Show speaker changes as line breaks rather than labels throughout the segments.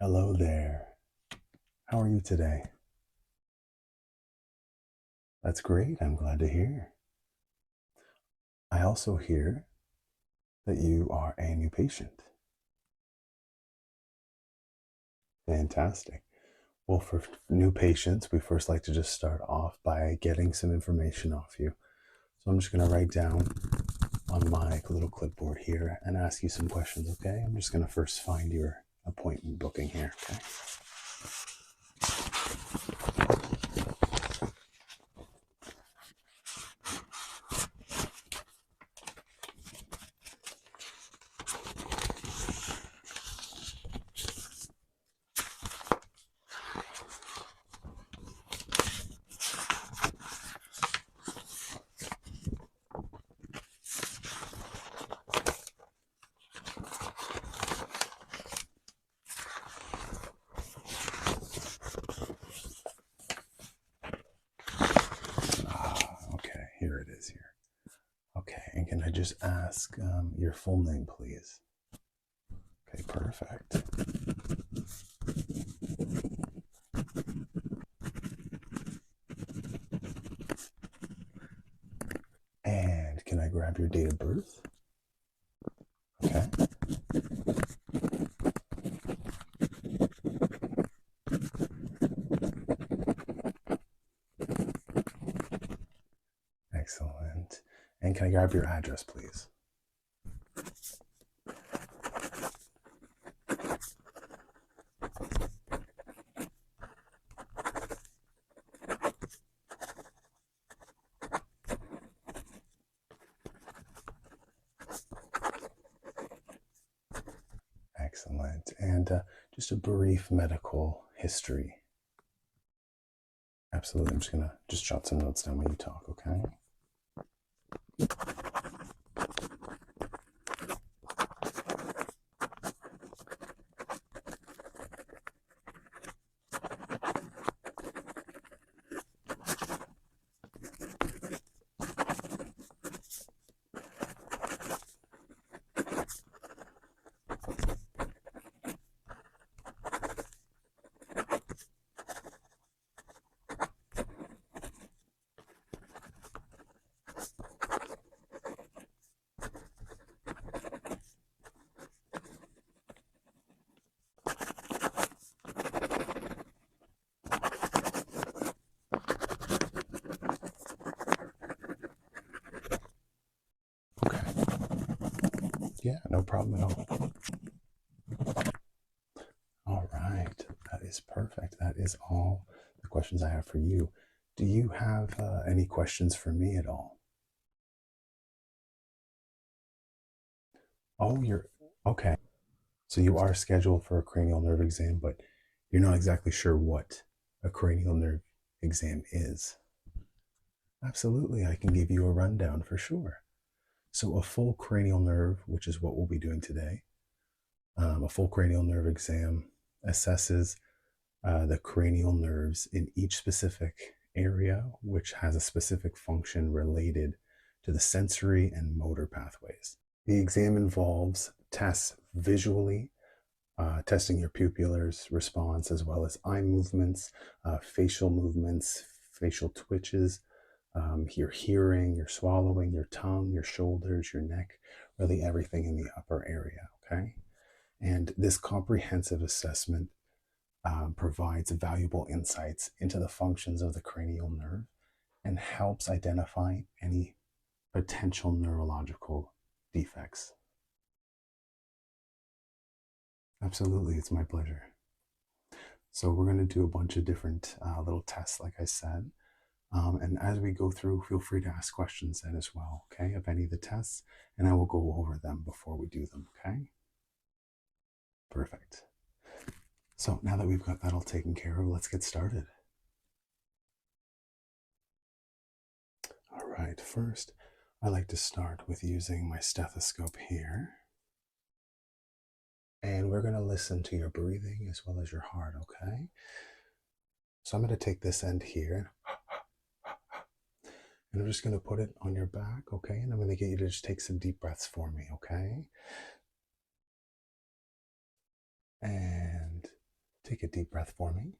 Hello there. How are you today? That's great. I'm glad to hear. I also hear that you are a new patient. Fantastic. Well, for new patients, we first like to just start off by getting some information off you. So I'm just going to write down on my little clipboard here and ask you some questions, okay? I'm just going to first find your appointment booking here, okay? Okay, here it is here. Okay, and can I just ask your full name, please? Okay, perfect. And can I grab your date of birth? Okay. Excellent. And can I grab your address, please? Excellent. And just a brief medical history. Absolutely. I'm just going to just jot some notes down when you talk, okay? Okay. Yeah, no problem at all. All right. That is perfect. That is all the questions I have for you. Do you have any questions for me at all? Oh, you're okay. So you are scheduled for a cranial nerve exam, but you're not exactly sure what a cranial nerve exam is. Absolutely, I can give you a rundown for sure. So, a full cranial nerve, which is what we'll be doing today, a full cranial nerve exam assesses the cranial nerves in each specific area, which has a specific function related to the sensory and motor pathways. The exam involves tests visually, testing your pupillars response, as well as eye movements, facial movements, facial twitches, your hearing, your swallowing, your tongue, your shoulders, your neck, really everything in the upper area. Okay. And this comprehensive assessment provides valuable insights into the functions of the cranial nerve and helps identify any potential neurological defects. Absolutely, it's my pleasure. So, we're going to do a bunch of different little tests, like I said. And as we go through, feel free to ask questions then as well, okay, of any of the tests, and I will go over them before we do them, okay? Perfect. So now that we've got that all taken care of, let's get started. All right, first, I like to start with using my stethoscope here. And we're going to listen to your breathing as well as your heart, okay? So I'm going to take this end here, and I'm just going to put it on your back, okay? And I'm going to get you to just take some deep breaths for me, okay? And Take a deep breath for me.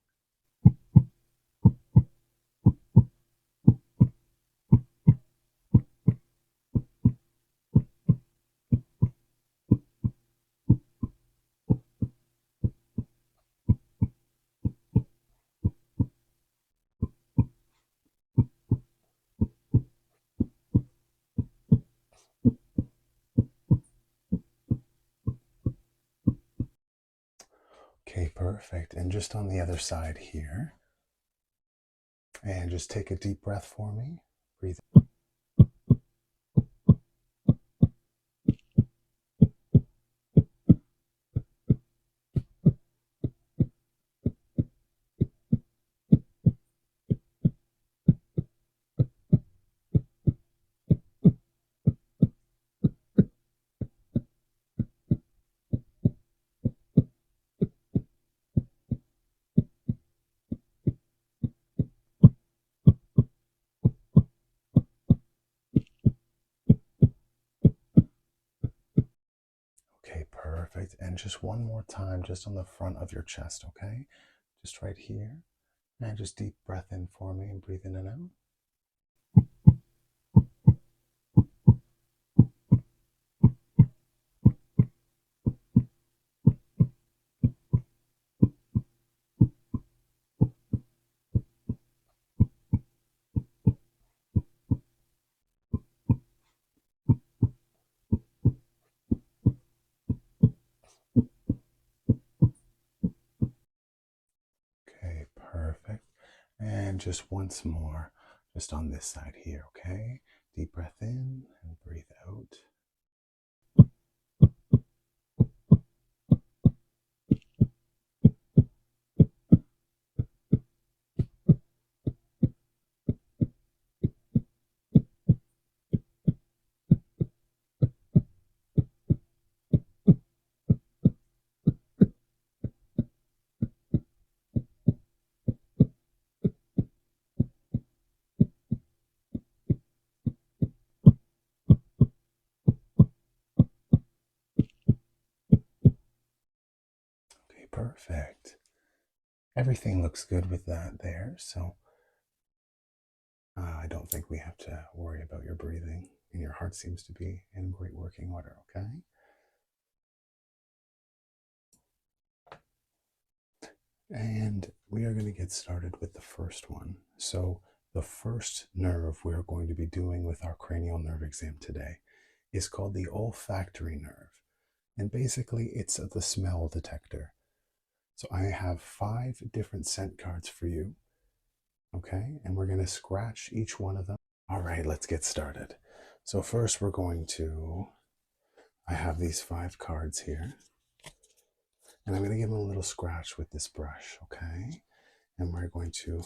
Okay, perfect. And just on the other side here. And just take a deep breath for me. Breathe. Okay, perfect. And just one more time, just on the front of your chest, okay? Just right here. And just deep breath in for me and breathe in and out. Okay, perfect. And just once more, just on this side here, okay? Deep breath in and breathe out. Okay, perfect. Everything looks good with that there, so I don't think we have to worry about your breathing, and your heart seems to be in great working order, okay? And we are going to get started with the first one. So, the first nerve we're going to be doing with our cranial nerve exam today is called the olfactory nerve. And basically, it's the smell detector. So, I have 5 different scent cards for you, okay? And we're going to scratch each one of them. All right, let's get started. So, first, I have these 5 cards here. And I'm going to give them a little scratch with this brush, okay? And we're going to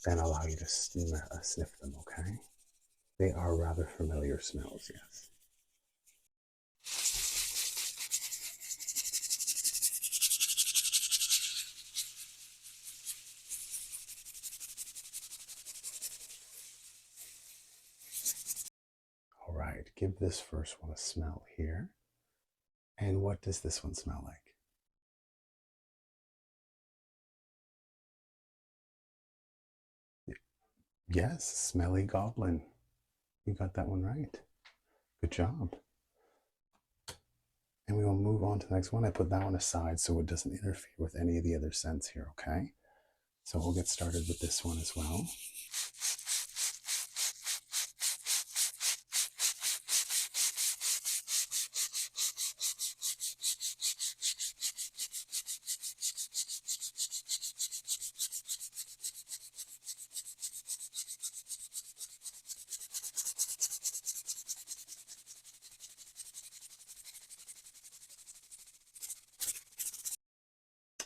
then allow you to sniff them, okay? They are rather familiar smells, yes. All right, give this first one a smell here. And what does this one smell like? Yes, smelly goblin. You got that one right. Good job. And we will move on to the next one. I put that one aside so it doesn't interfere with any of the other scents here, okay? So we'll get started with this one as well.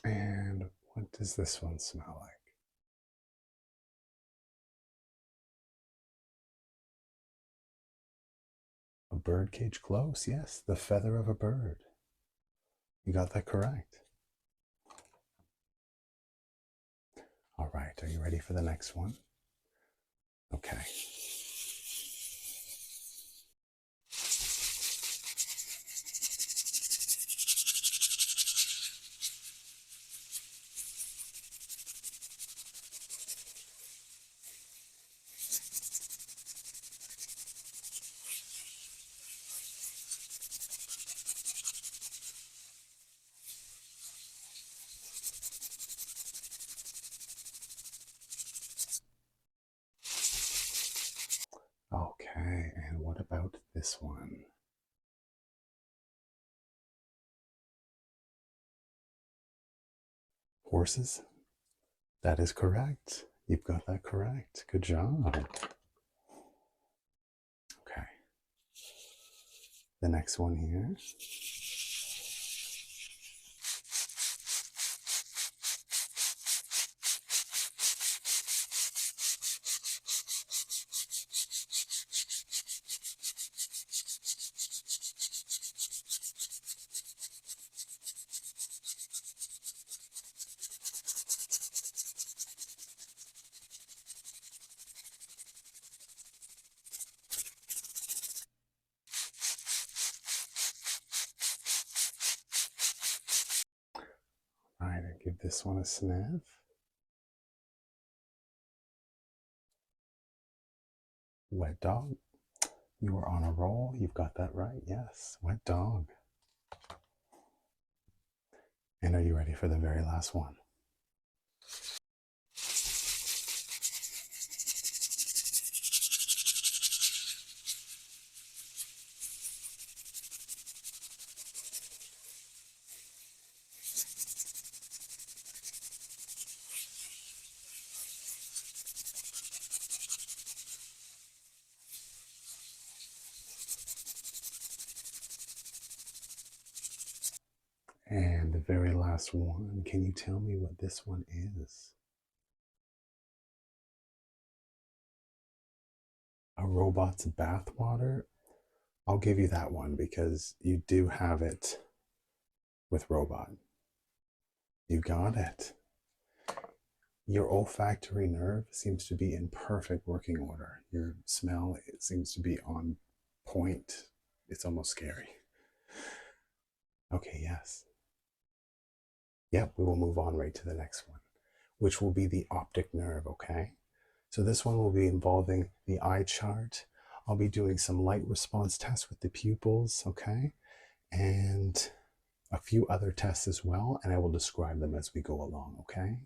And what does this one smell like? A bird cage close, yes, the feather of a bird. You got that correct. All right, are you ready for the next one? Okay. about this one? Horses? That is correct. You've got that correct. Good job. Okay. The next one here. All right, I'll give this one a sniff. Wet dog. You are on a roll. You've got that right. Yes, wet dog. And are you ready for the very last one? And the very last one, can you tell me what this one is? A robot's bathwater? I'll give you that one because you do have it with robot. You got it. Your olfactory nerve seems to be in perfect working order. Your smell, it seems to be on point. It's almost scary. Okay, yes. Yep, we will move on right to the next one, which will be the optic nerve, okay? So this one will be involving the eye chart. I'll be doing some light response tests with the pupils, okay? And a few other tests as well, and I will describe them as we go along, okay?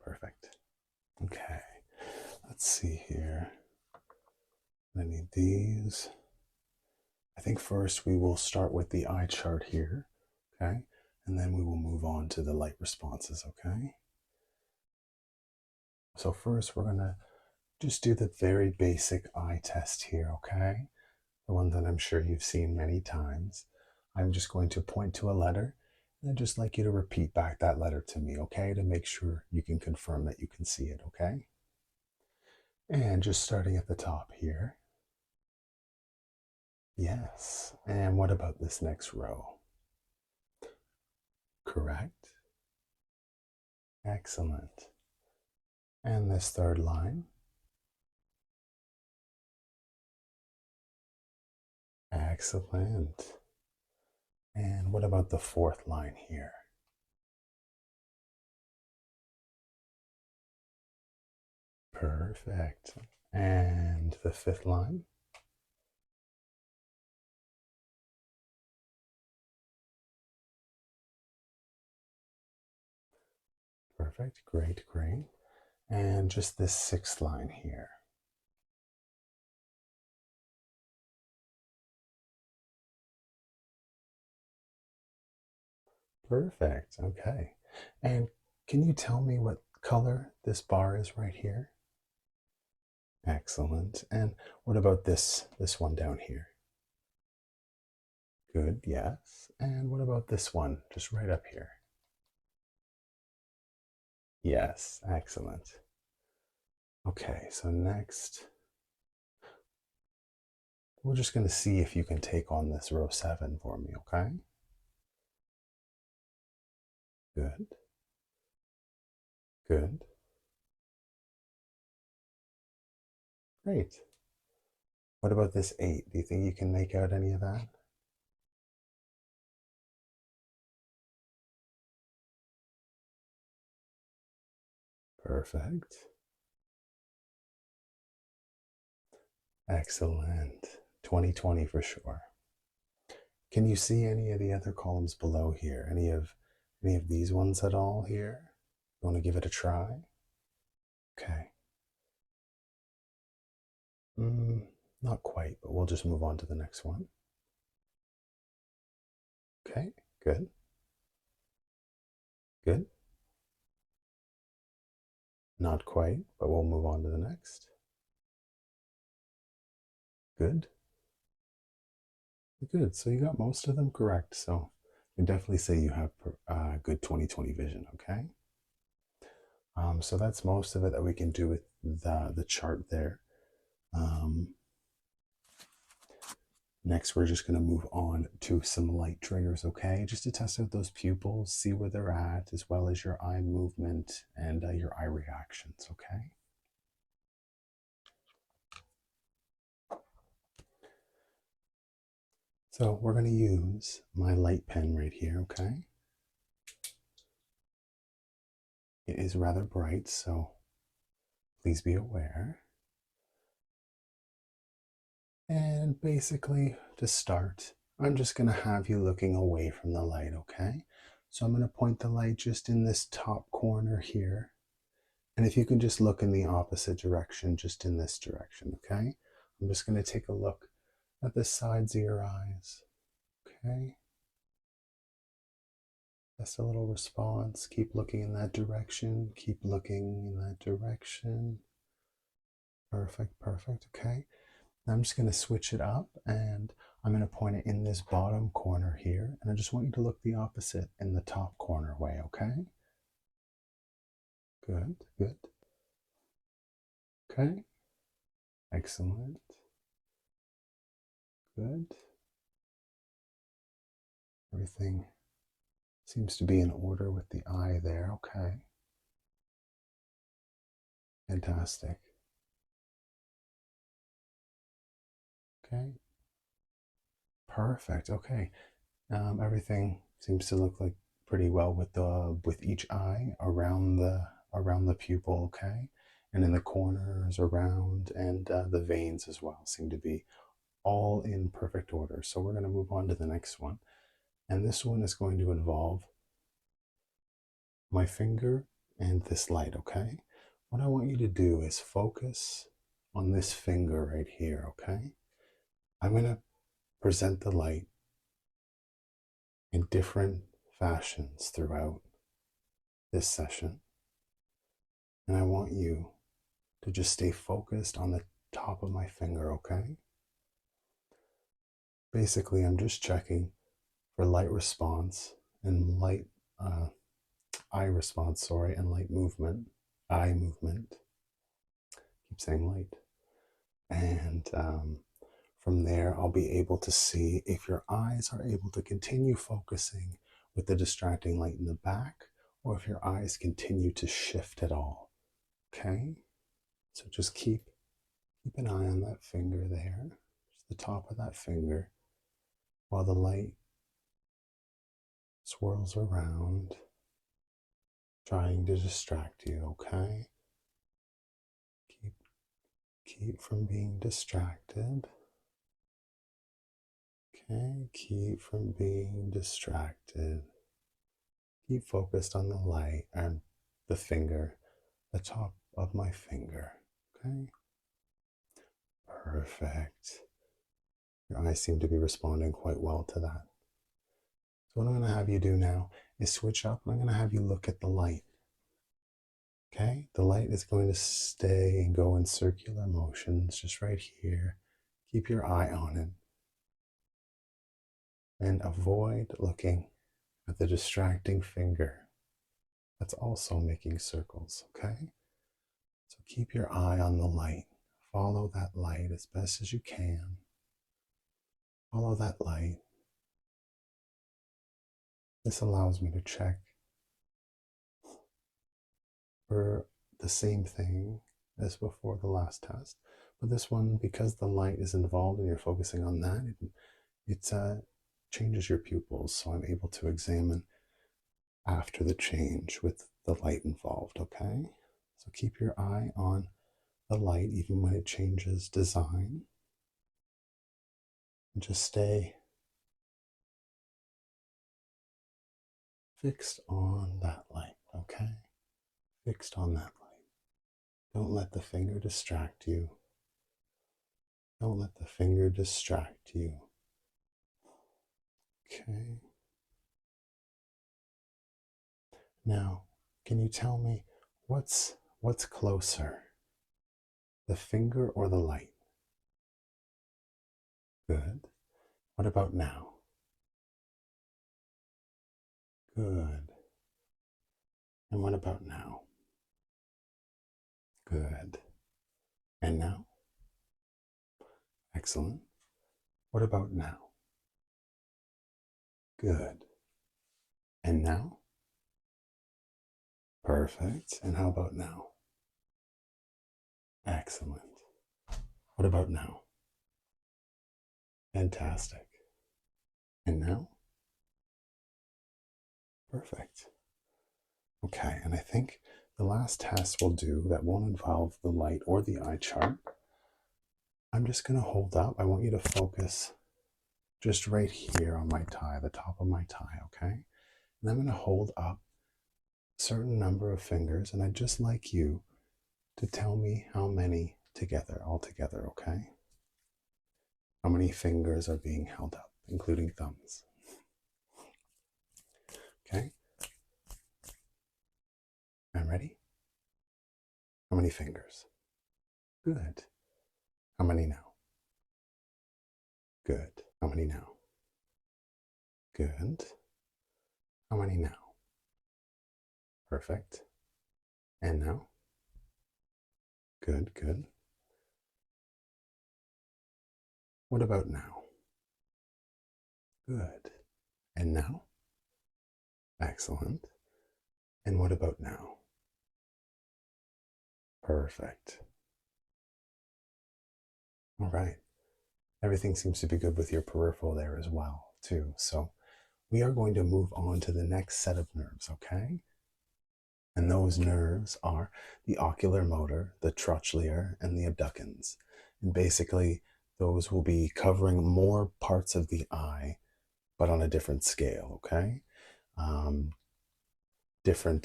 Perfect. Okay, let's see here. I need these. I think first we will start with the eye chart here, okay? And then we will move on to the light responses, okay? So first we're gonna just do the very basic eye test here, okay? The one that I'm sure you've seen many times. I'm just going to point to a letter and I'd just like you to repeat back that letter to me, okay? To make sure you can confirm that you can see it, okay? And just starting at the top here. Yes. And what about this next row? Correct. Excellent. And this third line? Excellent. And what about the fourth line here? Perfect. And the fifth line? Perfect. Great, great. And just this sixth line here. Perfect. Okay. And can you tell me what color this bar is right here? Excellent. And what about this one down here? Good, yes. And what about this one just right up here? Yes, excellent. Okay, so next, we're just going to see if you can take on this row 7 for me, okay? Good. Good. Great. What about this 8? Do you think you can make out any of that? Perfect. Excellent. 2020 for sure. Can you see any of the other columns below here? Any of these ones at all here? You want to give it a try? Okay. Not quite, but we'll just move on to the next one. Okay, good. Good. Not quite, but we'll move on to the next. Good. Good. So you got most of them correct. So you definitely say you have good 20/20 vision. Okay. So that's most of it that we can do with the chart there. Um, Next, we're just going to move on to some light triggers, okay? Just to test out those pupils, see where they're at, as well as your eye movement and your eye reactions, okay? So we're going to use my light pen right here, okay? It is rather bright, so please be aware. And basically, to start, I'm just going to have you looking away from the light, okay? So I'm going to point the light just in this top corner here. And if you can just look in the opposite direction, just in this direction, okay? I'm just going to take a look at the sides of your eyes, okay? Just a little response. Keep looking in that direction. Keep looking in that direction. Perfect, perfect, okay? Now I'm just going to switch it up and I'm going to point it in this bottom corner here. And I just want you to look the opposite in the top corner way, okay? Good, good. Okay. Excellent. Good. Everything seems to be in order with the eye there. Okay. Fantastic. Okay. Perfect. Okay. Everything seems to look like pretty well with each eye around the pupil. Okay. And in the corners around and the veins as well seem to be all in perfect order. So we're going to move on to the next one. And this one is going to involve my finger and this light, okay? What I want you to do is focus on this finger right here, okay? I'm going to present the light in different fashions throughout this session. And I want you to just stay focused on the top of my finger, okay? Basically, I'm just checking for light response and light eye response, sorry, and light movement, eye movement. Keep saying light. And from there, I'll be able to see if your eyes are able to continue focusing with the distracting light in the back, or if your eyes continue to shift at all. Okay? So just keep an eye on that finger there, just the top of that finger, while the light swirls around, trying to distract you, okay? Keep from being distracted. Okay, keep from being distracted. Keep focused on the light and the finger, the top of my finger. Okay, perfect. Your eyes seem to be responding quite well to that. So, what I'm going to have you do now is switch up and I'm going to have you look at the light. Okay, the light is going to stay and go in circular motions just right here. Keep your eye on it and avoid looking at the distracting finger that's also making circles, okay? So keep your eye on the light. Follow that light as best as you can. Follow that light. This allows me to check for the same thing as before the last test. But this one, because the light is involved and you're focusing on that, it changes your pupils. So I'm able to examine after the change with the light involved, okay? So keep your eye on the light even when it changes design. And just stay fixed on that light, okay? Fixed on that light. Don't let the finger distract you. Don't let the finger distract you. Okay. Now, can you tell me what's closer? The finger or the light? Good. What about now? Good. And what about now? Good. And now? Excellent. What about now? Good. And now? Perfect. And how about now? Excellent. What about now? Fantastic. And now? Perfect. Okay, and I think the last test we'll do that won't involve the light or the eye chart, I'm just going to hold up. I want you to focus just right here on my tie, the top of my tie, okay? And I'm going to hold up a certain number of fingers, and I'd just like you to tell me how many together, all together, okay? How many fingers are being held up, including thumbs? Okay? I'm ready? How many fingers? Good. How many now? Good. How many now? Good. How many now? Perfect. And now? Good, good. What about now? Good. And now? Excellent. And what about now? Perfect. All right. Everything seems to be good with your peripheral there as well, too. So we are going to move on to the next set of nerves, okay? And those nerves are the ocular motor, the trochlear, and the abducens. And basically, those will be covering more parts of the eye, but on a different scale, okay? Different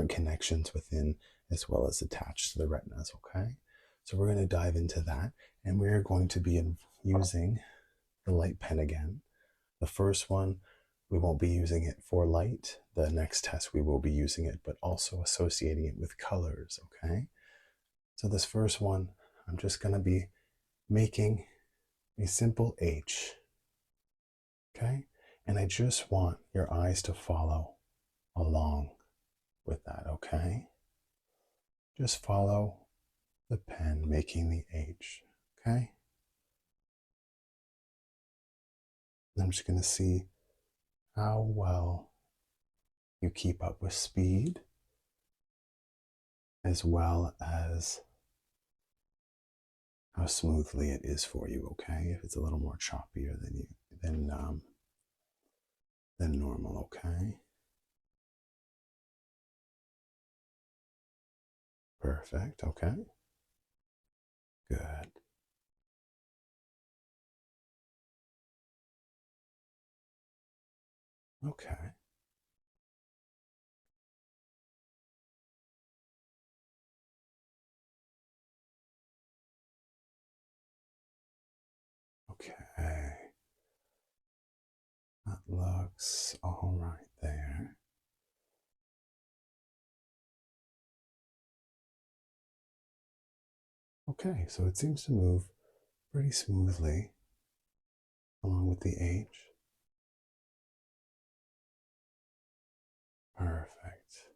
connections within as well as attached to the retinas, okay? So we're going to dive into that, and we're going to be using the light pen again. The first one, we won't be using it for light. The next test, we will be using it, but also associating it with colors, okay? So this first one, I'm just going to be making a simple H, okay? And I just want your eyes to follow along with that, okay? Just follow the pen making the H, okay? And I'm just going to see how well you keep up with speed as well as how smoothly it is for you, okay? If it's a little more choppier than normal, okay? Perfect, okay? Good. Okay. Okay. That looks all right there. Okay, so it seems to move pretty smoothly along with the H. Perfect.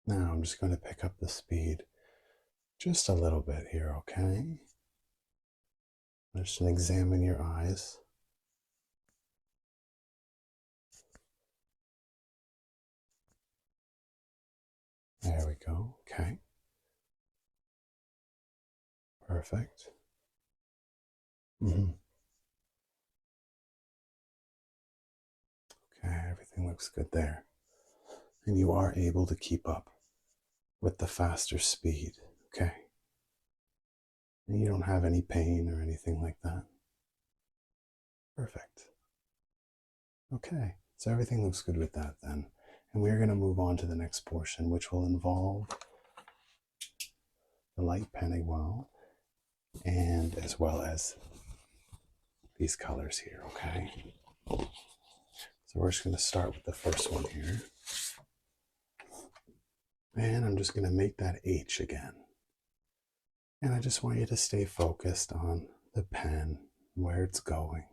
Now I'm just going to pick up the speed just a little bit here, okay? Just examine your eyes. There we go. Okay. Perfect. Okay, everything looks good there. And you are able to keep up with the faster speed. Okay. And you don't have any pain or anything like that. Perfect. Okay, so everything looks good with that then. And we're going to move on to the next portion, which will involve the light pen as well. and as well as these colors here, okay? So we're just going to start with the first one here. And I'm just going to make that H again. And I just want you to stay focused on the pen, where it's going,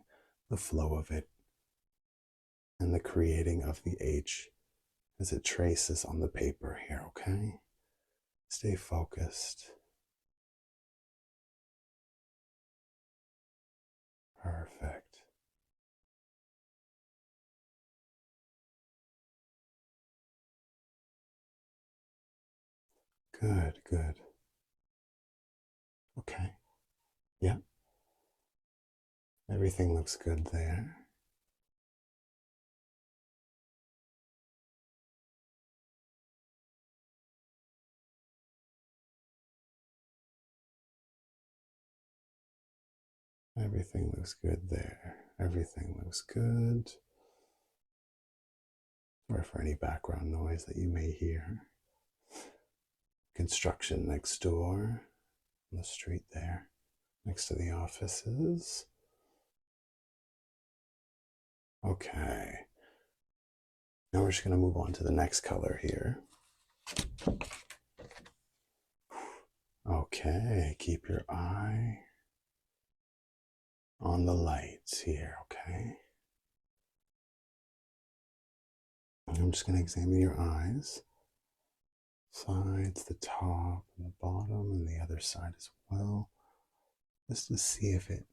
the flow of it, and the creating of the H as it traces on the paper here, okay? Stay focused. Perfect. Good, good. Okay. Yeah. Everything looks good there. Everything looks good there. Everything looks good. Sorry for any background noise that you may hear. Construction next door on the street there, next to the offices. Okay. Now we're just going to move on to the next color here. Okay, keep your eye on the lights here, okay? I'm just going to examine your eyes, sides, the top, and the bottom, and the other side as well, just to see if it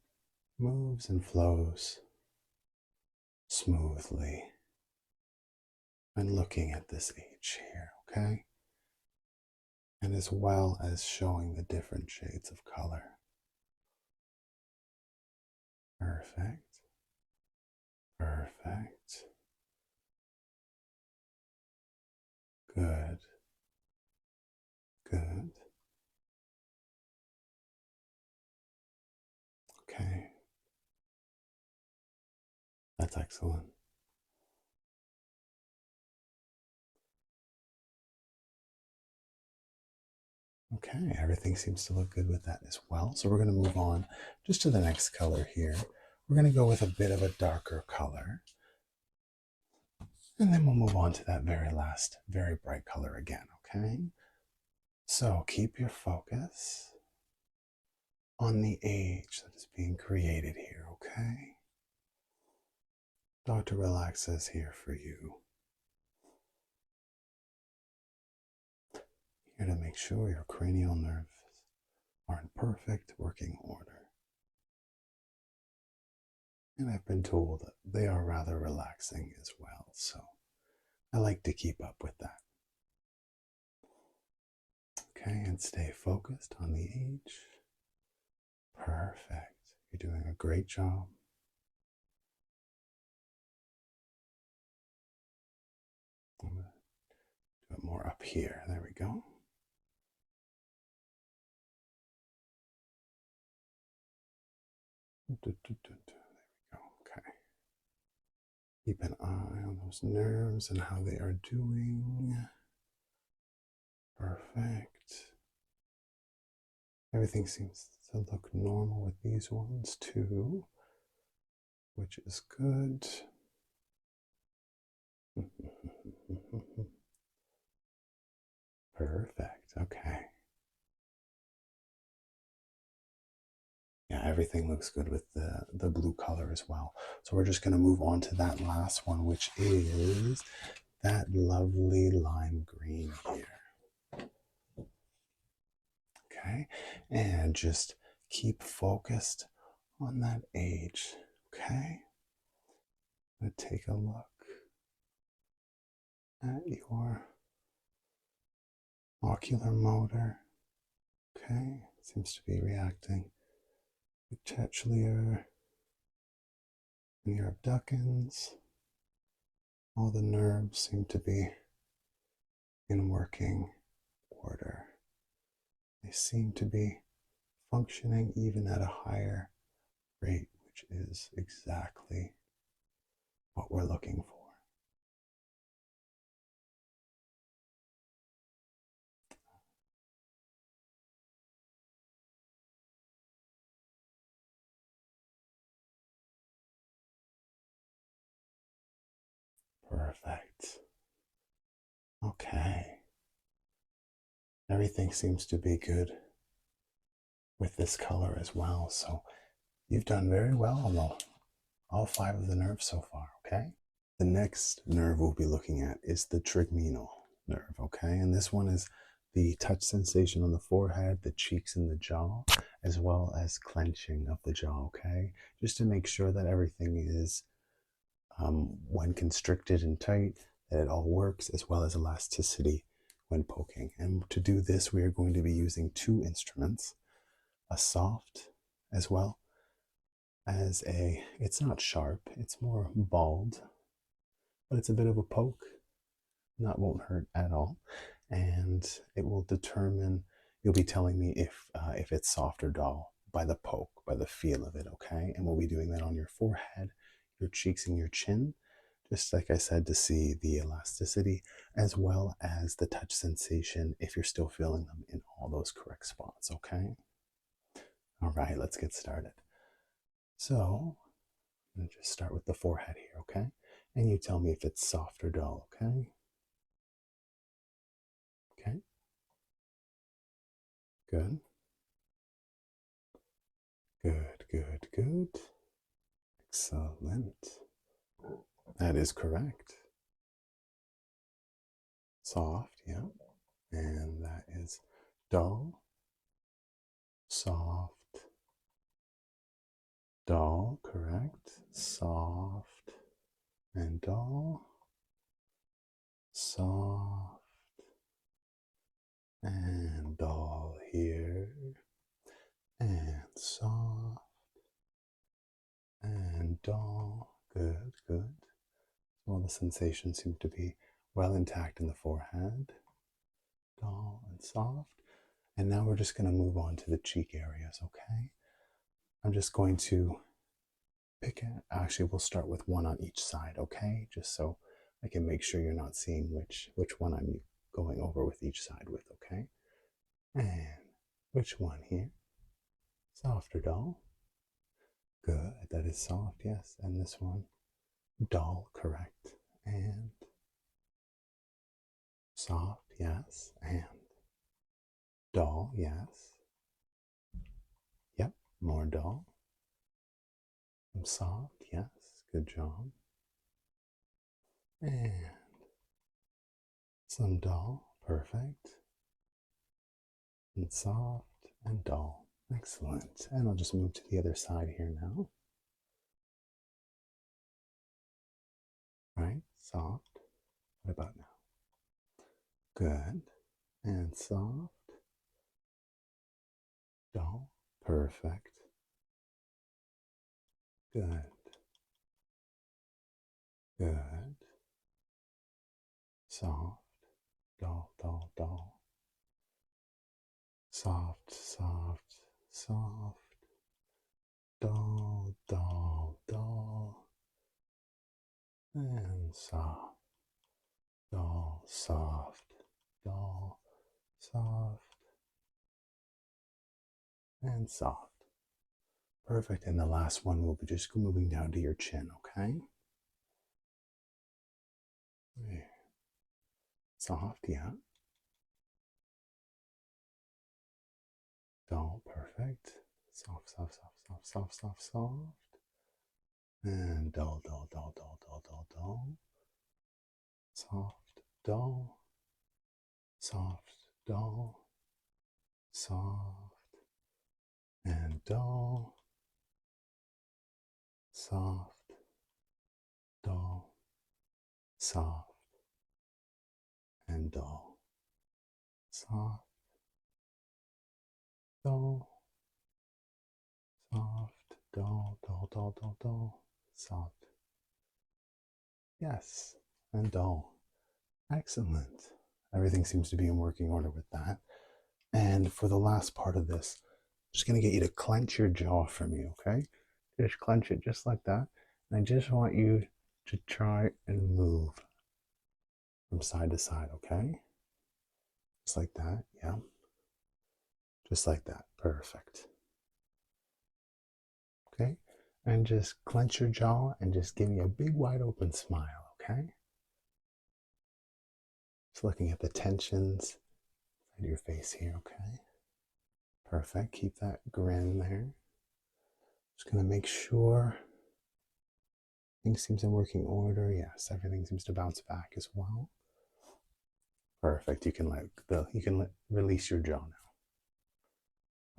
moves and flows smoothly. And looking at this H here, okay? And as well as showing the different shades of color. Perfect. Perfect. Good. Good. Okay. That's excellent. Okay, everything seems to look good with that as well. So we're going to move on just to the next color here. We're going to go with a bit of a darker color. And then we'll move on to that very last, very bright color again, okay? So keep your focus on the age that is being created here, okay? Dr. Relaxa is here for you. Here to make sure your cranial nerves are in perfect working order. And I've been told that they are rather relaxing as well, so I like to keep up with that. Okay, and stay focused on the H. Perfect. You're doing a great job. I'm going to do it more up here. There we go. There we go. Okay. Keep an eye on those nerves and how they are doing. Perfect. Everything seems to look normal with these ones too, which is good. Perfect. Okay. Yeah, everything looks good with the blue color as well. So we're just going to move on to that last one, which is that lovely lime green here. Okay. And just keep focused on that age. Okay. I'm going to take a look at your ocular motor. Okay. Seems to be reacting peculiar in your abducens. All the nerves seem to be in working order. They seem to be functioning even at a higher rate, which is exactly what we're looking for. Perfect. Okay. Everything seems to be good with this color as well. So you've done very well on all five of the nerves so far, okay? The next nerve we'll be looking at is the trigeminal nerve, okay? And this one is the touch sensation on the forehead, the cheeks, and the jaw, as well as clenching of the jaw, okay? Just to make sure that everything is, when constricted and tight, that it all works, as well as elasticity when poking. And to do this, we are going to be using two instruments, a soft as well as it's not sharp, it's more bald, but it's a bit of a poke. That won't hurt at all. And it will determine, you'll be telling me if it's soft or dull by the poke, by the feel of it, okay? And we'll be doing that on your forehead, your cheeks, and your chin, just like I said, to see the elasticity as well as the touch sensation if you're still feeling them in all those correct spots, okay? All right, let's get started. So, I'm going to just start with the forehead here, okay? And you tell me if it's soft or dull, okay? Okay, good. Good, good, good. Excellent. That is correct. Soft, yeah. And that is dull, soft, dull, correct. Soft and dull, soft and dull here, and soft and dull. Good, good. All the sensations seem to be well intact in the forehead, dull and soft. And now we're just going to move on to the cheek areas, okay? I'm just going to actually, we'll start with one on each side, okay? Just so I can make sure you're not seeing which one I'm going over with each side with, okay? And which one here? Soft or dull? Good, that is soft, yes. And this one? Dull, correct. And soft, yes. And dull, yes. Yep, more dull. Soft, yes. Good job. And some dull, perfect. And soft and dull. Excellent. And I'll just move to the other side here now. Right, soft. What about now? Good. And soft, dull, perfect. Good. Good. Soft, dull, dull, dull. Soft, soft, soft. Dull, dull, dull. And soft, dull, soft, dull, soft, and soft. Perfect. And the last one will be just moving down to your chin, okay? Soft, yeah. Dull, perfect. Soft, soft, soft, soft, soft, soft, soft. And dull, dull, dull, dull, dull, dull, dull. Soft, dull. Soft, dull. Soft and dull. Soft, dull. Soft and dull. Soft, dull. Soft, dull, dull, dull, dull, dull. Soft. Yes, and dull. Excellent. Everything seems to be in working order with that. And for the last part of this, I'm just going to get you to clench your jaw for me, okay? Just clench it just like that. And I just want you to try and move from side to side, okay? Just like that, yeah. Just like that. Perfect. Okay? And just clench your jaw and just give me a big wide open smile, okay? Just looking at the tensions in your face here, okay? Perfect. Keep that grin there. Just going to make sure things seem in working order. Yes, everything seems to bounce back as well. Perfect. You can release your jaw now.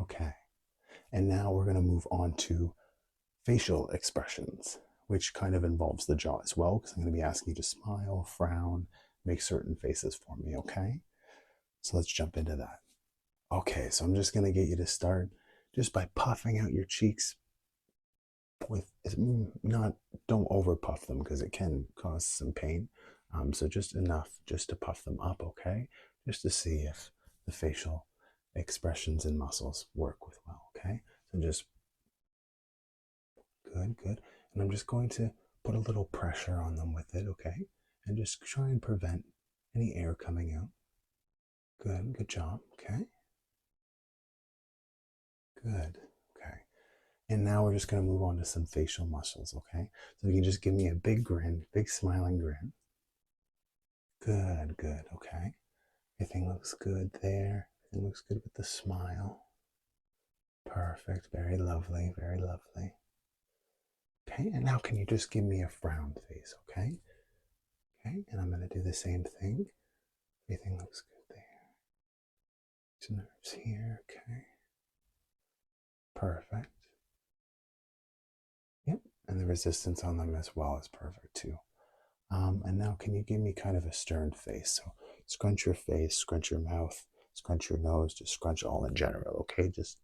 Okay. And now we're going to move on to facial expressions, which kind of involves the jaw as well, because I'm going to be asking you to smile, frown, make certain faces for me, okay? So let's jump into that. Okay, so I'm just going to get you to start just by puffing out your cheeks with not, don't over puff them because it can cause some pain. So just enough just to puff them up, okay? Just to see if the facial expressions and muscles work with well, okay? So just good, good. And I'm just going to put a little pressure on them with it, okay? And just try and prevent any air coming out. Good, good job, okay? Good, okay. And now we're just going to move on to some facial muscles, okay? So you can just give me a big grin, big smiling grin. Good, good, okay. Everything looks good there. Everything looks good with the smile. Perfect, very lovely, very lovely. Okay, and now can you just give me a frown face, okay? Okay, and I'm going to do the same thing. Everything looks good there. Some nerves here, okay. Perfect. Yep, and the resistance on them as well is perfect too. And now can you give me kind of a stern face? So scrunch your face, scrunch your mouth, scrunch your nose, just scrunch all in general, okay? Just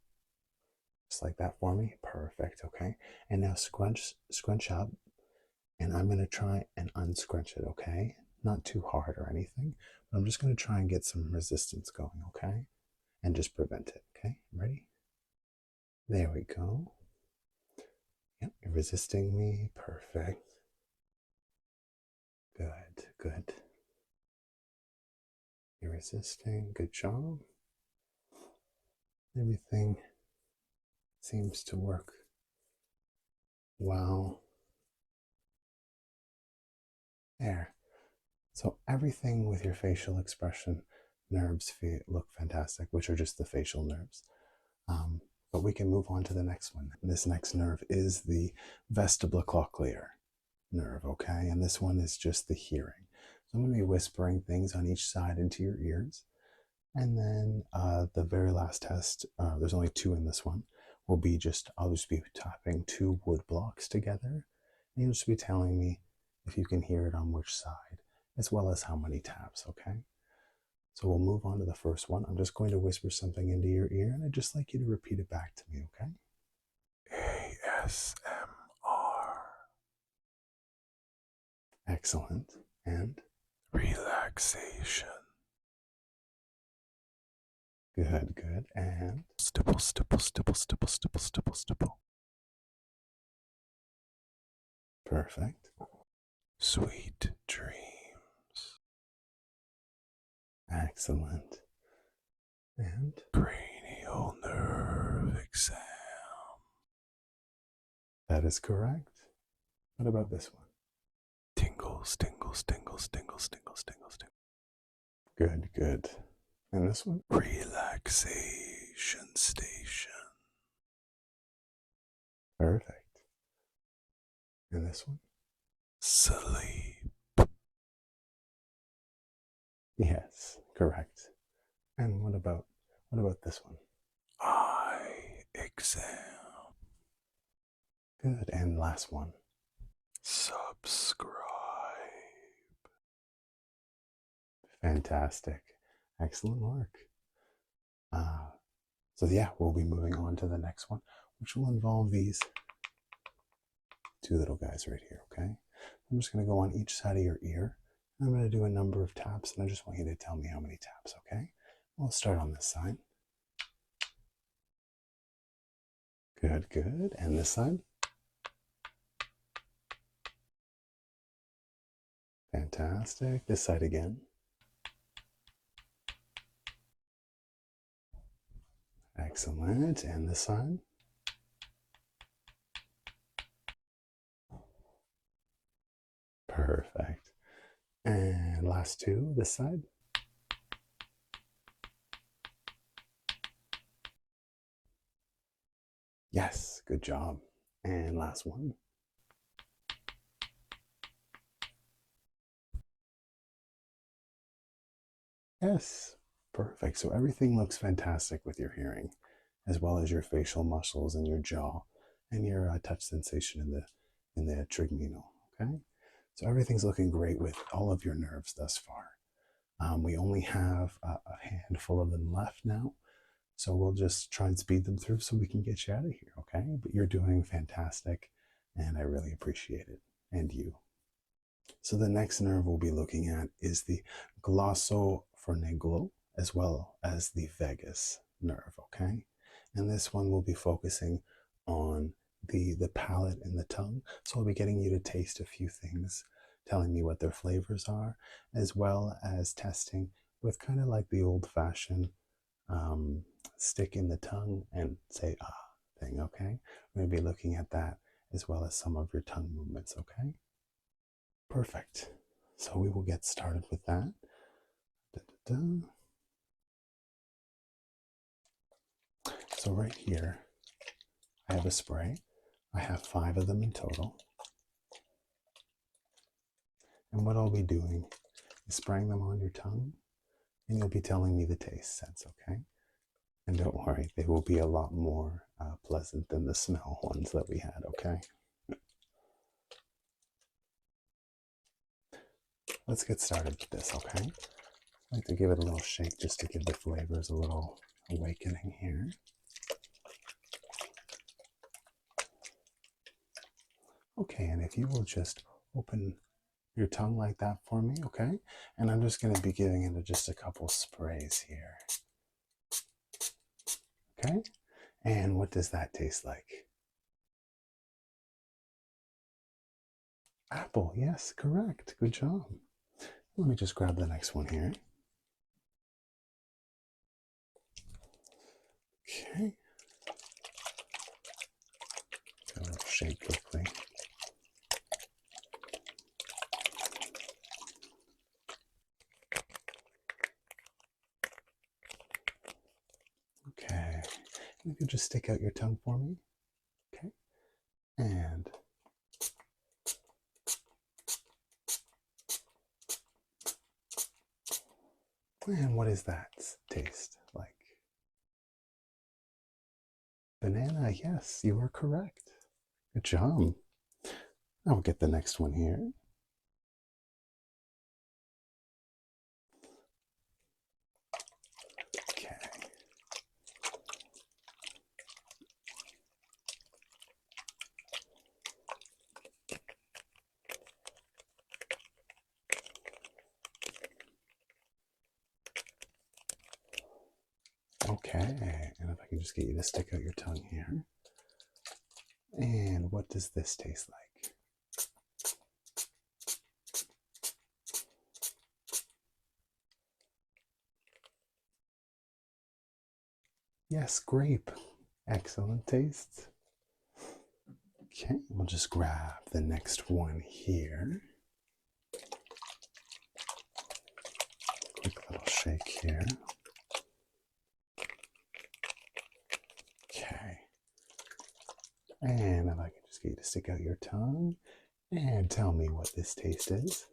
like that for me. Perfect, okay? And now scrunch up, and I'm going to try and unscrunch it, okay? Not too hard or anything, but I'm just going to try and get some resistance going, okay? And just prevent it, okay? Ready? There we go. Yep, you're resisting me. Perfect. Good, good. You're resisting. Good job. Everything seems to work well. There. So everything with your facial expression nerves look fantastic, which are just the facial nerves. But we can move on to the next one. This next nerve is the vestibulocochlear nerve, okay? And this one is just the hearing. So I'm going to be whispering things on each side into your ears. And then the very last test, there's only two in this one, will be I'll just be tapping two wood blocks together. And you'll just be telling me if you can hear it on which side, as well as how many taps, okay? So we'll move on to the first one. I'm just going to whisper something into your ear, and I'd just like you to repeat it back to me, okay? ASMR. Excellent. And relaxation. Good, good. And stipple, stipple, stipple, stipple, stipple, stipple, stipple. Perfect. Sweet dreams. Excellent. And cranial nerve exam. That is correct. What about this one? Tingles, tingles, tingles, tingles, tingles, tingles, tingles. Good, good. And this one? Relaxation station. Perfect. And this one? Sleep. Yes, correct. And what about this one? Eye exam. Good. And last one. Subscribe. Fantastic. Excellent work. So yeah, we'll be moving on to the next one, which will involve these two little guys right here, okay? I'm just going to go on each side of your ear. I'm going to do a number of taps, and I just want you to tell me how many taps, okay? We'll start on this side. Good, good. And this side? Fantastic. This side again. Excellent. And this side? Perfect. And last two, this side? Yes, good job. And last one. Yes, perfect. So everything looks fantastic with your hearing, as well as your facial muscles and your jaw and your touch sensation in the trigeminal. Okay, so everything's looking great with all of your nerves thus far. We only have a handful of them left now, so we'll just try and speed them through so we can get you out of here. Okay, but you're doing fantastic, and I really appreciate it, and you. So the next nerve we'll be looking at is the glossopharyngeal as well as the vagus nerve, okay? And this one will be focusing on the palate and the tongue. So I'll be getting you to taste a few things, telling me what their flavors are, as well as testing with kind of like the old-fashioned stick in the tongue and say ah thing, okay? We're going to be looking at that as well as some of your tongue movements, okay? Perfect. So we will get started with that. Da-da-da. So right here, I have a spray. I have 5 of them in total. And what I'll be doing is spraying them on your tongue, and you'll be telling me the taste sense, okay? And don't worry, they will be a lot more pleasant than the smell ones that we had, okay? Let's get started with this, okay? I like to give it a little shake just to give the flavors a little awakening here. Okay, and if you will just open your tongue like that for me, okay? And I'm just going to be giving it just a couple sprays here. Okay? And what does that taste like? Apple, yes, correct. Good job. Let me just grab the next one here. Okay. A little shake quickly. Okay. And if you just stick out your tongue for me. Okay. And what does that taste like? Banana, yes, you are correct. Good job. I'll get the next one here. Okay. Okay, and if I can just get you to stick out your tongue here. And what does this taste like? Yes, grape. Excellent taste. Okay, we'll just grab the next one here. Quick little shake here. Okay. And if I can just get you to stick out your tongue and tell me what this taste is.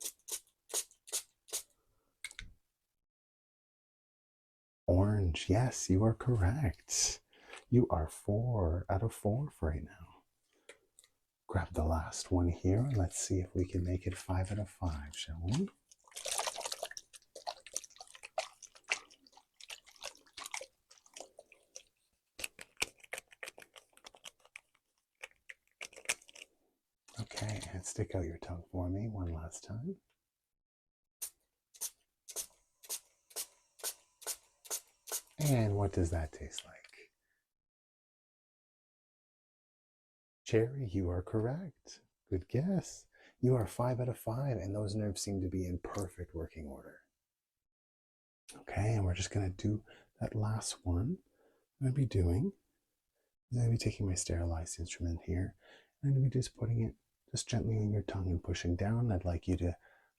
Orange. Yes, you are correct. You are 4 out of 4 right now. Grab the last one here. Let's see if we can make it 5 out of 5, shall we? Okay, and stick out your tongue for me one last time. And what does that taste like? Cherry, you are correct. Good guess. You are 5 out of 5, and those nerves seem to be in perfect working order. Okay, and we're just going to do that last one. I'm going to be doing is I'm going to be taking my sterilized instrument here, and I'm going to be just putting it just gently on your tongue and pushing down. I'd like you to,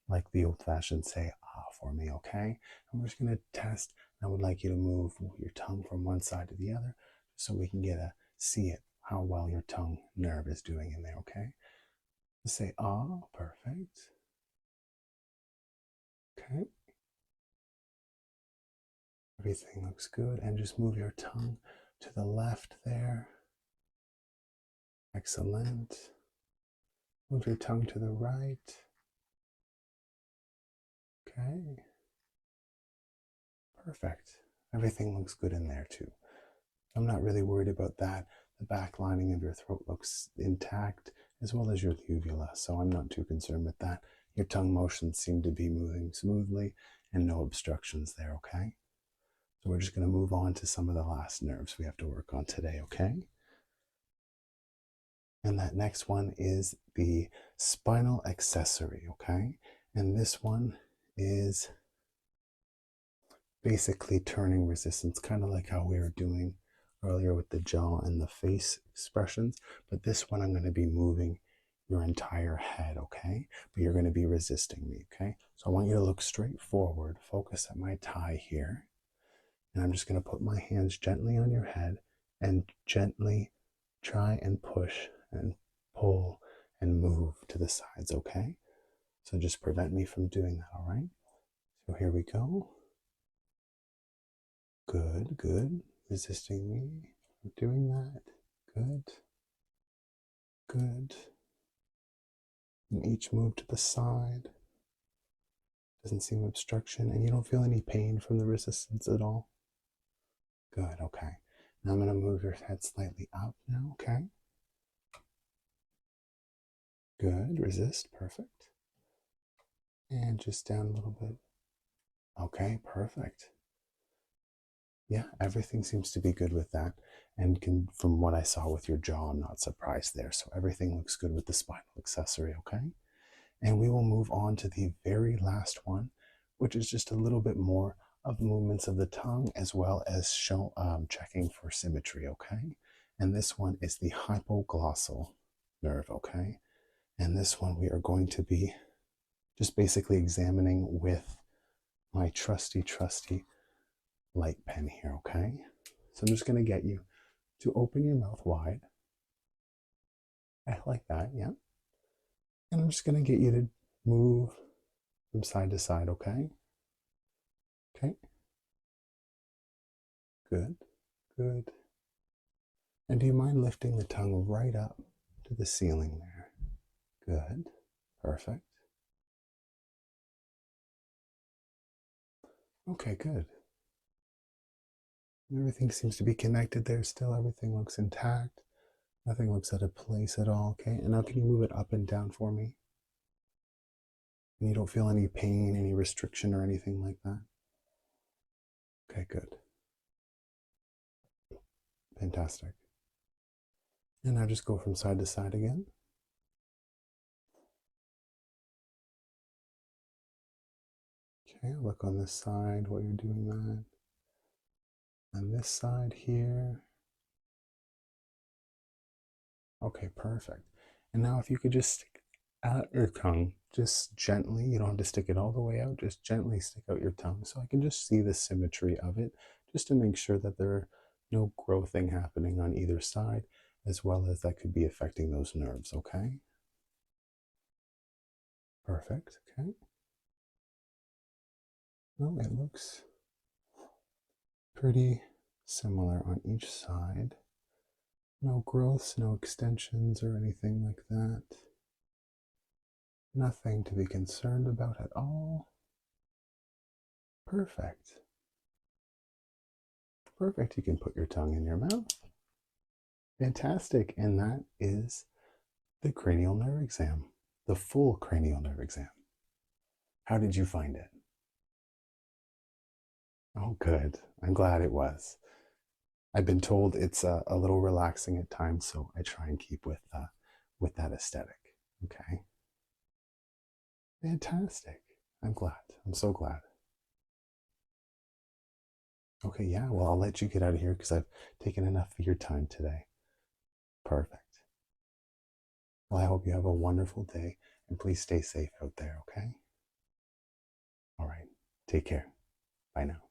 like the old-fashioned, say ah for me, okay? And we're just going to test. I would like you to move your tongue from one side to the other so we can see it how well your tongue nerve is doing in there, okay? Just say ah, perfect. Okay. Everything looks good. And just move your tongue to the left there. Excellent. Move your tongue to the right. Okay. Perfect. Everything looks good in there too. I'm not really worried about that. The back lining of your throat looks intact, as well as your uvula, so I'm not too concerned with that. Your tongue motions seem to be moving smoothly and no obstructions there, okay? So we're just going to move on to some of the last nerves we have to work on today, okay? And that next one is the spinal accessory, okay? And this one is basically turning resistance, kind of like how we were doing earlier with the jaw and the face expressions. But this one, I'm going to be moving your entire head, okay? But you're going to be resisting me, okay? So I want you to look straight forward, focus at my thigh here. And I'm just going to put my hands gently on your head and gently try and push and pull and move to the sides, okay? So just prevent me from doing that, all right? So here we go. Good, good. Resisting me from doing that. Good, good. And each move to the side. Doesn't seem obstruction, and you don't feel any pain from the resistance at all. Good, okay. Now I'm going to move your head slightly up now, okay? Good, resist, perfect. And just down a little bit. Okay, perfect. Yeah, everything seems to be good with that. And from what I saw with your jaw, I'm not surprised there. So everything looks good with the spinal accessory, okay? And we will move on to the very last one, which is just a little bit more of movements of the tongue as well as checking for symmetry, okay? And this one is the hypoglossal nerve, okay? And this one we are going to be just basically examining with my trusty light pen here, okay? So I'm just going to get you to open your mouth wide. I like that, yeah. And I'm just going to get you to move from side to side, okay? Okay. Good, good. And do you mind lifting the tongue right up to the ceiling there? Good, perfect. Okay, good. Everything seems to be connected there still. Everything looks intact. Nothing looks out of place at all, okay? And now can you move it up and down for me? And you don't feel any pain, any restriction or anything like that? Okay, good. Fantastic. And now just go from side to side again. Okay, look on this side while you're doing that. And this side here. Okay, perfect. And now if you could just stick out your tongue, just gently, you don't have to stick it all the way out, just gently stick out your tongue so I can just see the symmetry of it, just to make sure that there are no growthing happening on either side, as well as that could be affecting those nerves, okay? Perfect, okay. Well, it looks pretty similar on each side. No growths, no extensions or anything like that. Nothing to be concerned about at all. Perfect. Perfect. You can put your tongue in your mouth. Fantastic. And that is the cranial nerve exam, the full cranial nerve exam. How did you find it? Oh, good. I'm glad it was. I've been told it's a little relaxing at times, so I try and keep with that aesthetic. Okay. Fantastic. I'm glad. I'm so glad. Okay, yeah. Well, I'll let you get out of here because I've taken enough of your time today. Perfect. Well, I hope you have a wonderful day and please stay safe out there, okay? All right. Take care. Bye now.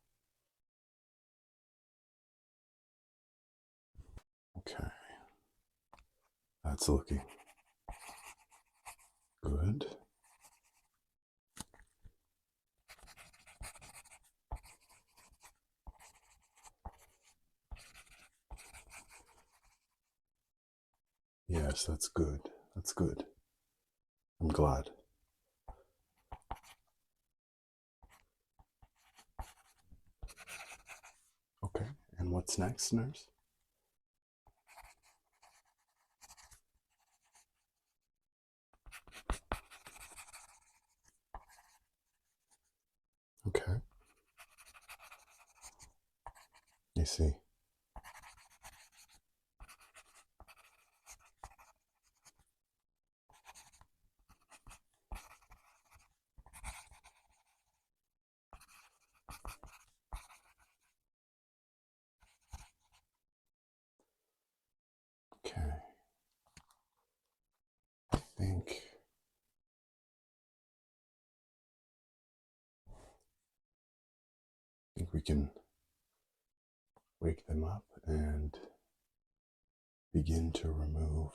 Okay. That's looking good. Yes, that's good. That's good. I'm glad. Okay, and what's next, nurse? Okay, I see. Okay, I think we can wake them up and begin to remove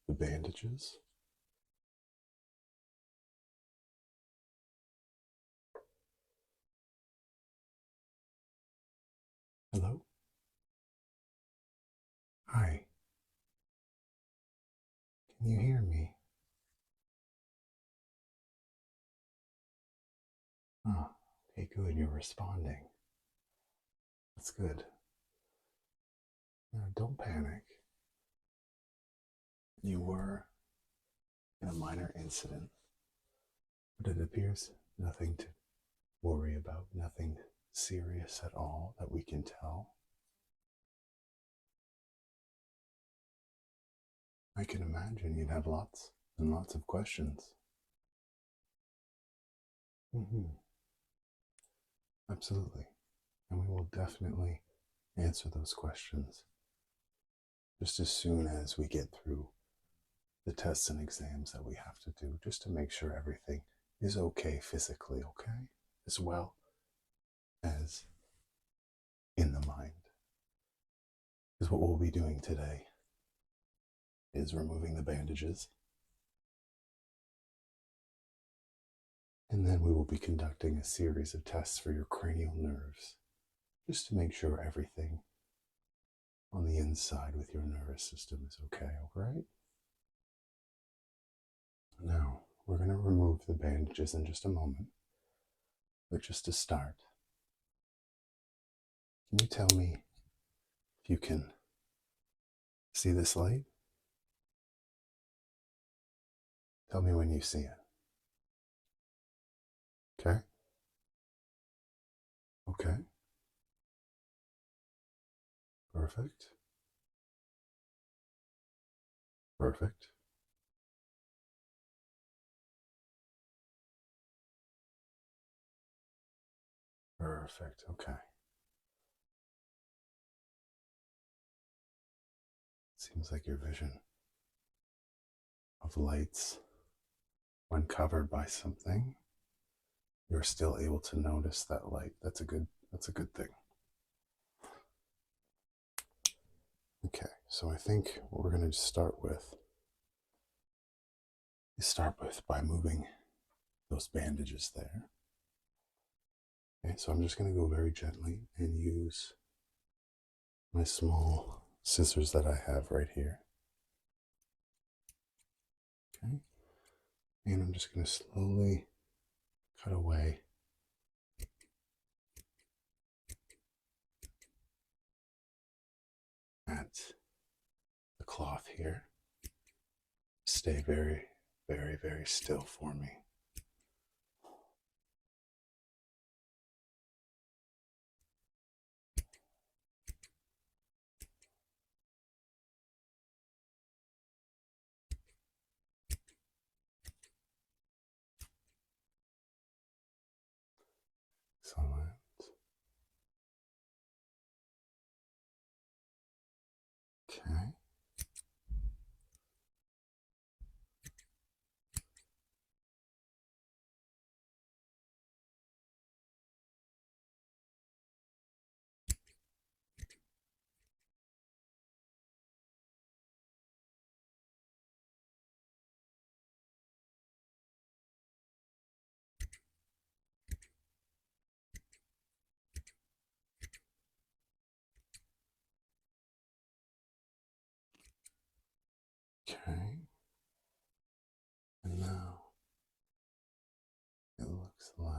the bandages. Hello? Hi. Can you hear me? Oh, okay, good. You're responding. That's good. Now, don't panic. You were in a minor incident, but it appears nothing to worry about, nothing serious at all that we can tell. I can imagine you'd have lots and lots of questions. Mm-hmm. Absolutely. And we will definitely answer those questions just as soon as we get through the tests and exams that we have to do, just to make sure everything is okay physically, okay? As well as in the mind. Because what we'll be doing today is removing the bandages. And then we will be conducting a series of tests for your cranial nerves, just to make sure everything on the inside with your nervous system is okay, all right? Now, we're going to remove the bandages in just a moment, but just to start, can you tell me if you can see this light? Tell me when you see it. Okay? Okay. Perfect. Perfect. Perfect. Okay. Seems like your vision of lights, when covered by something, you're still able to notice that light. That's a good thing. Okay, so I think what we're going to start with is by moving those bandages there. Okay, so I'm just going to go very gently and use my small scissors that I have right here. Okay, and I'm just going to slowly cut away at the cloth here. Stay very, very, very still for me. Excellent. Okay. Okay. And now it looks like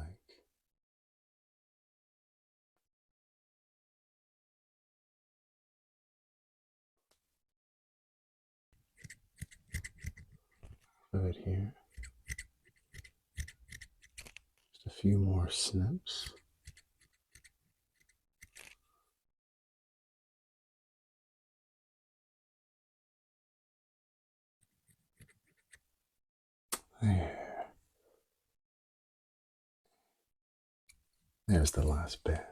good here. Just a few more snips. There. There's the last bit.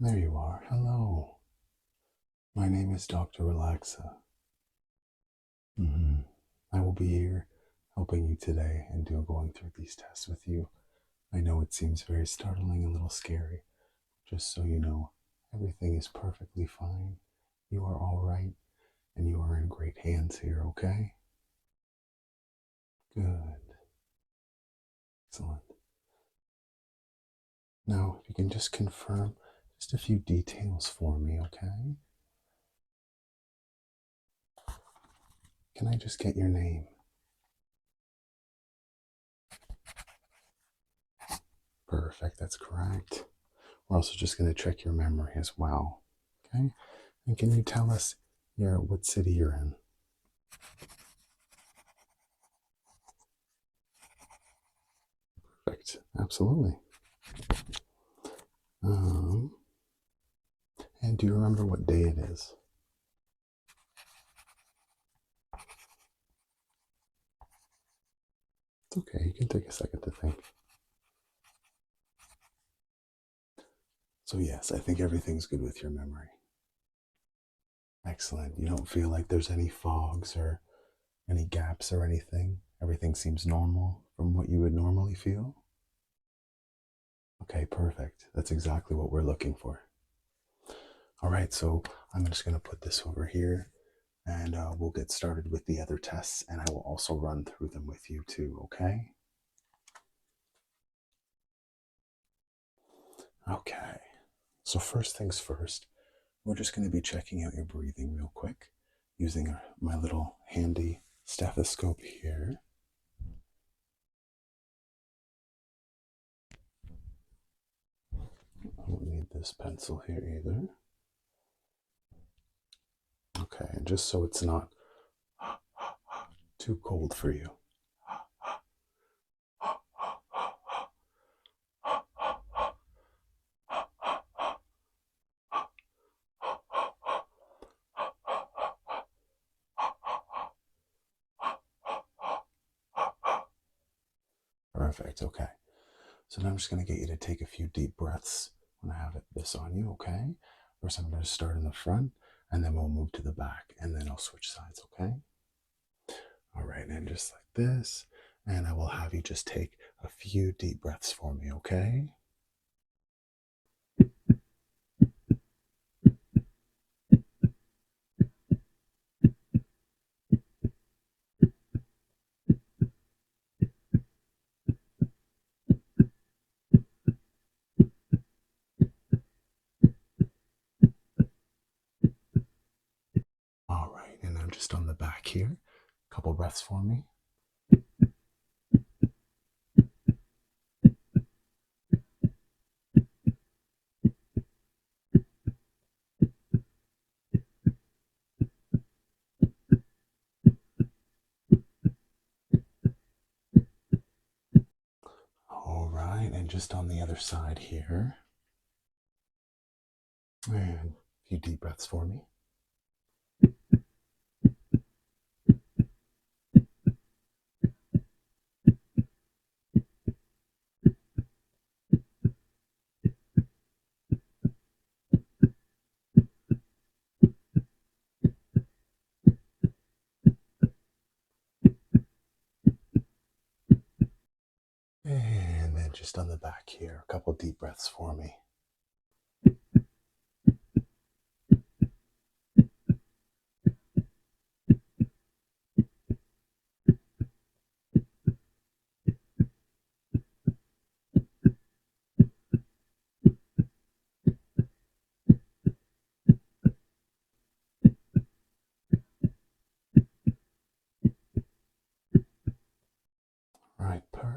There you are. Hello. My name is Dr.Relaxa. I will be here helping you today and going through these tests with you. I know it seems very startling, a little scary. Just so you know, everything is perfectly fine. You are all right, and you are in great hands here, okay? Good. Excellent. Now, if you can just confirm just a few details for me, okay? Can I just get your name? Perfect, that's correct. We're also just going to check your memory as well, okay? And can you tell us what city you're in? Perfect, absolutely. And do you remember what day it is? It's okay, you can take a second to think. So yes, I think everything's good with your memory. Excellent. You don't feel like there's any fogs or any gaps or anything? Everything seems normal from what you would normally feel? Okay, perfect. That's exactly what we're looking for. All right, so I'm just going to put this over here and we'll get started with the other tests, and I will also run through them with you too, okay? Okay, so first things first, we're just going to be checking out your breathing real quick using my little handy stethoscope here. I don't need this pencil here either. Okay, and just so it's not too cold for you. Perfect, okay. So now I'm just going to get you to take a few deep breaths when I have this on you, okay? First, I'm going to start in the front, and then we'll move to the back, and then I'll switch sides, okay? All right, and just like this, and I will have you just take a few deep breaths for me, okay? All right, and I'm just on the back here. A couple breaths for me. All right, and just on the other side here. And a few deep breaths for me. And then just on the back here, a couple deep breaths for me.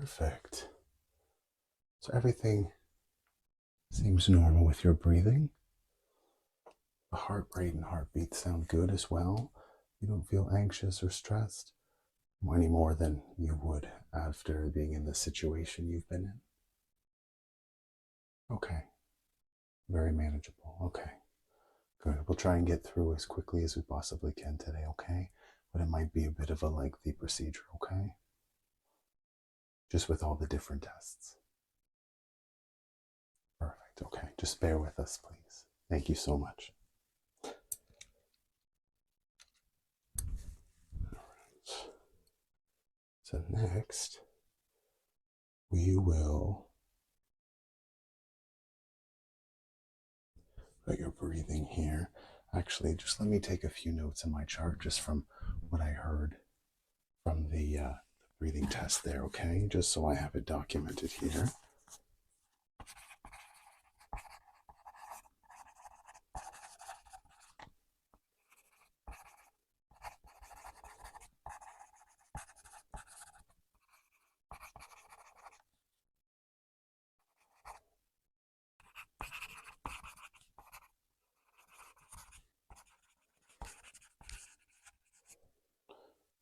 Perfect. So everything seems normal with your breathing. The heart rate and heartbeat sound good as well. You don't feel anxious or stressed any more than you would after being in the situation you've been in. Okay, very manageable. Okay, good. We'll try and get through as quickly as we possibly can today, okay? But it might be a bit of a lengthy procedure, okay? Just with all the different tests. Perfect. Okay, just bear with us, please. Thank you so much. All right. So next, we will put your breathing here. Actually, just let me take a few notes in my chart just from what I heard from the breathing test there, okay? Just so I have it documented here.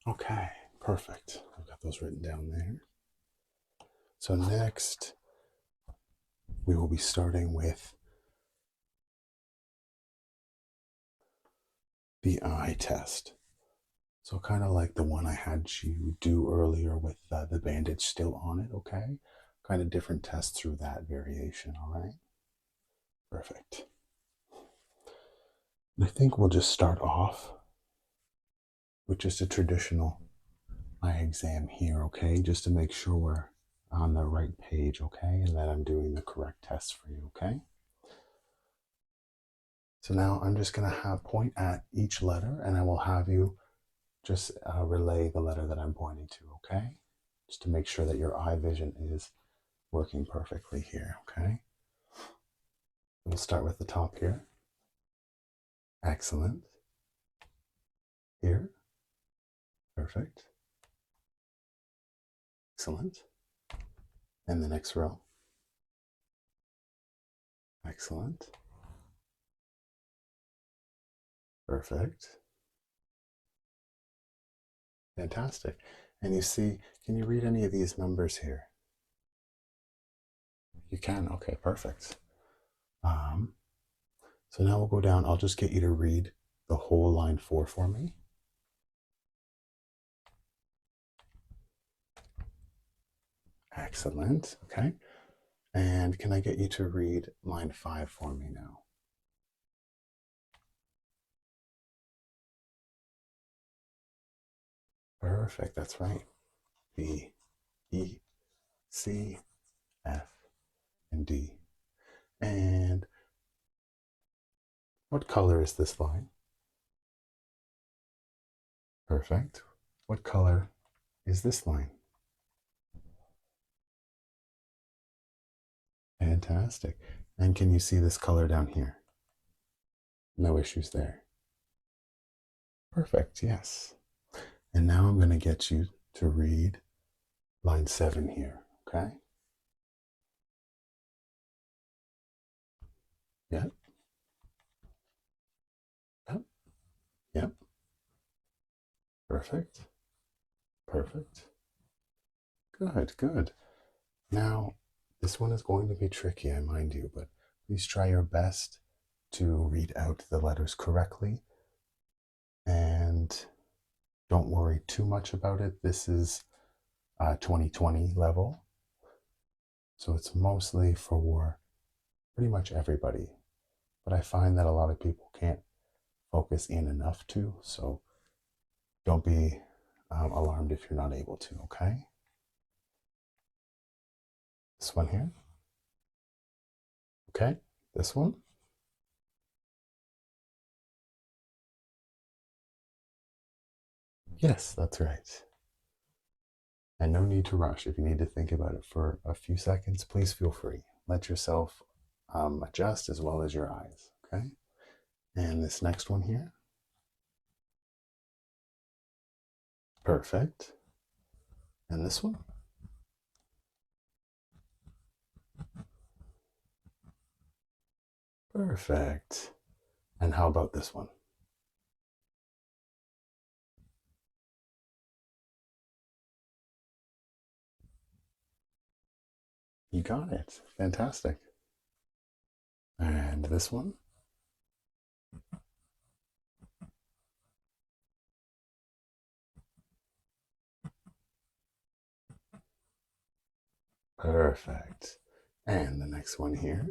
Okay, perfect. I've got those written down there. So next, we will be starting with the eye test. So kind of like the one I had you do earlier with the bandage still on it, okay? Kind of different test through that variation, all right? Perfect. I think we'll just start off with just a traditional eye exam here, okay? Just to make sure we're on the right page, okay? And that I'm doing the correct test for you, okay? So now I'm just going to have point at each letter, and I will have you just relay the letter that I'm pointing to, okay? Just to make sure that your eye vision is working perfectly here, okay? We'll start with the top here. Excellent. Here. Perfect. Excellent. And the next row. Excellent. Perfect. Fantastic. And you see, can you read any of these numbers here? You can. Okay, perfect. So now we'll go down. I'll just get you to read the whole line 4 for me. Excellent. Okay. And can I get you to read line 5 for me now? Perfect. That's right. B, E, C, F, and D. And what color is this line? Perfect. What color is this line? Fantastic. And can you see this color down here? No issues there. Perfect, yes. And now I'm going to get you to read line 7 here, okay? Yep, yep, yep. Perfect, perfect. Good, good. Now, this one is going to be tricky, I mind you, but please try your best to read out the letters correctly. And don't worry too much about it. This is 2020 level. So it's mostly for pretty much everybody. But I find that a lot of people can't focus in enough to. So don't be alarmed if you're not able to, okay? This one here. Okay, this one. Yes, that's right. And no need to rush. If you need to think about it for a few seconds, please feel free. Let yourself adjust as well as your eyes, okay? And this next one here. Perfect. And this one. Perfect. And how about this one? You got it. Fantastic. And this one? Perfect. And the next one here?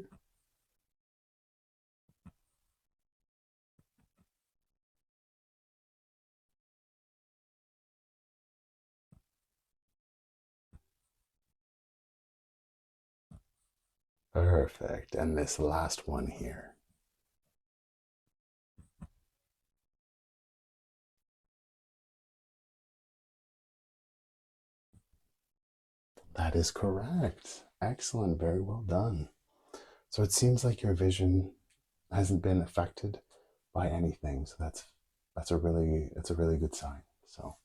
Perfect. And this last one here? That is correct. Excellent. Very well done. So it seems like your vision hasn't been affected by anything. So that's a really good sign. So,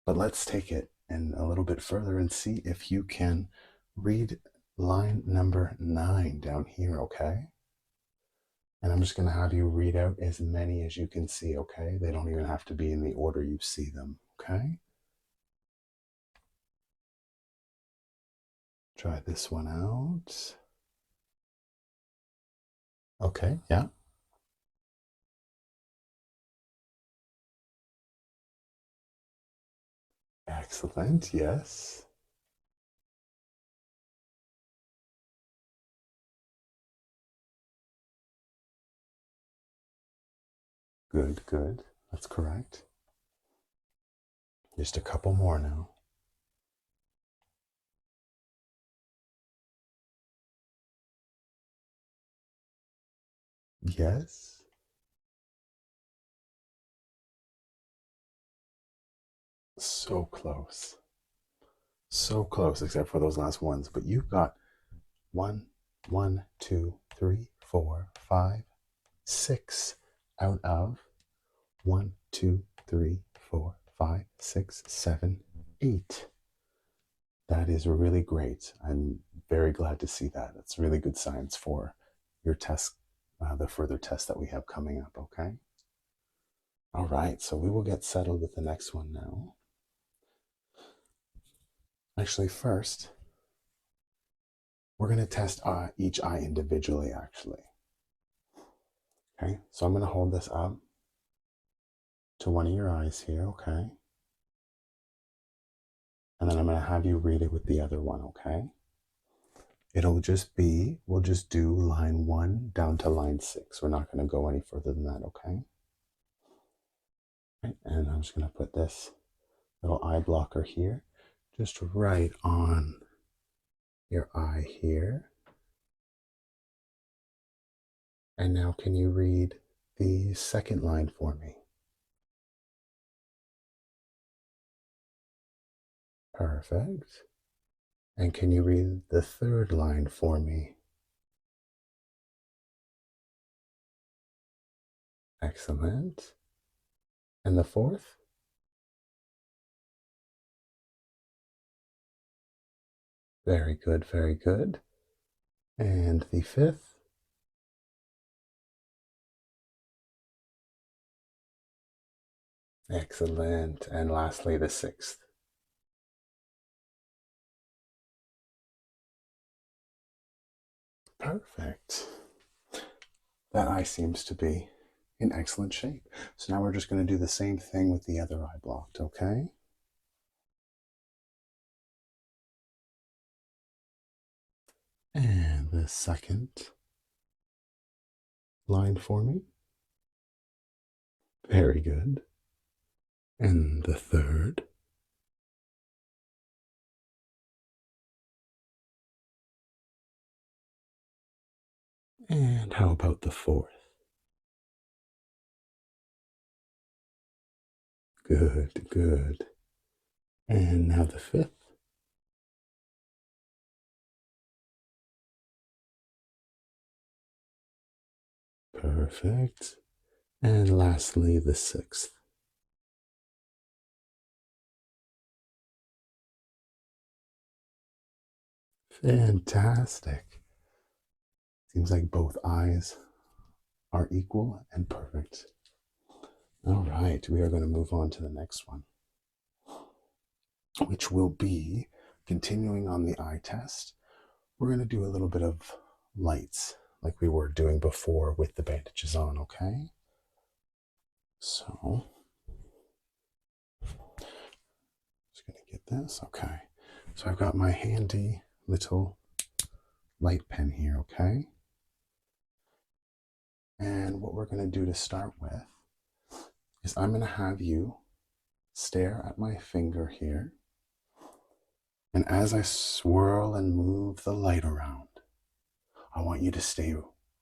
but let's take it and a little bit further and see if you can read line number 9 down here, okay? And I'm just going to have you read out as many as you can see, okay? They don't even have to be in the order you see them, okay? Try this one out. Okay, yeah. Excellent, yes. Good, good. That's correct. Just a couple more now. Yes. So close. So close, except for those last ones. But you've got one, one, two, three, four, five, six out of one, two, three, four, five, six, seven, eight. That is really great. I'm very glad to see that. It's really good science for your test, the further test that we have coming up, okay? All right, so we will get settled with the next one now. Actually, first, we're going to test each eye individually, actually. Okay, so I'm going to hold this up to one of your eyes here, okay? And then I'm going to have you read it with the other one, okay? It'll just be, we'll just do line 1 down to line 6. We're not going to go any further than that, okay? Right, and I'm just going to put this little eye blocker here, just right on your eye here. And now can you read the second line for me? Perfect. And can you read the third line for me? Excellent. And the fourth? Very good, very good. And the fifth? Excellent. And lastly, the sixth. Perfect. That eye seems to be in excellent shape. So now we're just going to do the same thing with the other eye blocked, okay? And the second line for me. Very good. And the third. And how about the fourth? Good, good. And now the fifth. Perfect. And lastly, the sixth. Fantastic. Seems like both eyes are equal and perfect. All right, we are going to move on to the next one, which will be continuing on the eye test. We're going to do a little bit of lights like we were doing before with the bandages on, okay? So, just going to get this, okay. So I've got my handy little light pen here, okay? And what we're going to do to start with is I'm going to have you stare at my finger here. And as I swirl and move the light around, I want you to stay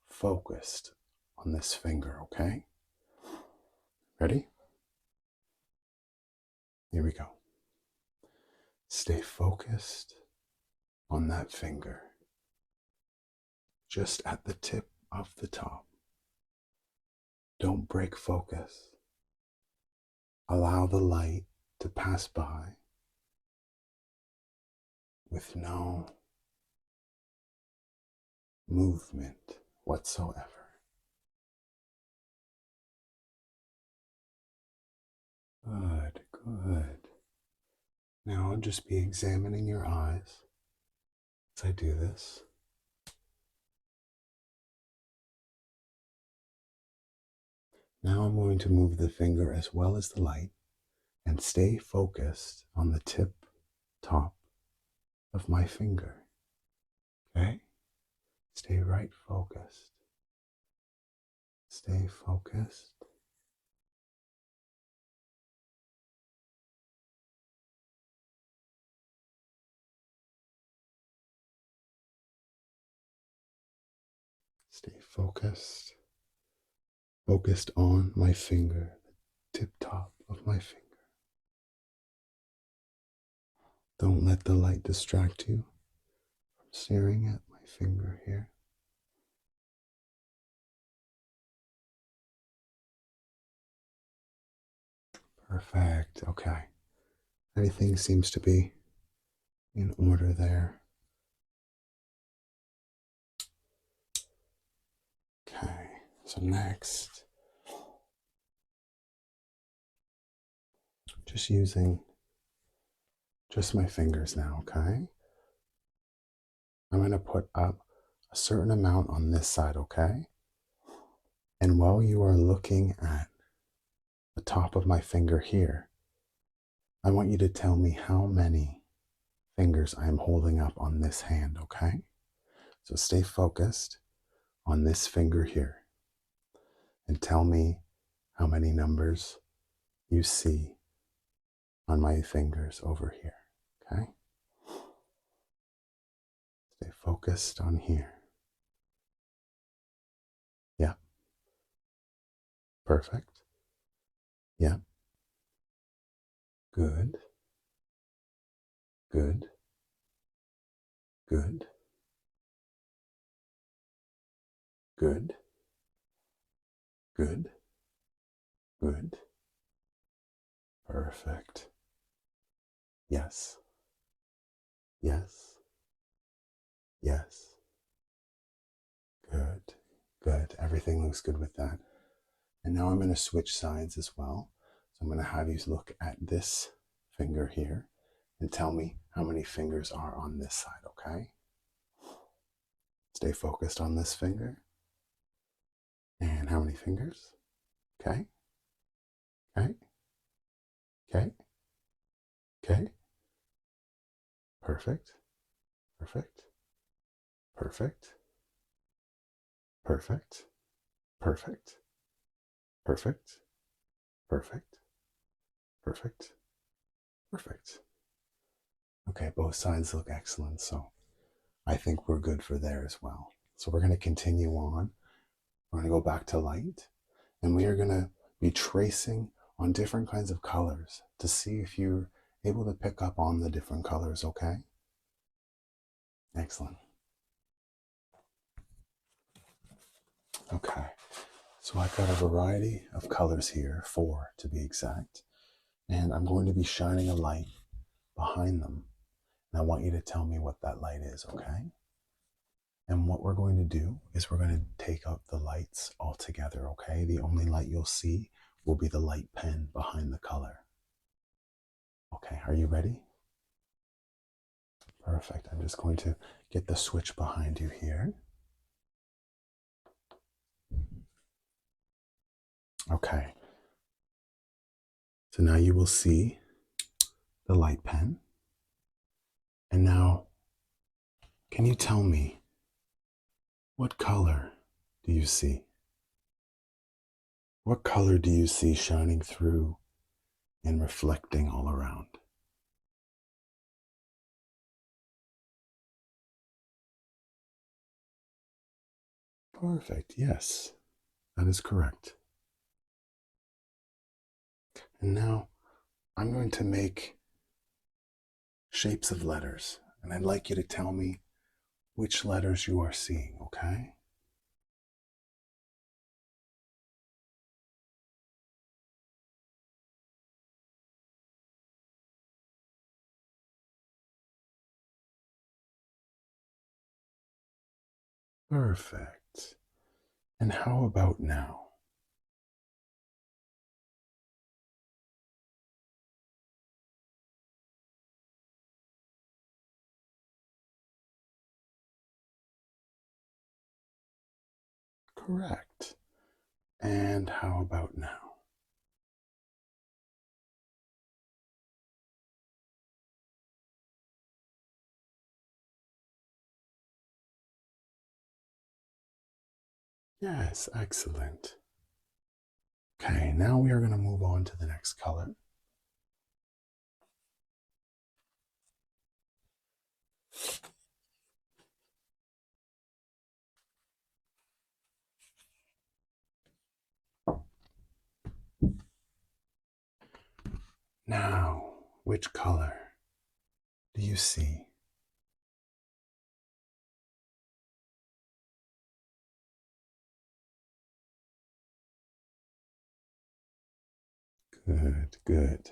focused on this finger, okay? Ready? Here we go. Stay focused on that finger, just at the tip of the top. Don't break focus. Allow the light to pass by with no movement whatsoever. Good, good. Now I'll just be examining your eyes as I do this. Now I'm going to move the finger as well as the light and stay focused on the tip top of my finger. Okay? Stay right focused. Stay focused. Stay focused. Focused on my finger, the tip top of my finger. Don't let the light distract you from staring at my finger here. Perfect. Okay. Everything seems to be in order there. Okay. So next, just using just my fingers now, okay? I'm going to put up a certain amount on this side, okay? And while you are looking at the top of my finger here, I want you to tell me how many fingers I am holding up on this hand, okay? So stay focused on this finger here and tell me how many numbers you see on my fingers over here, okay? Stay focused on here. Yeah. Perfect. Yeah. Good. Good. Good. Good. Good. Good. Perfect. Yes. Yes. Yes. Good. Good. Everything looks good with that. And now I'm going to switch sides as well. So I'm going to have you look at this finger here and tell me how many fingers are on this side, okay? Stay focused on this finger. And how many fingers? Okay. Okay. Okay. Okay. Perfect. Perfect. Perfect. Perfect. Perfect. Perfect. Perfect. Perfect. Perfect. Okay, both sides look excellent, so I think we're good for there as well. So we're going to continue on. We're going to go back to light, and we are going to be tracing on different kinds of colors to see if you're able to pick up on the different colors, okay? Excellent. Okay, so I've got a variety of colors here, 4 to be exact, and I'm going to be shining a light behind them. And I want you to tell me what that light is, okay? And what we're going to do is we're going to take out the lights altogether, okay? The only light you'll see will be the light pen behind the color. Okay, are you ready? Perfect. I'm just going to get the switch behind you here. Okay. So now you will see the light pen. And now, can you tell me what color do you see? What color do you see shining through and reflecting all around? Perfect. Yes, that is correct. And now I'm going to make shapes of letters, and I'd like you to tell me which letters you are seeing, okay? Perfect. And how about now? Correct. And how about now? Yes, excellent. Okay, now we are going to move on to the next color. Now, which color do you see? Good, good.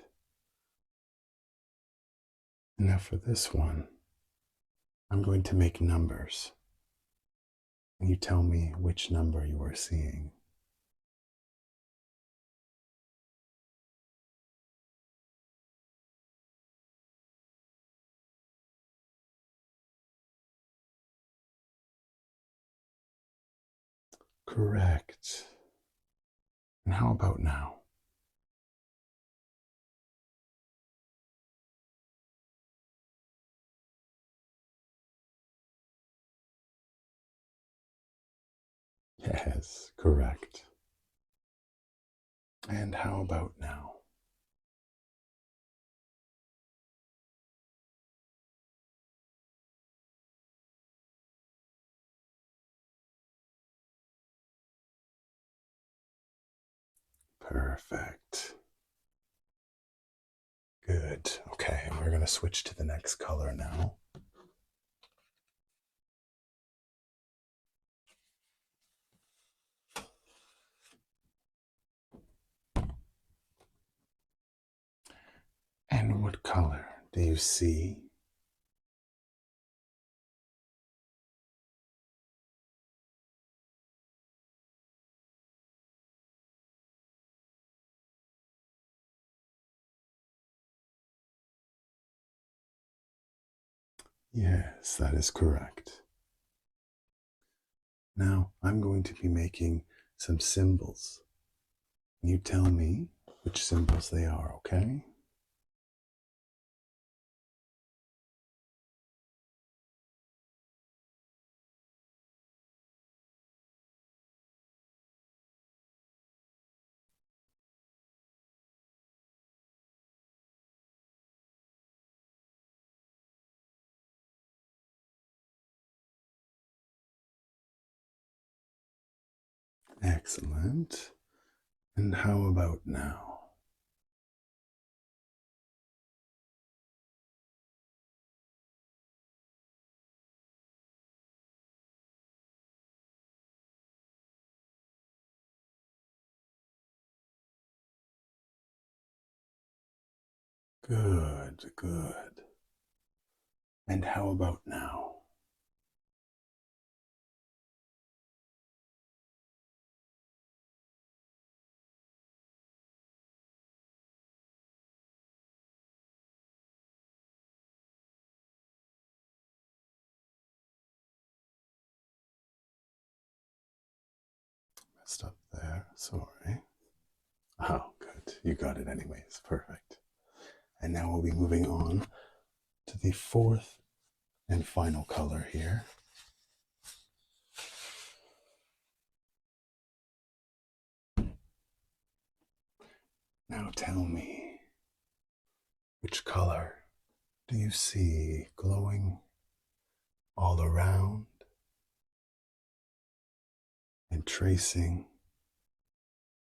Now for this one, I'm going to make numbers. And you tell me which number you are seeing. Correct. And how about now? Yes, correct. And how about now? Perfect. Good. Okay, we're going to switch to the next color now. And what color do you see? Yes, that is correct. Now I'm going to be making some symbols. You tell me which symbols they are, okay? Excellent. And how about now? Good, good. And how about now? Stop there. Sorry. Oh, good. You got it anyways. Perfect. And now we'll be moving on to the fourth and final color here. Now tell me, which color do you see glowing all around and tracing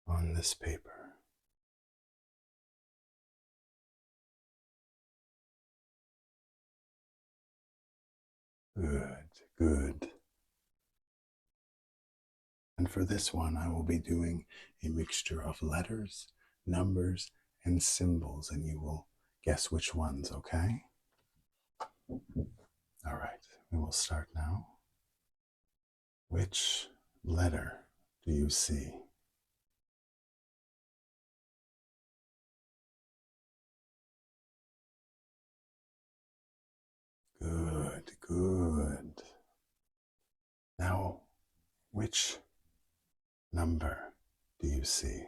on this paper? Good, good. And for this one, I will be doing a mixture of letters, numbers, and symbols, and you will guess which ones, okay? All right, we will start now. Which letter do you see? Good, good. Now, which number do you see?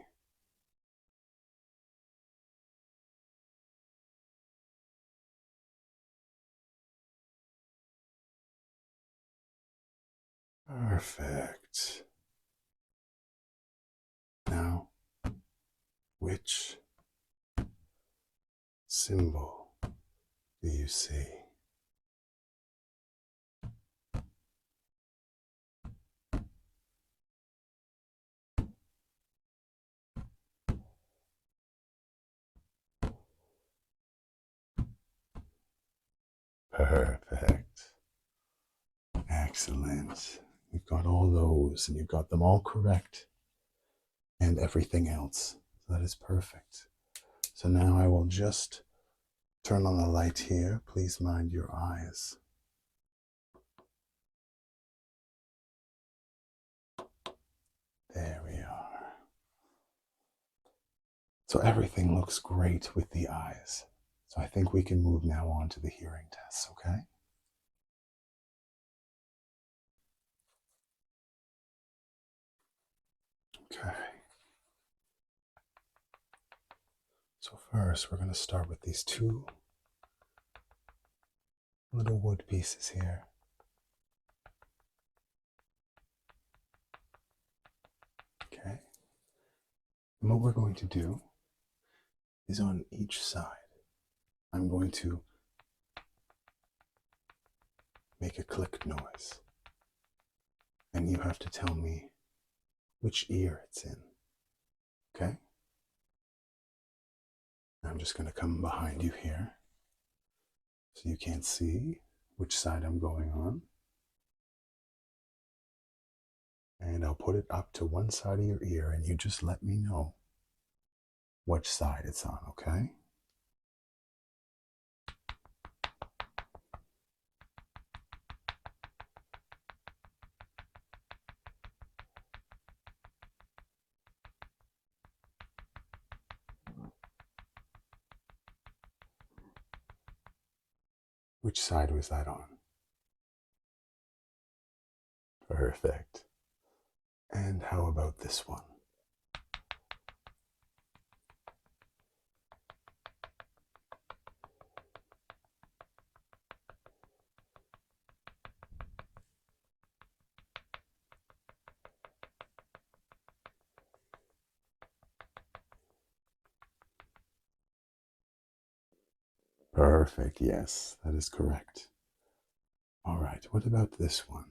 Perfect. Now, which symbol do you see? Perfect. Excellent. You've got all those and you've got them all correct and everything else. So that is perfect. So now I will just turn on the light here. Please mind your eyes. There we are. So everything looks great with the eyes. So I think we can move now on to the hearing tests, okay? Okay. So first we're going to start with these two little wood pieces here. Okay. And what we're going to do is on each side, I'm going to make a click noise. And you have to tell me which ear it's in. Okay? I'm just going to come behind you here so you can't see which side I'm going on. And I'll put it up to one side of your ear and you just let me know which side it's on, okay? Which side was that on? Perfect. And how about this one? Perfect, yes, that is correct. All right, what about this one?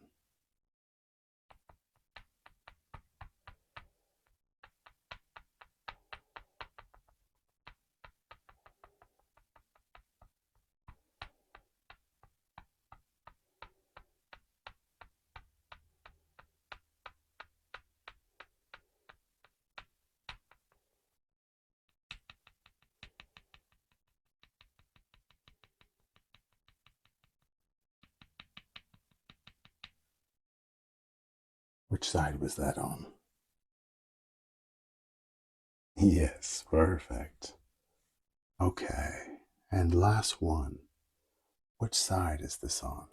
Which side was that on? Yes, perfect. Okay, and last one. Which side is this on?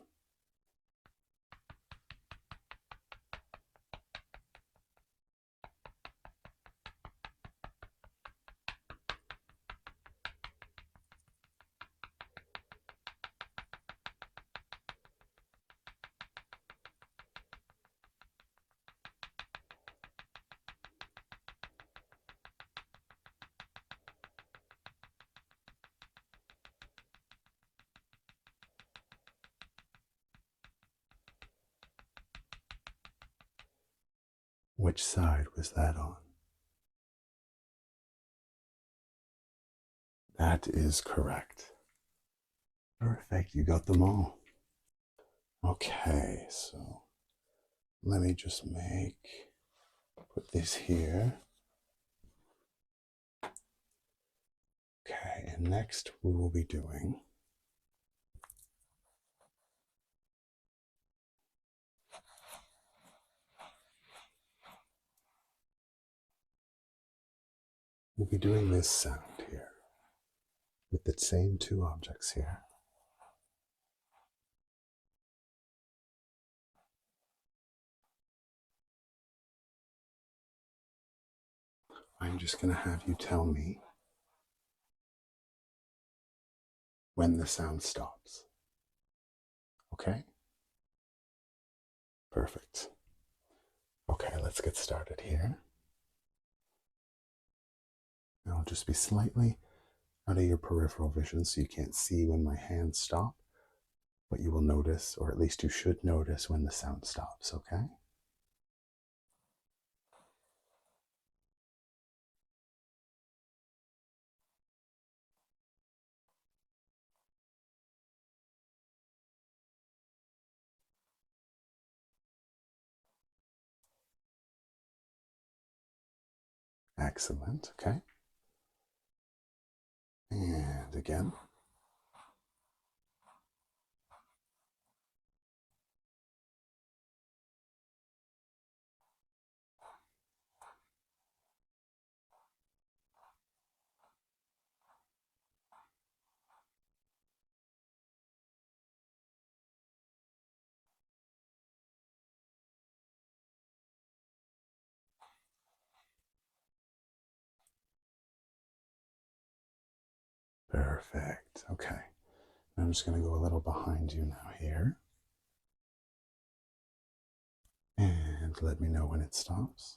which side was that on? That is correct. Perfect, you got them all. Okay, so let me just put this here. Okay, and next we will be doing this sound here with the same two objects here. I'm just going to have you tell me when the sound stops. Okay? Perfect. Okay, let's get started here. I'll just be slightly out of your peripheral vision so you can't see when my hands stop, but you will notice, or at least you should notice, when the sound stops, okay? Excellent, okay? And again. Perfect, okay. I'm just going to go a little behind you now here. And let me know when it stops.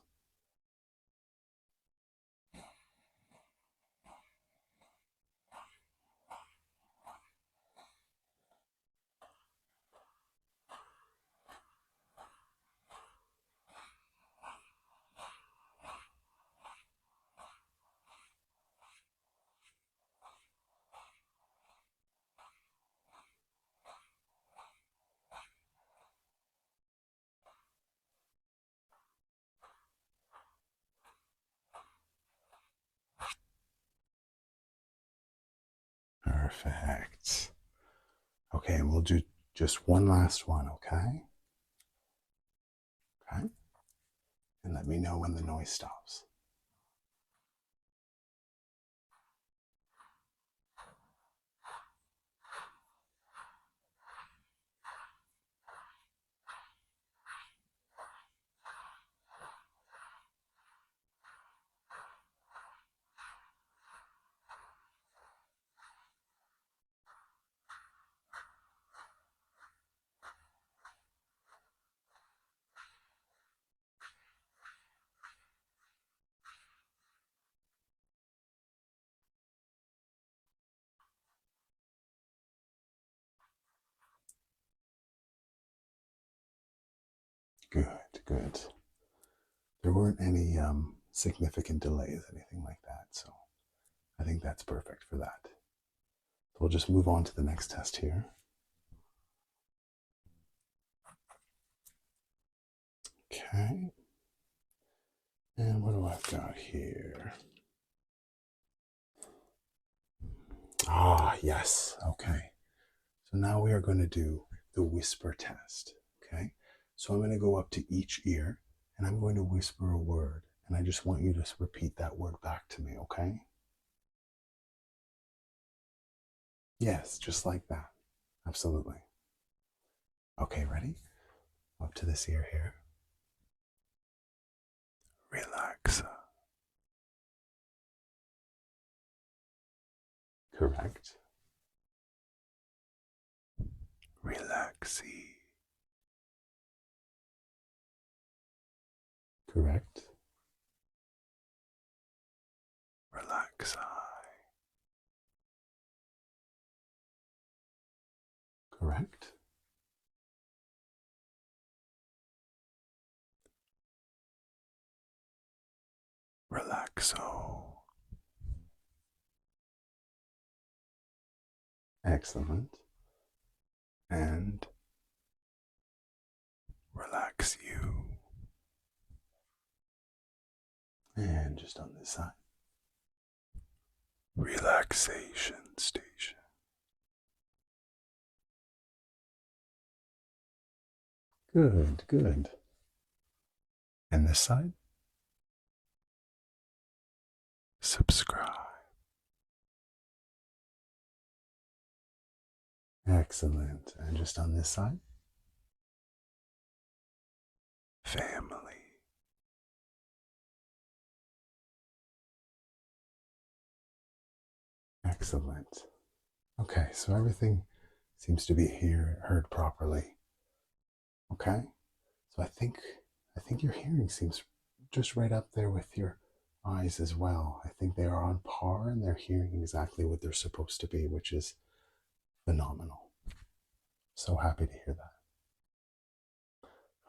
Perfect. Okay, and we'll do just one last one, okay? Okay? And let me know when the noise stops. Good, good. There weren't any significant delays, anything like that, so I think that's perfect for that. So we'll just move on to the next test here. Okay. And what do I got here? Ah, yes. Okay. So now we are going to do the whisper test. Okay. So I'm going to go up to each ear and I'm going to whisper a word. And I just want you to repeat that word back to me. Okay. Yes, just like that. Absolutely. Okay, ready? Up to this ear here. Relaxa. Correct. Relaxy. Correct. Relaxi. Correct. Relaxo. Excellent. And relax you. And just on this side. Relaxation station. Good, good. And this side? Subscribe. Excellent. And just on this side? Family. Excellent. Okay, so everything seems to be heard properly. Okay? So I think your hearing seems just right up there with your eyes as well. I think they are on par and they're hearing exactly what they're supposed to be, which is phenomenal. So happy to hear that.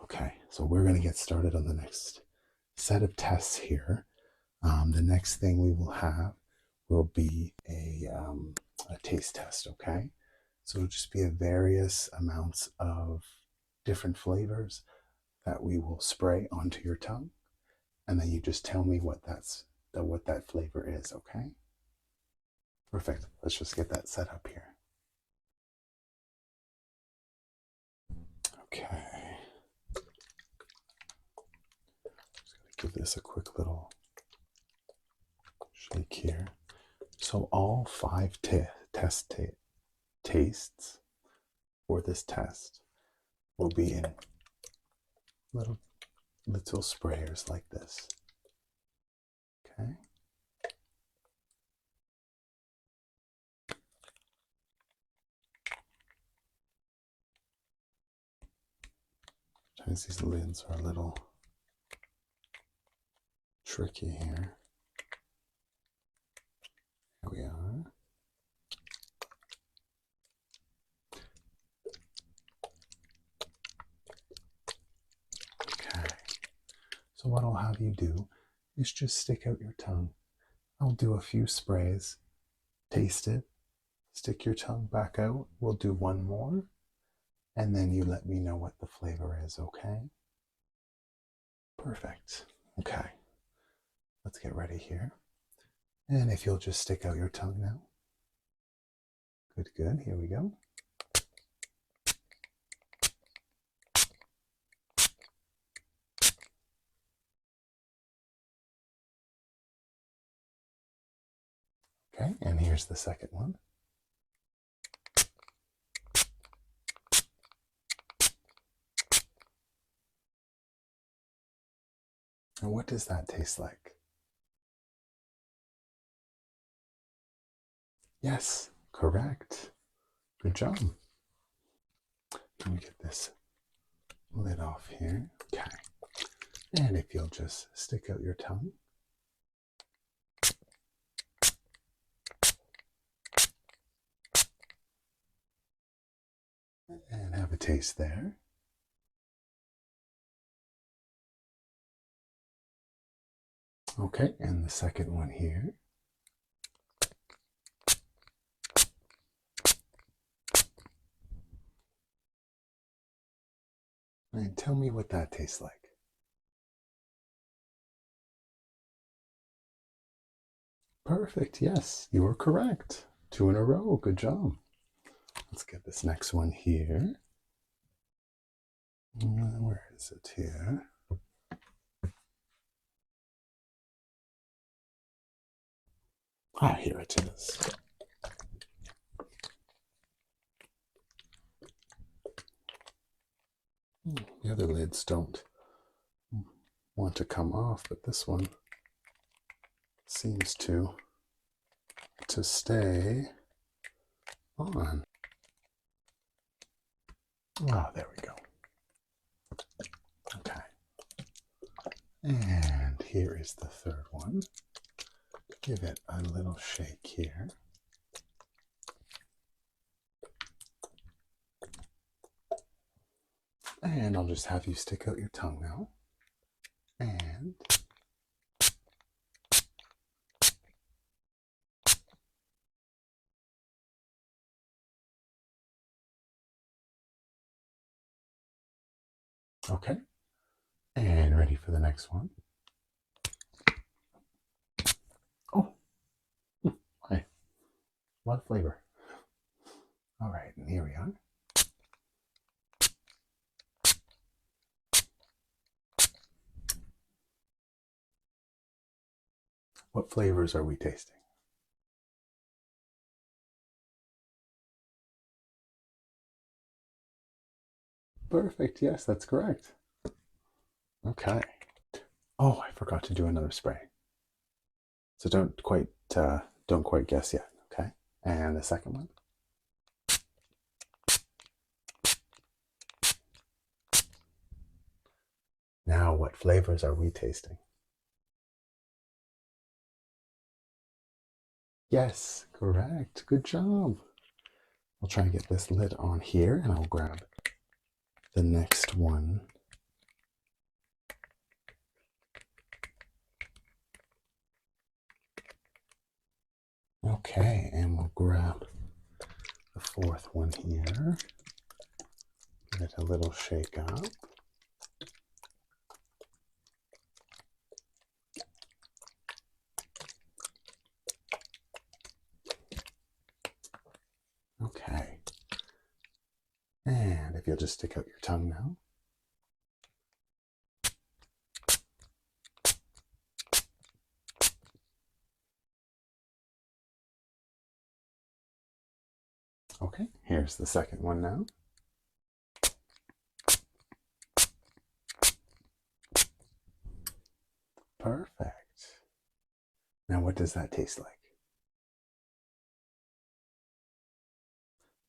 Okay, so we're going to get started on the next set of tests here. The next thing we will have will be a taste test, okay? So it'll just be a various amounts of different flavors that we will spray onto your tongue, and then you just tell me what that flavor is, okay? Perfect. Let's just get that set up here. Okay. Just gonna give this a quick little shake here. So all 5 tastes for this test will be in little sprayers like this. Okay. Sometimes these lids are a little tricky here. Here we are. Okay. So what I'll have you do is just stick out your tongue. I'll do a few sprays, taste it, stick your tongue back out. We'll do one more, and then you let me know what the flavor is, okay? Perfect. Okay. Let's get ready here. And if you'll just stick out your tongue now. Good, good. Here we go. Okay, and here's the second one. And what does that taste like? Yes, correct. Good job. Let me get this lid off here. Okay. And if you'll just stick out your tongue. And have a taste there. Okay, and the second one here. And tell me what that tastes like. Perfect, yes, you are correct. 2 in a row, good job. Let's get this next one here. Where is it here? Ah, here it is. The other lids don't want to come off, but this one seems to stay on. Ah, there we go. Okay. And here is the third one. Give it a little shake here. And I'll just have you stick out your tongue now. And Okay. And ready for the next one. Oh, hi. A lot of flavor. All right, and here we are. What flavors are we tasting? Perfect. Yes, that's correct. Okay. Oh, I forgot to do another spray. So don't quite guess yet. Okay. And the second one. Now, what flavors are we tasting? Yes, correct. Good job. I'll try and get this lid on here and I'll grab the next one. Okay, and we'll grab the fourth one here. Give it a little shake up. Okay. And if you'll just stick out your tongue now. Okay, here's the second one now. Perfect. Now, what does that taste like?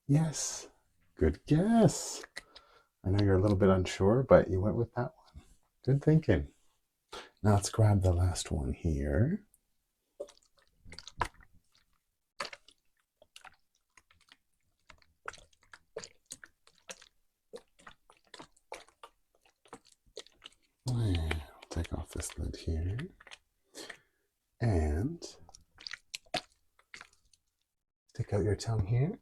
Yes, good guess. I know you're a little bit unsure, but you went with that one. Good thinking. Now let's grab the last one here. And take off this lid here. And stick out your tongue here.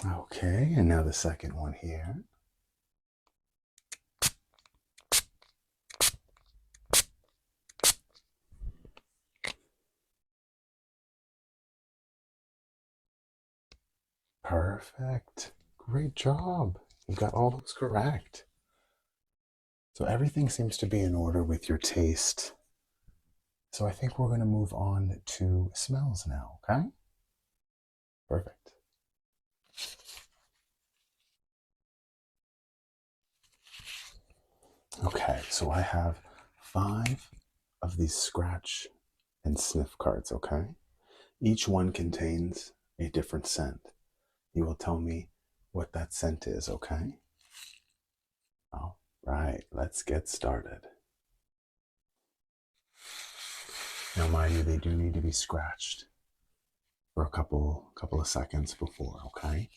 Okay, and now the second one here. Perfect. Great job. You got all those correct. So everything seems to be in order with your taste. So I think we're going to move on to smells now, okay? Perfect. Okay, so I have 5 of these scratch and sniff cards, okay? Each one contains a different scent. You will tell me what that scent is, okay? All right, let's get started. Now, mind you, they do need to be scratched for a couple of seconds before, okay?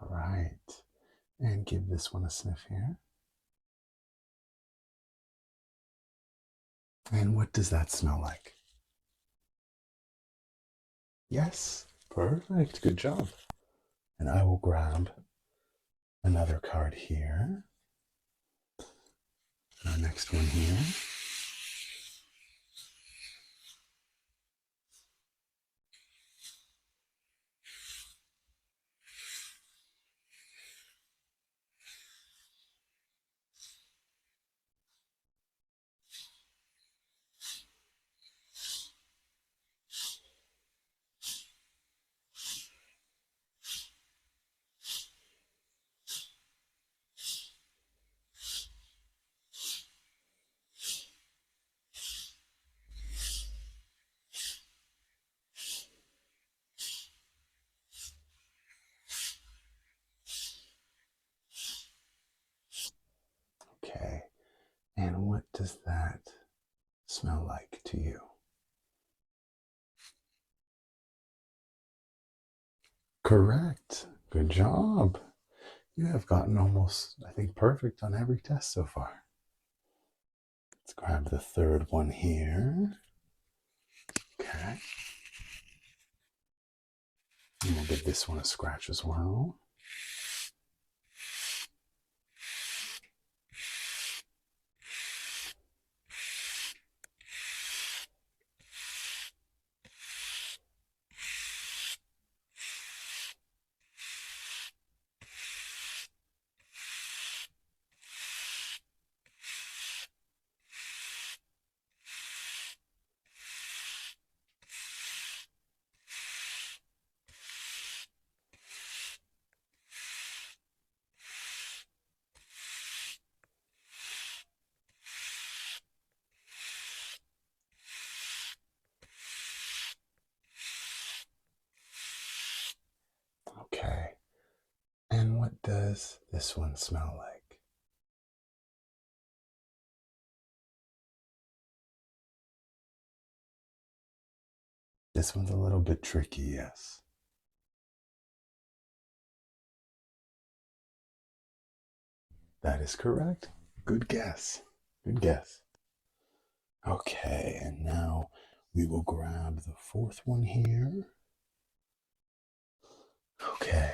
All right, and give this one a sniff here. And what does that smell like? Yes, perfect, good job. And I will grab another card here. Our next one here. does that smell like to you? Correct. Good job. You have gotten almost, I think, perfect on every test so far. Let's grab the third one here. Okay. And we'll give this one a scratch as well. Okay. And what does this one smell like? This one's a little bit tricky, yes. That is correct. Good guess. Good guess. Okay, and now we will grab the fourth one here. Okay.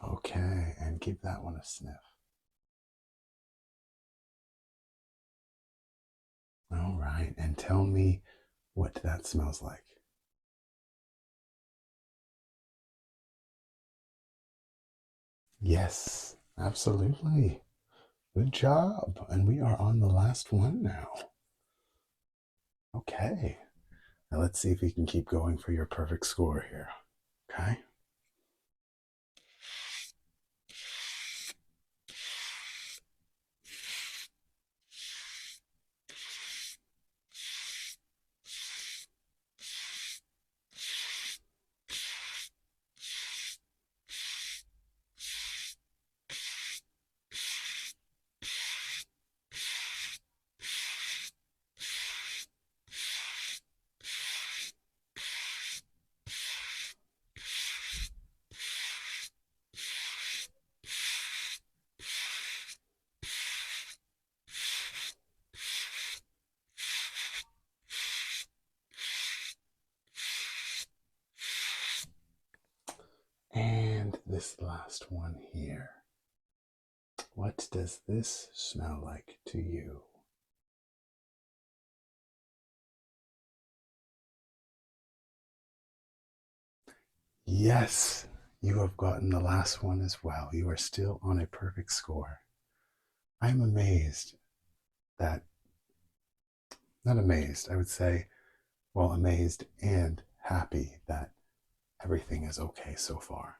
Okay, and give that one a sniff. All right, and tell me what that smells like. Yes, absolutely. Good job. And we are on the last one now. Okay. Now let's see if we can keep going for your perfect score here. Okay. And this last one here. What does this smell like to you? Yes, you have gotten the last one as well. You are still on a perfect score. I'm amazed that, not amazed, I would say, well, amazed and happy that everything is okay so far.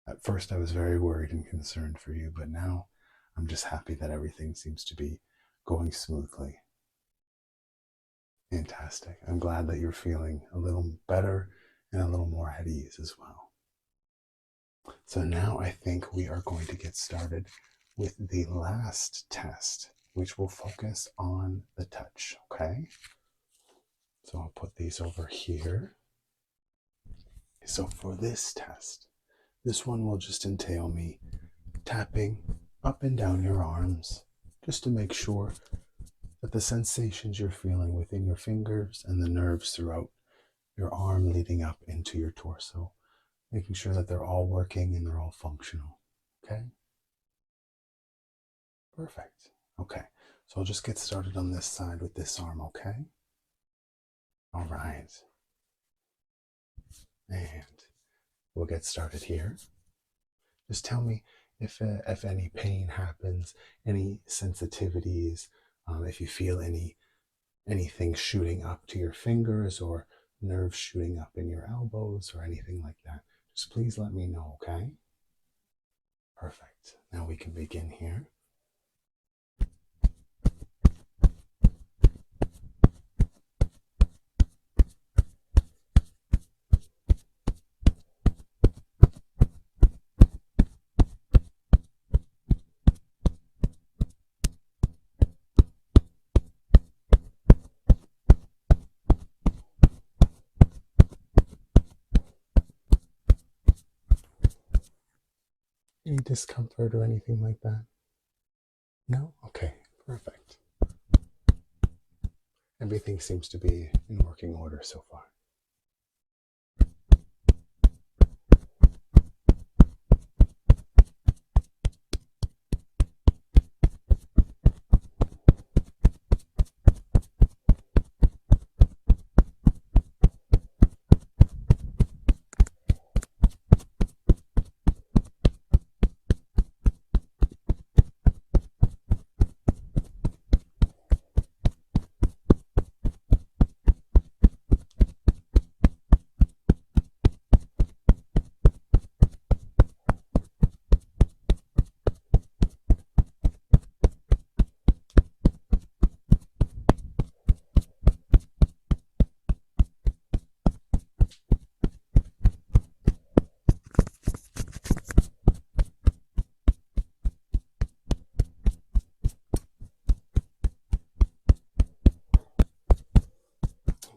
At first, I was very worried and concerned for you, but now I'm just happy that everything seems to be going smoothly. Fantastic. I'm glad that you're feeling a little better and a little more at ease as well. So now I think we are going to get started with the last test, which will focus on the touch, okay? So I'll put these over here. So for this test, this one will just entail me tapping up and down your arms just to make sure that the sensations you're feeling within your fingers and the nerves throughout your arm leading up into your torso, making sure that they're all working and they're all functional. Okay? Perfect. Okay. So I'll just get started on this side with this arm, okay? All right. And we'll get started here. Just tell me if any pain happens, any sensitivities, if you feel anything shooting up to your fingers or nerves shooting up in your elbows or anything like that. Just please let me know, okay? Perfect. Now we can begin here. Any discomfort or anything like that? No? Okay, perfect. Everything seems to be in working order so far.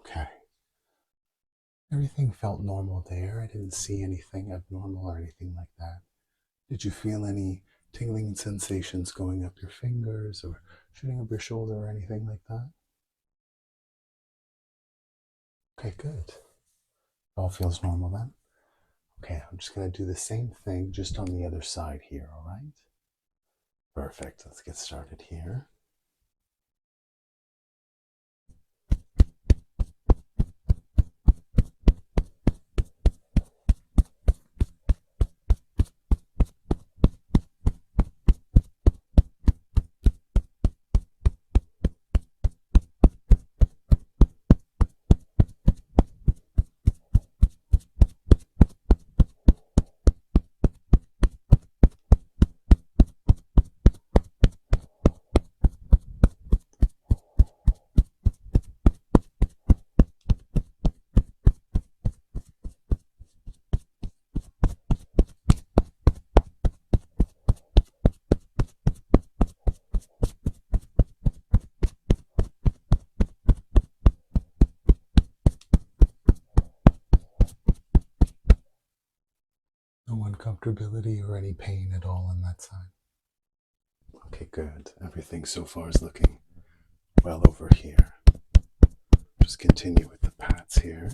Okay. Everything felt normal there. I didn't see anything abnormal or anything like that. Did you feel any tingling sensations going up your fingers or shooting up your shoulder or anything like that? Okay, good. All feels normal then. Okay, I'm just going to do the same thing just on the other side here, all right? Perfect. Let's get started here. No uncomfortability or any pain at all on that side. Okay, good. Everything so far is looking well over here. Just continue with the pats here.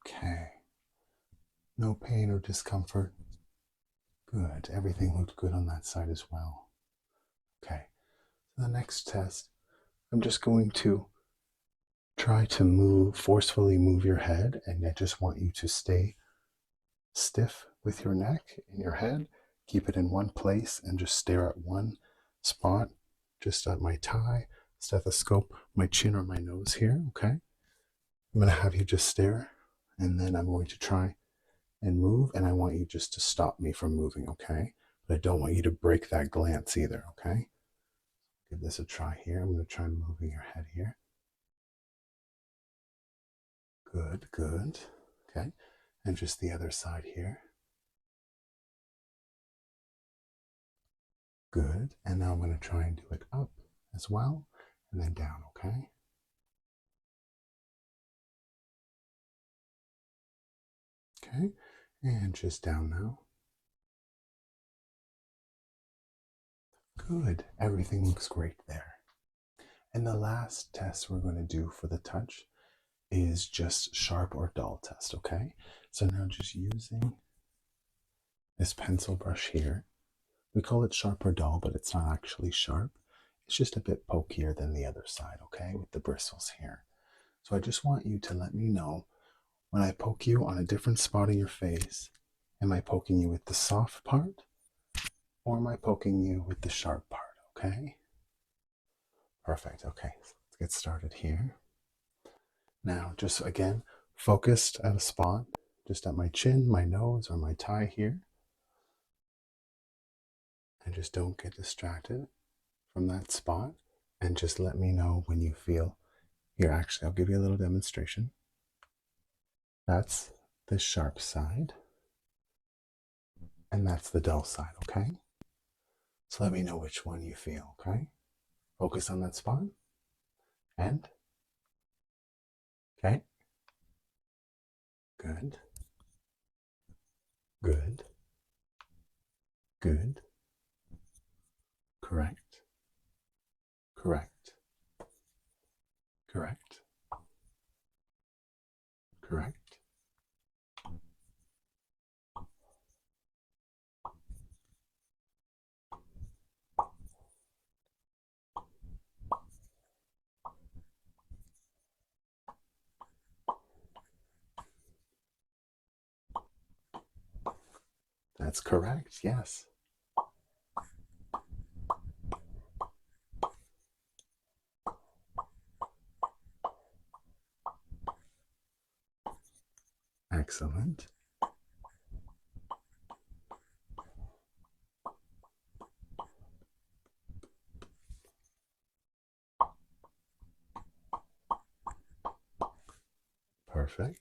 Okay. No pain or discomfort. Good. Everything looked good on that side as well. Okay. So the next test, I'm just going to try to forcefully move your head, and I just want you to stay stiff with your neck and your head. Keep it in one place and just stare at one spot just at my tie, stethoscope, my chin or my nose here, okay? I'm going to have you just stare, and then I'm going to try and move, and I want you just to stop me from moving, okay? But I don't want you to break that glance either, okay? Give this a try here. I'm going to try moving your head here. Good, good. Okay. And just the other side here. Good. And now I'm going to try and do it up as well, and then down, okay? Okay. And just down now. Good. Everything looks great there. And the last test we're going to do for the touch is just sharp or dull test, okay? So now just using this pencil brush here. We call it sharp or dull, but it's not actually sharp. It's just a bit pokier than the other side, okay, with the bristles here. So I just want you to let me know when I poke you on a different spot in your face, am I poking you with the soft part or am I poking you with the sharp part, okay? Perfect, okay, let's get started here. Now, just again, focused at a spot, just at my chin, my nose, or my tie here. And just don't get distracted from that spot. And just let me know when you feel. Here, actually, I'll give you a little demonstration. That's the sharp side. And that's the dull side, okay? So let me know which one you feel, okay? Focus on that spot. And, okay? Good. Good. Good. Correct. Correct. Correct. Correct. That's correct, yes. Excellent. Perfect.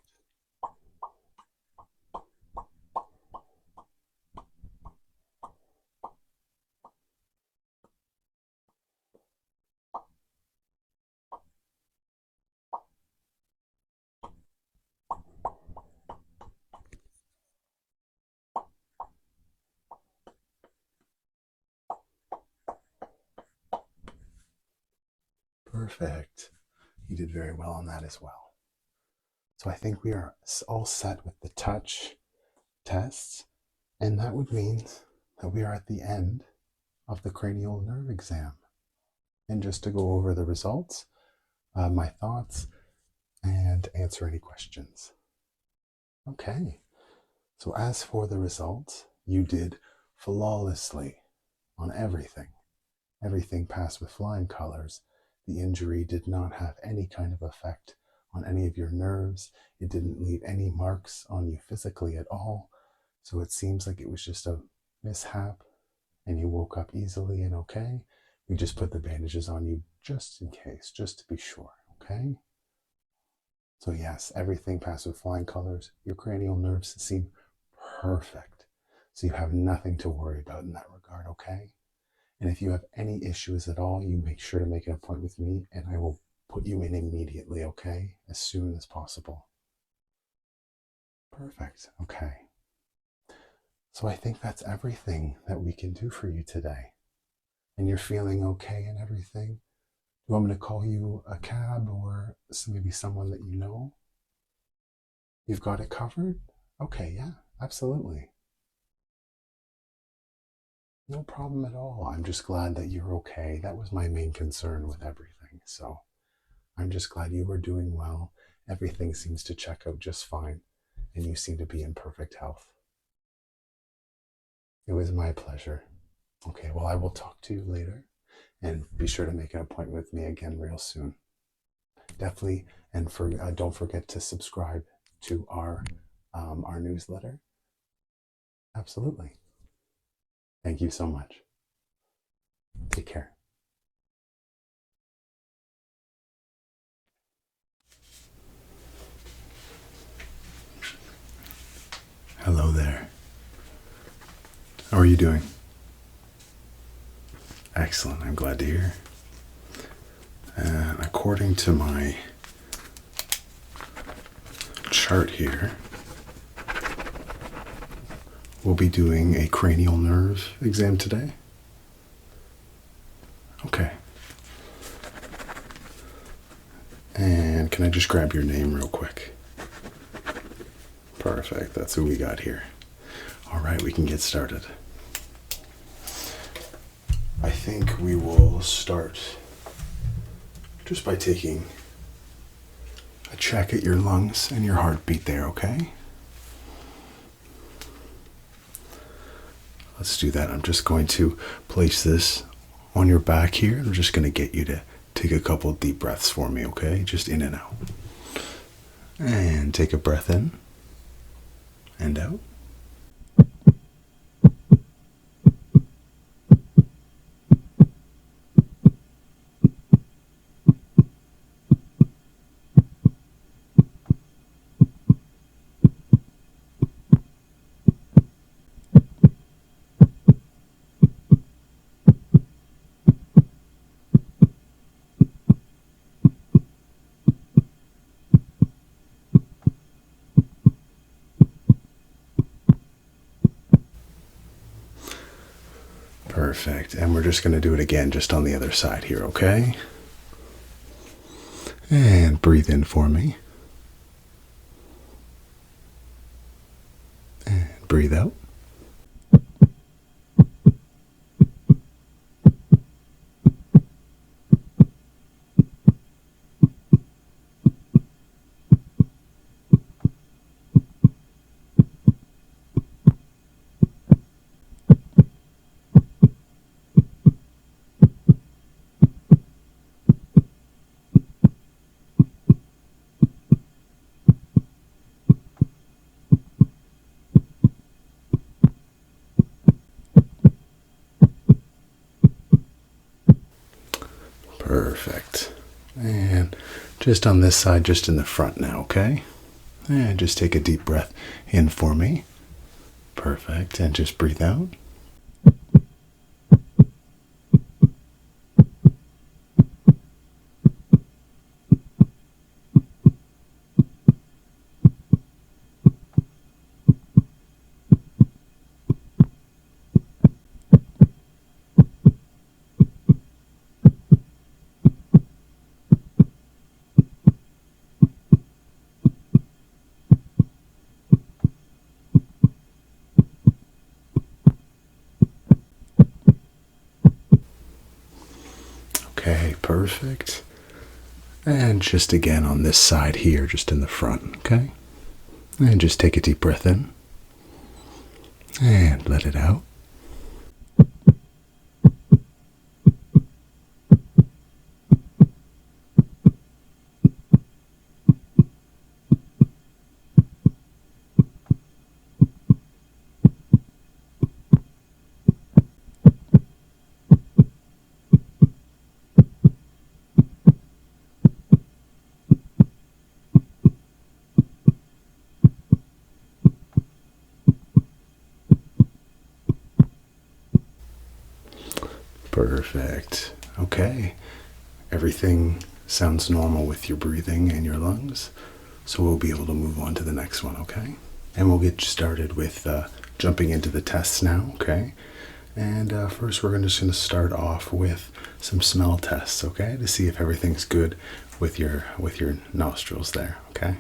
Perfect. You did very well on that as well. So I think we are all set with the touch tests, and that would mean that we are at the end of the cranial nerve exam. And just to go over the results, my thoughts, and answer any questions. Okay, so as for the results, you did flawlessly on everything. Everything passed with flying colors. The injury did not have any kind of effect on any of your nerves. It didn't leave any marks on you physically at all. So it seems like it was just a mishap and you woke up easily and okay. We just put the bandages on you just in case, just to be sure, okay? So yes, everything passed with flying colors. Your cranial nerves seem perfect. So you have nothing to worry about in that regard, okay? And if you have any issues at all, you make sure to make an appointment with me and I will put you in immediately, okay? As soon as possible. Perfect, okay. So I think that's everything that we can do for you today. And you're feeling okay and everything? Do you want me to call you a cab or maybe someone that you know? You've got it covered? Okay, yeah, absolutely. No problem at all. I'm just glad that you're okay. That was my main concern with everything. So I'm just glad you were doing well. Everything seems to check out just fine, and you seem to be in perfect health. It was my pleasure. Okay, well, I will talk to you later. and be sure to make an appointment with me again real soon. Definitely, and don't forget to subscribe to our newsletter. Absolutely. Thank you so much. Take care. Hello there. How are you doing? Excellent. I'm glad to hear. And according to my chart here, we'll be doing a cranial nerve exam today. Okay. And can I just grab your name real quick? Perfect. That's who we got here. All right, we can get started. I think we will start just by taking a check at your lungs and your heartbeat there, okay? Let's do that. I'm just going to place this on your back here. I'm just going to get you to take a couple deep breaths for me, okay? Just in and out. And take a breath in and out. Perfect. And we're just going to do it again just on the other side here, okay? And breathe in for me. And breathe out. Perfect. And just on this side, just in the front now, okay? And just take a deep breath in for me. Perfect. And just breathe out. Okay, perfect. And just again on this side here, just in the front, okay? And just take a deep breath in. And let it out. Perfect. Okay. Everything sounds normal with your breathing and your lungs. So we'll be able to move on to the next one, okay? And we'll get started with jumping into the tests now, okay? And first we're just going to start off with some smell tests, okay? To see if everything's good with your nostrils there, okay?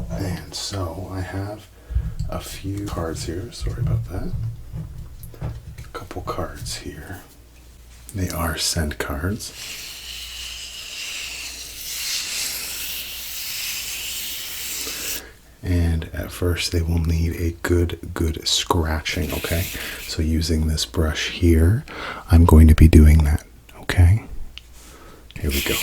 And so I have a few cards here. Sorry about that. A couple cards here. They are scent cards. And at first they will need a good scratching, okay? So using this brush here, I'm going to be doing that, okay? Here we go.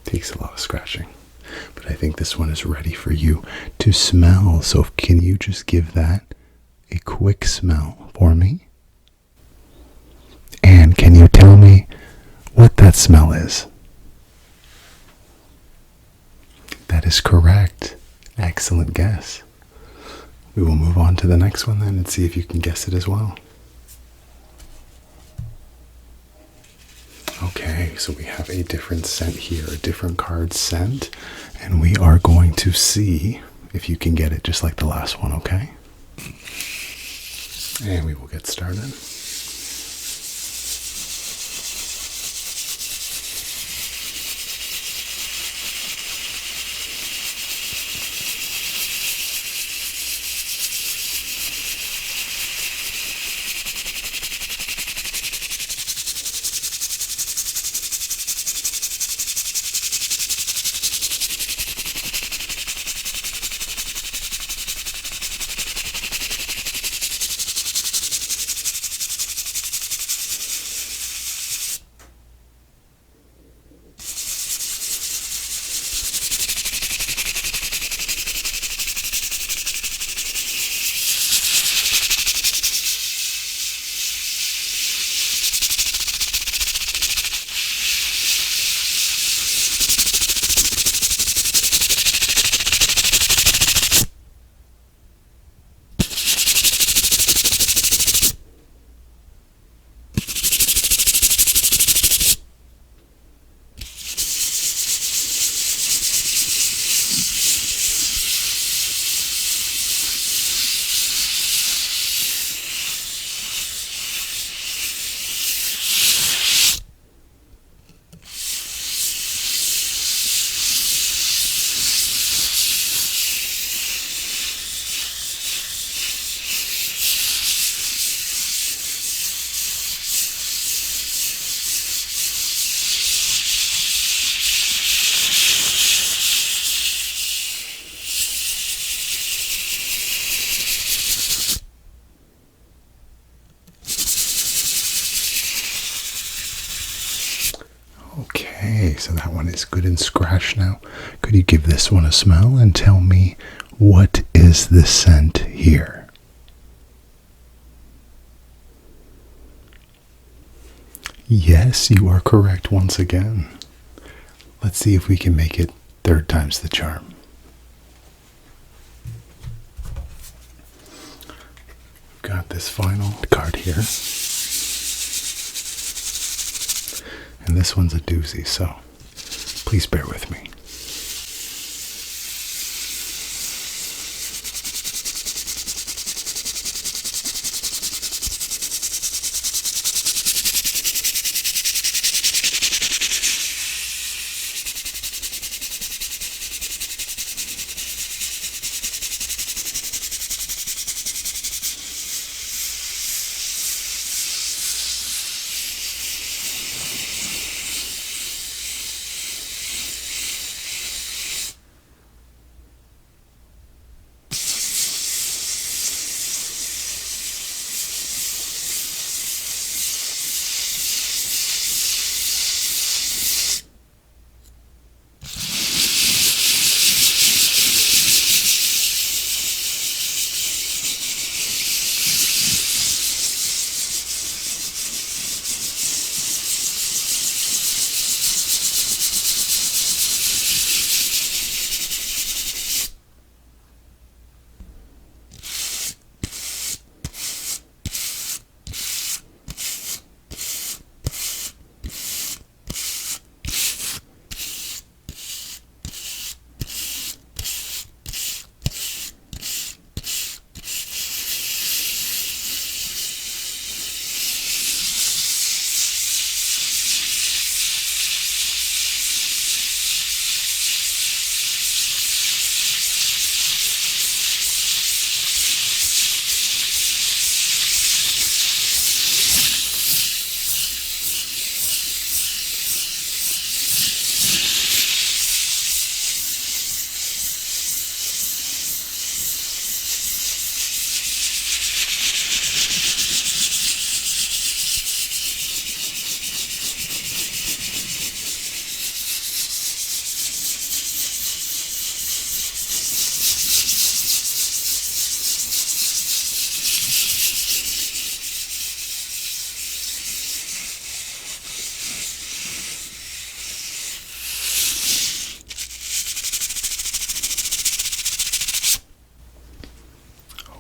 Takes a lot of scratching, but I think this one is ready for you to smell. So can you just give that a quick smell for me? And can you tell me what that smell is? That is correct. Excellent guess. We will move on to the next one then and see if you can guess it as well. Okay, so we have a different scent here, a different card scent, and we are going to see if you can get it just like the last one, okay? And we will get started. Okay, so that one is good and scratched now. Could you give this one a smell and tell me what is the scent here? Yes, you are correct once again. Let's see if we can make it third time's the charm. Got this final card here. And this one's a doozy, so Please bear with me.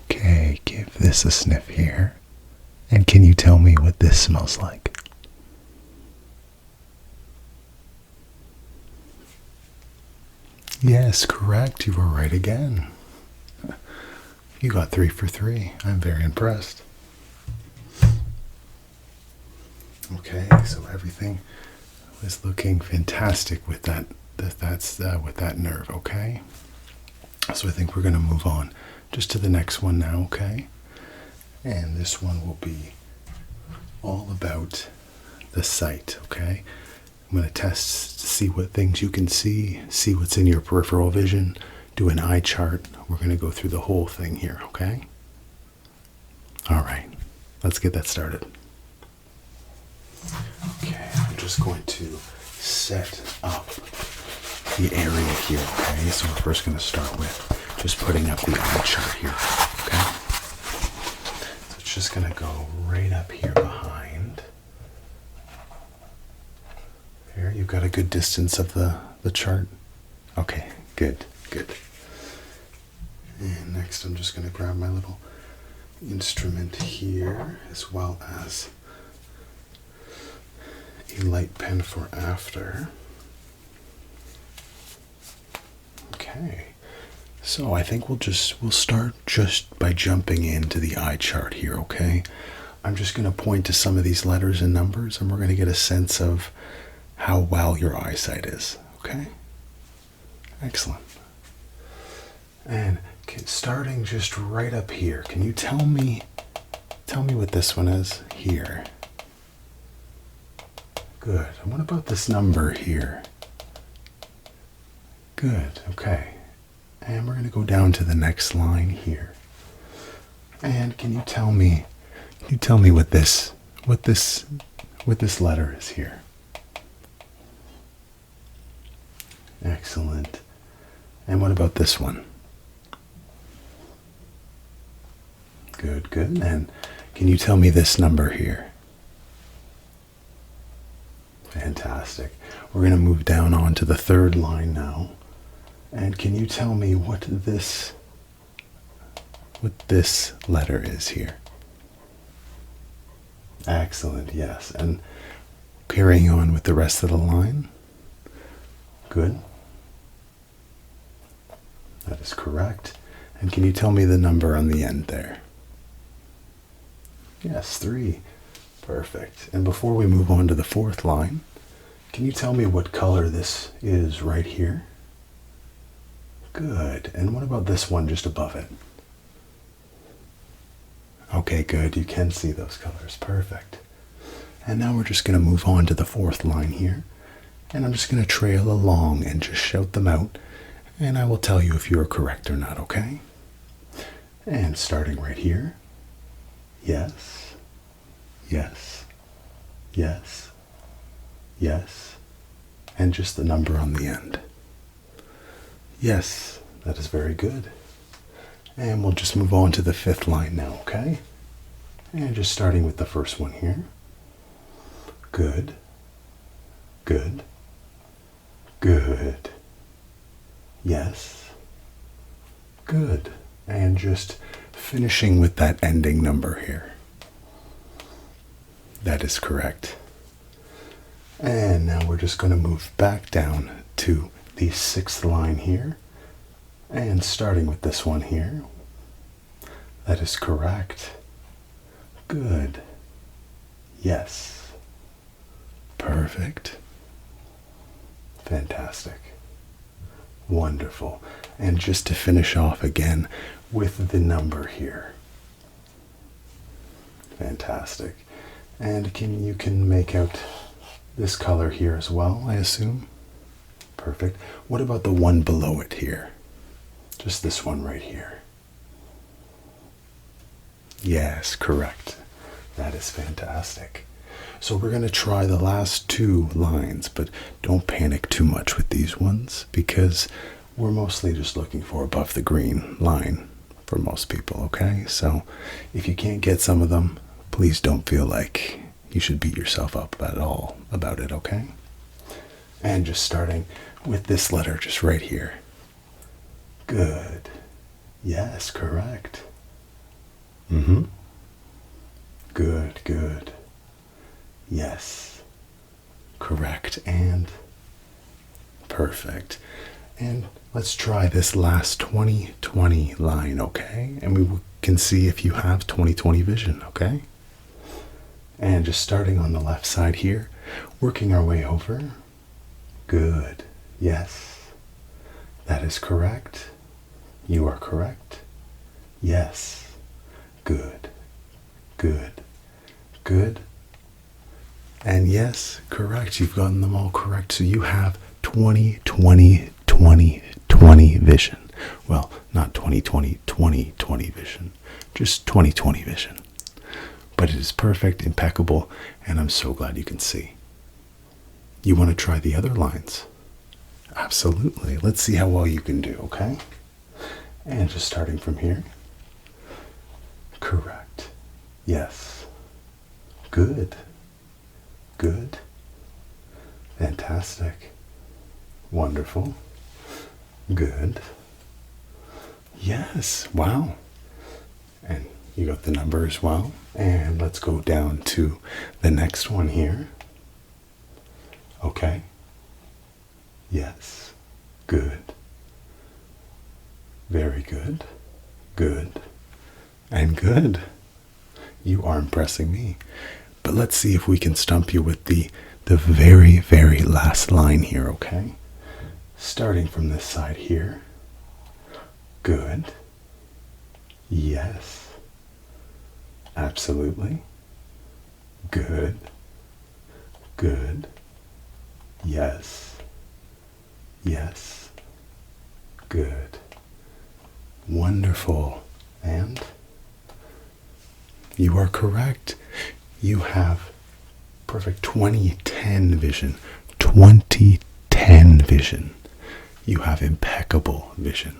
Okay, give this a sniff here. And can you tell me what this smells like? Yes, correct. You were right again. You got 3 for 3. I'm very impressed. Okay, so everything is looking fantastic with that. With that nerve. Okay. So I think we're going to move on just to the next one now. Okay. And this one will be all about the sight. Okay. I'm going to test to see what things you can see what's in your peripheral vision, do an eye chart. We're going to go through the whole thing here, okay? All right, let's get that started. Okay, I'm just going to set up the area here, okay? So we're first going to start with just putting up the eye chart here, okay? So it's just going to go right up here behind. Here, you've got a good distance of the chart. Okay, good. And next I'm just going to grab my little instrument here, as well as a light pen for after. Okay, so I think we'll start just by jumping into the eye chart here, okay? I'm just going to point to some of these letters and numbers, and we're going to get a sense of how well your eyesight is, okay? Excellent. And starting just right up here, can you tell me what this one is here? Good. And what about this number here? Good. Okay. And we're going to go down to the next line here. And can you tell me what this letter is here? Excellent. And what about this one? Good. And can you tell me this number here? Fantastic. We're going to move down on to the third line now. And can you tell me what this letter is here? Excellent, yes. And carrying on with the rest of the line, Good. That is correct. And can you tell me the number on the end there? Yes, 3. Perfect. And before we move on to the fourth line, can you tell me what color this is right here? Good. And what about this one just above it? Okay, good. You can see those colors. Perfect. And now we're just going to move on to the fourth line here. And I'm just going to trail along and just shout them out. And I will tell you if you are correct or not, okay? And starting right here. Yes. Yes. Yes. Yes. And just the number on the end. Yes. That is very good. And we'll just move on to the fifth line now, okay? And just starting with the first one here. Good. Good. Good. Yes. Good. And just finishing with that ending number here. That is correct. And now we're just going to move back down to the sixth line here. And starting with this one here. That is correct. Good. Yes. Perfect. Fantastic. Wonderful. And just to finish off again with the number here. Fantastic. And you can make out this color here as well, I assume? Perfect. What about the one below it here? Just this one right here. Yes, correct. That is fantastic. So we're going to try the last 2 lines, but don't panic too much with these ones because we're mostly just looking for above the green line for most people, okay? So if you can't get some of them, please don't feel like you should beat yourself up at all about it, okay? And just starting with this letter just right here. Good. Yes, correct. Mm-hmm. Good, good. Yes. Correct and perfect. And let's try this last 20/20 line, okay? And we can see if you have 20/20 vision, okay? And just starting on the left side here, working our way over. Good. Yes. That is correct. You are correct. Yes. Good. Good. Good. And yes, correct. You've gotten them all correct. So you have 20/20/20/20 vision. Well, not 20/20/20/20 vision. Just 20/20 vision. But it is perfect, impeccable, and I'm so glad you can see. You want to try the other lines? Absolutely. Let's see how well you can do, okay? And just starting from here. Correct. Yes. Good. Good. Fantastic. Wonderful. Good. Yes. Wow. And you got the number as well. And let's go down to the next one here. Okay. Yes. Good. Very good. Good. And good. You are impressing me. But let's see if we can stump you with the very, very last line here, okay? Starting from this side here. Good. Yes. Absolutely. Good. Good. Yes. Yes. Good. Wonderful. And you are correct. You have perfect 20/10 vision. 20/10 vision. You have impeccable vision.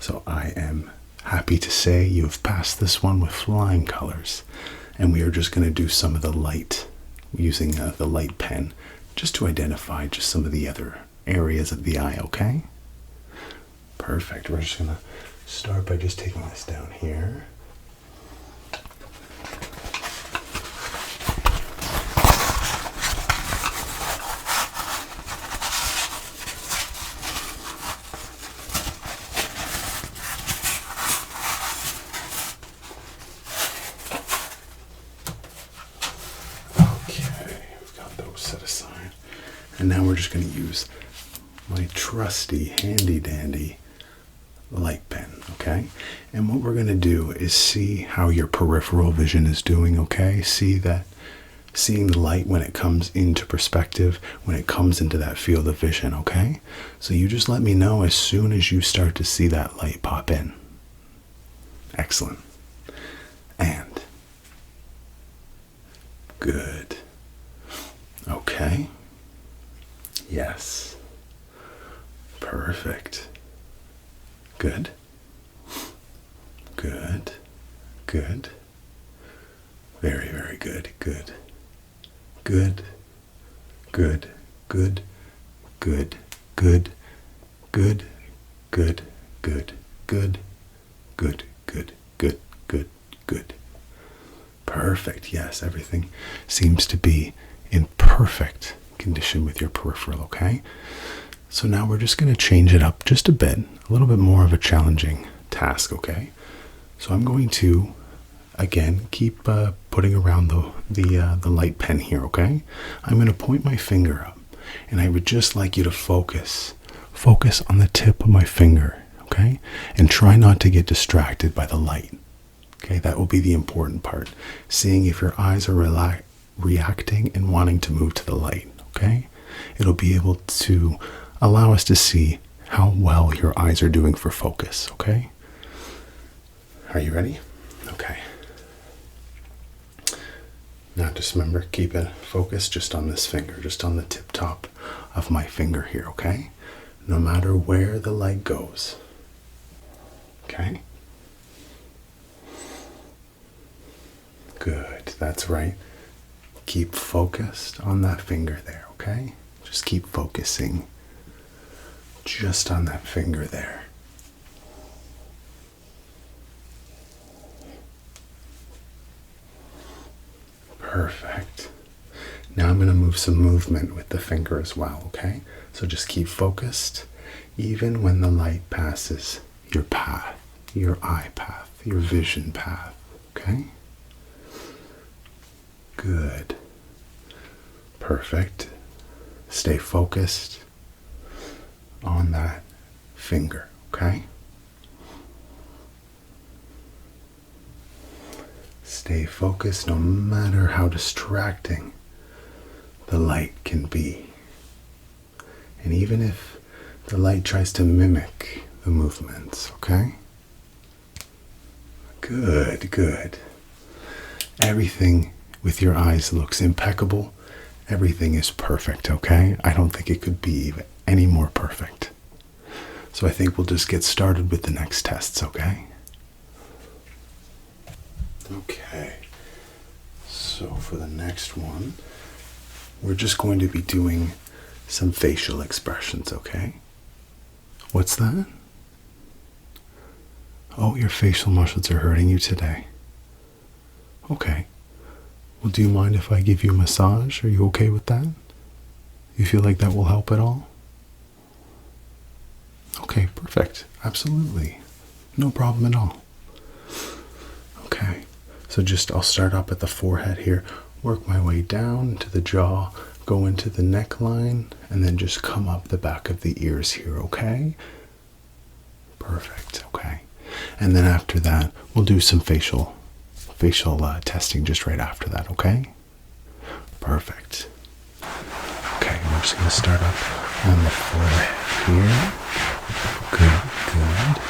So I am happy to say you have passed this one with flying colors. And we are just going to do some of the light, using the light pen, just to identify just some of the other areas of the eye, okay? Perfect. We're just going to start by just taking this down here. And now we're just going to use my trusty, handy-dandy light pen, okay? And what we're going to do is see how your peripheral vision is doing, okay? Seeing the light when it comes into perspective, when it comes into that field of vision, okay? So you just let me know as soon as you start to see that light pop in. Excellent. And good. Okay. Yes. Perfect. Good. Good. Good. Very, very good. Good. Good. Good. Good. Good. Good. Good. Good. Good. Good. Good. Good. Good. Good. Good. Perfect. Yes, everything seems to be in perfect condition with your peripheral, okay? So now we're just going to change it up just a bit, a little bit more of a challenging task, okay? So I'm going to, again, keep putting around the light pen here, okay? I'm going to point my finger up, and I would just like you to focus on the tip of my finger, okay? And try not to get distracted by the light, okay? That will be the important part. Seeing if your eyes are reacting and wanting to move to the light, okay? It'll be able to allow us to see how well your eyes are doing for focus, okay? Are you ready? Okay. Now just remember, keep it focused just on this finger, just on the tip top of my finger here, okay? No matter where the light goes. Okay? Good, that's right. Keep focused on that finger there, okay? Just keep focusing just on that finger there. Perfect. Now I'm going to move some movement with the finger as well, okay? So just keep focused even when the light passes your path, your eye path, your vision path, okay? Good. Perfect. Stay focused on that finger, okay? Stay focused no matter how distracting the light can be. And even if the light tries to mimic the movements, okay? Good, good. Everything with your eyes looks impeccable. Everything is perfect, okay? I don't think it could be any more perfect. So I think we'll just get started with the next tests, okay? Okay. So for the next one, we're just going to be doing some facial expressions, okay? What's that? Oh, your facial muscles are hurting you today. Okay. Well, do you mind if I give you a massage? Are you okay with that? You feel like that will help at all? Okay, perfect. Absolutely. No problem at all. Okay. So I'll start up at the forehead here, work my way down to the jaw, go into the neckline, and then just come up the back of the ears here, okay? Perfect, okay. And then after that, we'll do some facial testing just right after that, okay? Perfect. Okay, we're just going to start up on the forehead here. Good, good.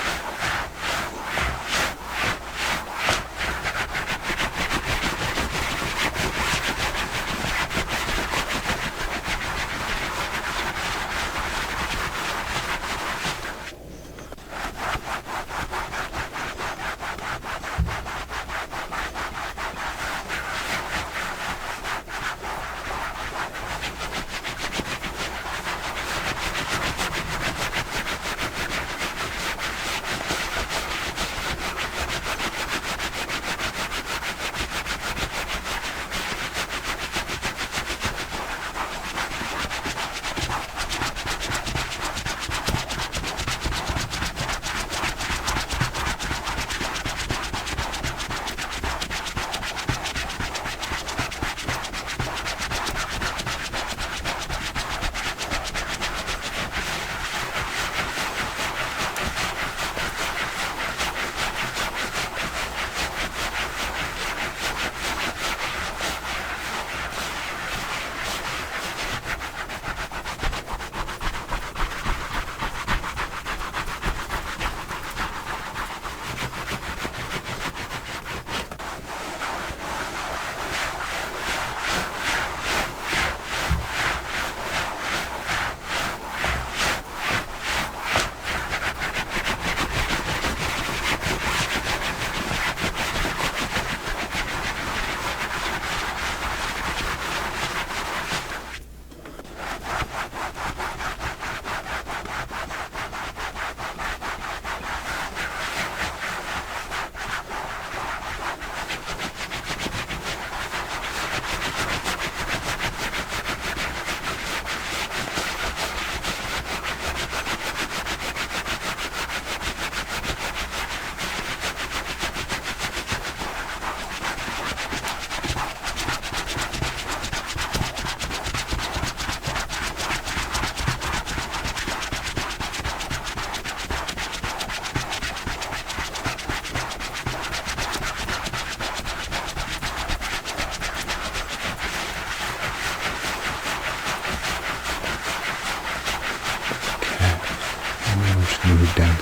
move down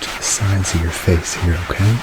to the sides of your face here, okay?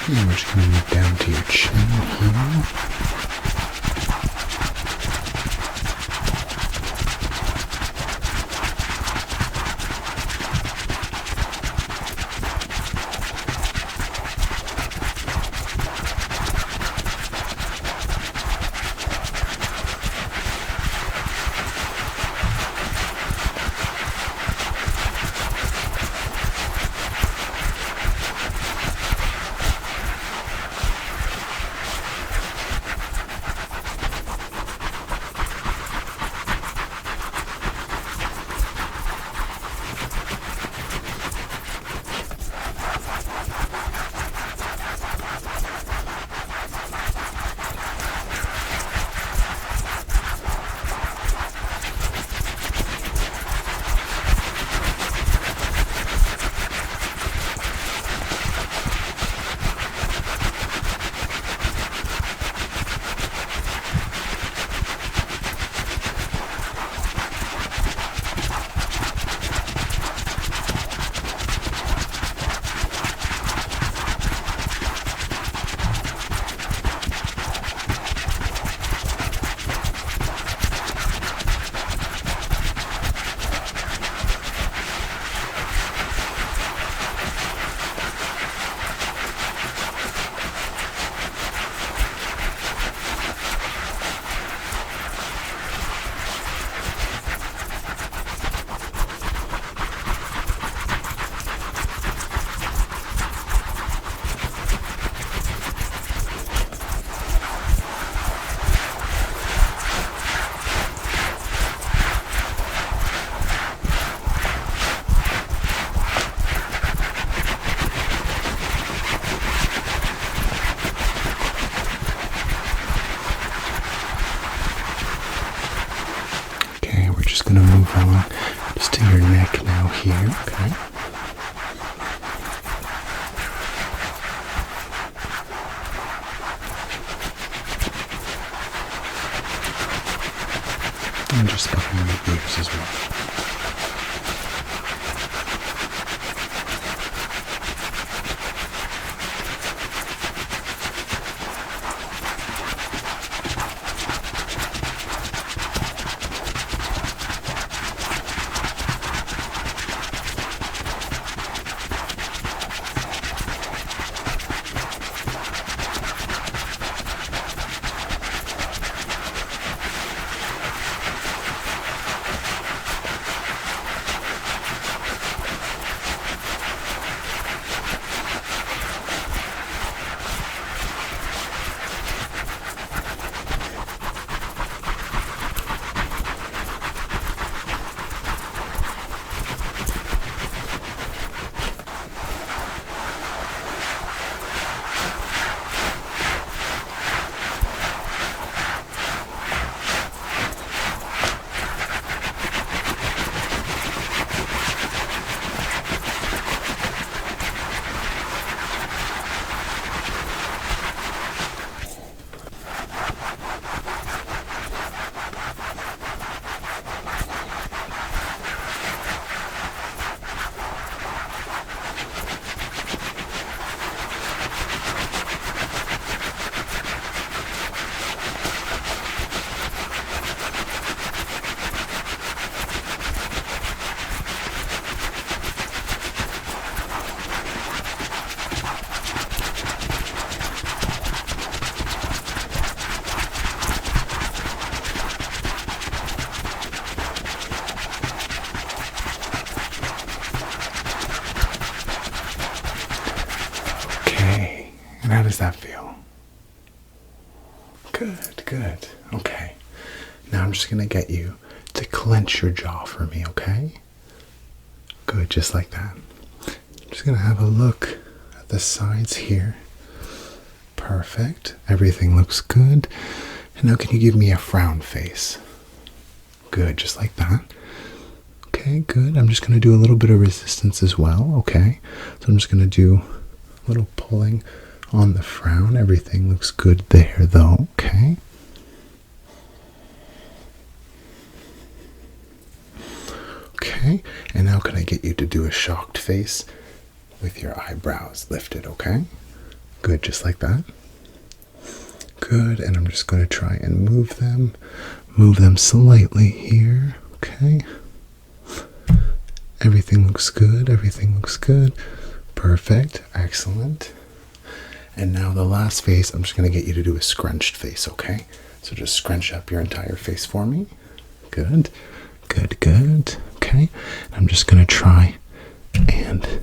And we're just going to move down to your chin here. Going to move on just to your neck now here, okay? And just behind the ears as well. does that feel? Good, good. Okay. Now I'm just going to get you to clench your jaw for me, okay? Good, just like that. I'm just going to have a look at the sides here. Perfect. Everything looks good. And now can you give me a frown face? Good, just like that. Okay, good. I'm just going to do a little bit of resistance as well, okay? So I'm just going to do a little pulling on the frown. Everything looks good there, though, okay? Okay, and now can I get you to do a shocked face with your eyebrows lifted, okay? Good, just like that. Good, and I'm just going to try and move them slightly here, okay? Everything looks good, everything looks good. Perfect, excellent. And now the last face, I'm just going to get you to do a scrunched face, okay? So just scrunch up your entire face for me. Good, good, good. Okay, I'm just going to try and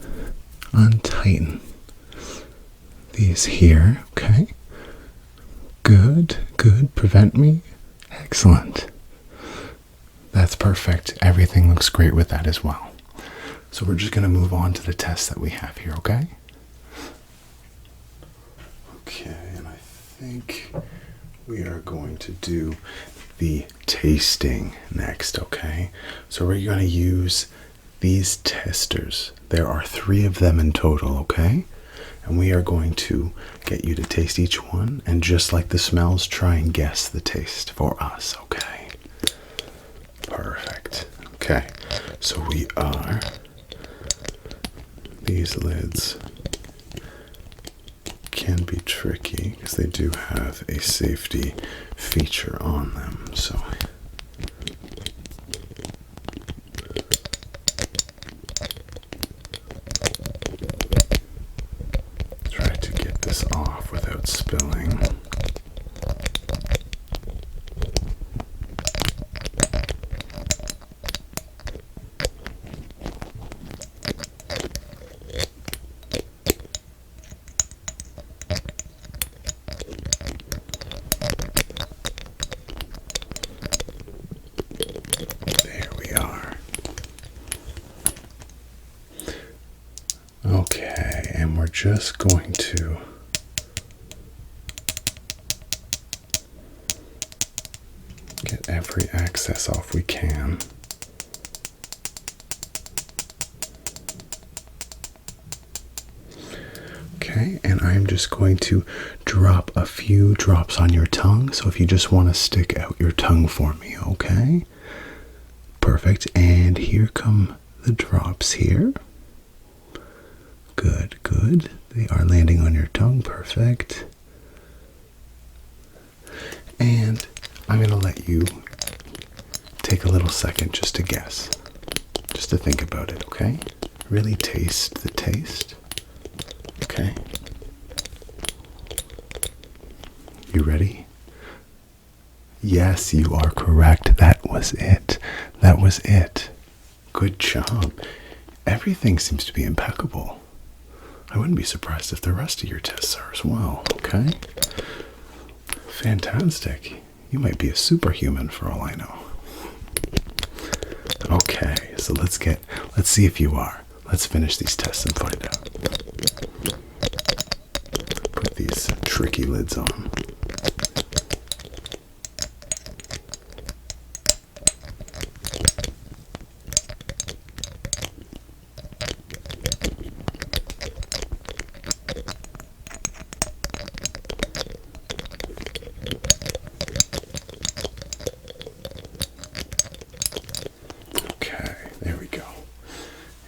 untighten these here, okay? Good, good. Prevent me. Excellent. That's perfect. Everything looks great with that as well. So we're just going to move on to the test that we have here, okay? Okay, and I think we are going to do the tasting next, okay? So we're going to use these testers. There are 3 of them in total, okay? And we are going to get you to taste each one, and just like the smells, try and guess the taste for us, okay? Perfect. Okay, so these lids can be tricky because they do have a safety feature on them, so try to get this off without spilling. Okay, and we're just going to get every excess off we can. Okay, and I'm just going to drop a few drops on your tongue, so if you just want to stick out your tongue for me, okay? Perfect, and here come the drops here. Good, good. They are landing on your tongue. Perfect. And I'm going to let you take a little second just to guess. Just to think about it, okay? Really taste the taste. Okay? You ready? Yes, you are correct. That was it. That was it. Good job. Everything seems to be impeccable. I wouldn't be surprised if the rest of your tests are as well, okay? Fantastic. You might be a superhuman for all I know. Okay, so let's see if you are. Let's finish these tests and find out. Put these tricky lids on. There we go.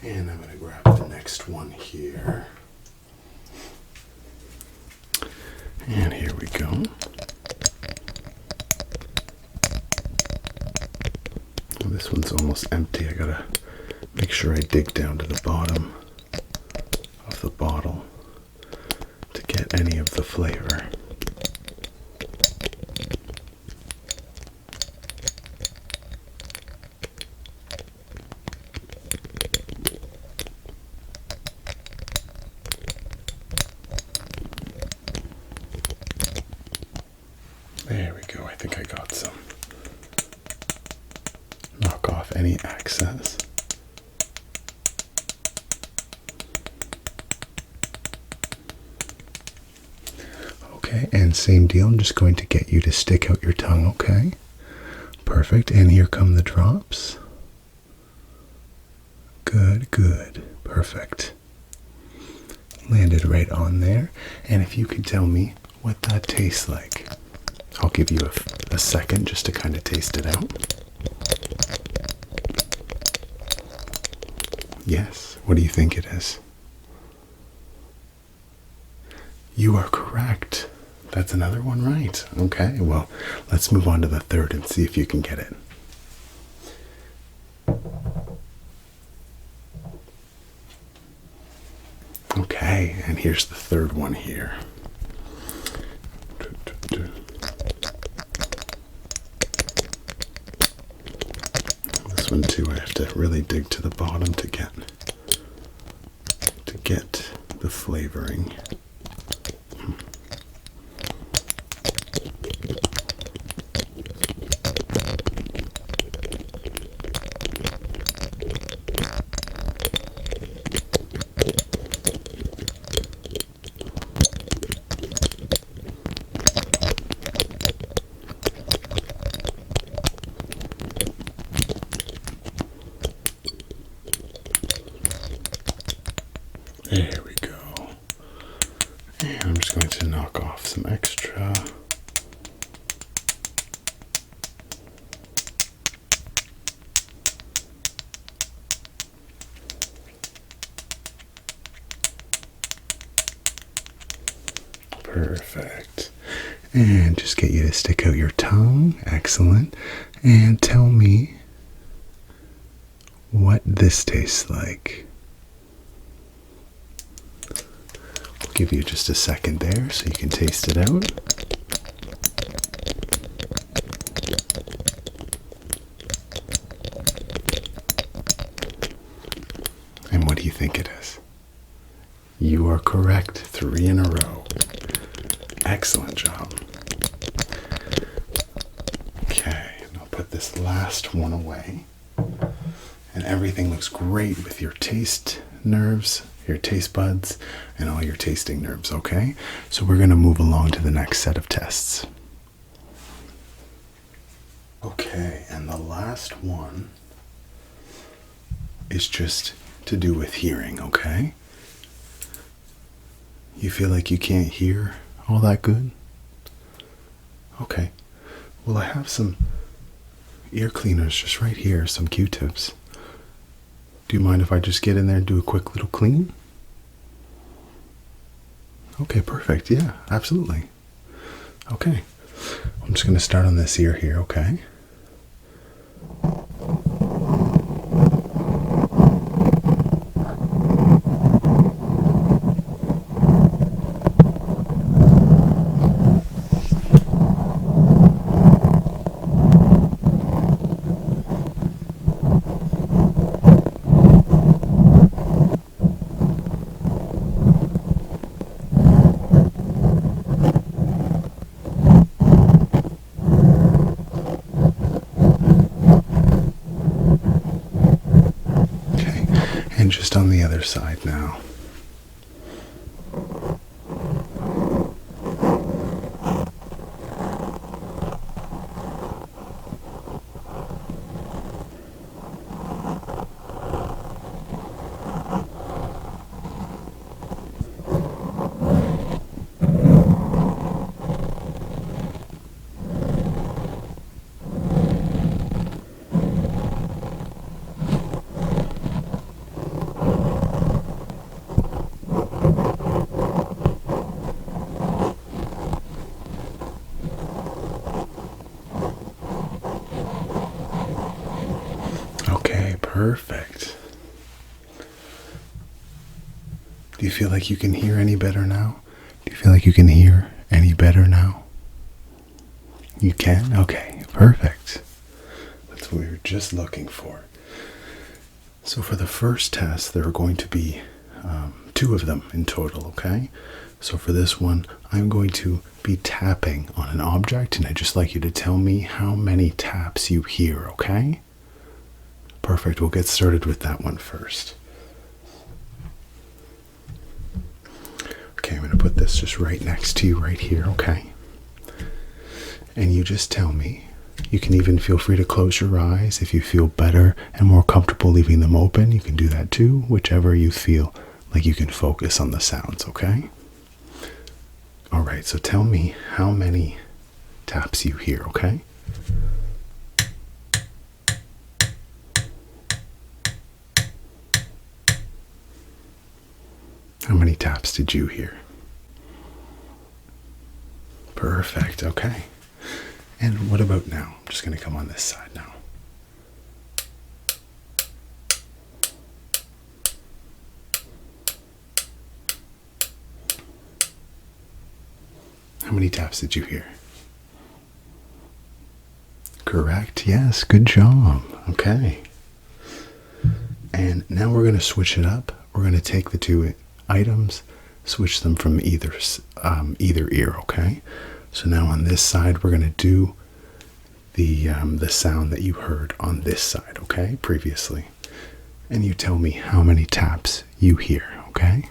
And I'm going to grab the next one here. And here we go. Well, this one's almost empty. I gotta make sure I dig down to the bottom of the bottle to get any of the flavor. knock off any excess. Okay, and same deal, I'm just going to get you to stick out your tongue, okay? Perfect, and here come the drops. Good, good, perfect. Landed right on there, and if you could tell me what that tastes like. I'll give you a second just to kind of taste it out. Yes, what do you think it is? You are correct. That's another one right. Okay, well, let's move on to the third and see if you can get it. Okay, and here's the third one here. This one too, I have to really dig to the bottom to get the flavoring. There we go. And I'm just going to knock off some extra. Perfect. And just get you to stick out your tongue. Excellent. And tell me what this tastes like. Give you just a second there so you can taste it out. And what do you think it is? You are correct. 3 in a row. Excellent job. Okay, and I'll put this last one away. And everything looks great with your taste nerves, your taste buds, and all your tasting nerves, okay? So we're going to move along to the next set of tests. Okay, and the last one is just to do with hearing, okay? You feel like you can't hear all that good? Okay. Well, I have some ear cleaners just right here, some Q-tips. Do you mind if I just get in there and do a quick little clean? Okay, perfect. Yeah, absolutely. Okay. I'm just going to start on this ear here, okay? And just on the other side now. Perfect. Do you feel like you can hear any better now? Do you feel like you can hear any better now? You can? Okay, perfect. That's what we were just looking for. So for the first test, there are going to be 2 of them in total, okay? So for this one, I'm going to be tapping on an object, and I'd just like you to tell me how many taps you hear, okay? Perfect. We'll get started with that one first. Okay, I'm going to put this just right next to you right here, okay? And you just tell me. You can even feel free to close your eyes. If you feel better and more comfortable leaving them open, you can do that too, whichever you feel like you can focus on the sounds, okay? All right, so tell me how many taps you hear, okay? How many taps did you hear? Perfect, okay. And what about now? I'm just going to come on this side now. How many taps did you hear? Correct, yes, good job. Okay. And now we're going to switch it up. We're going to take the two items, switch them from either ear, okay? So now on this side, we're going to do the sound that you heard on this side, okay, previously. And you tell me how many taps you hear, okay?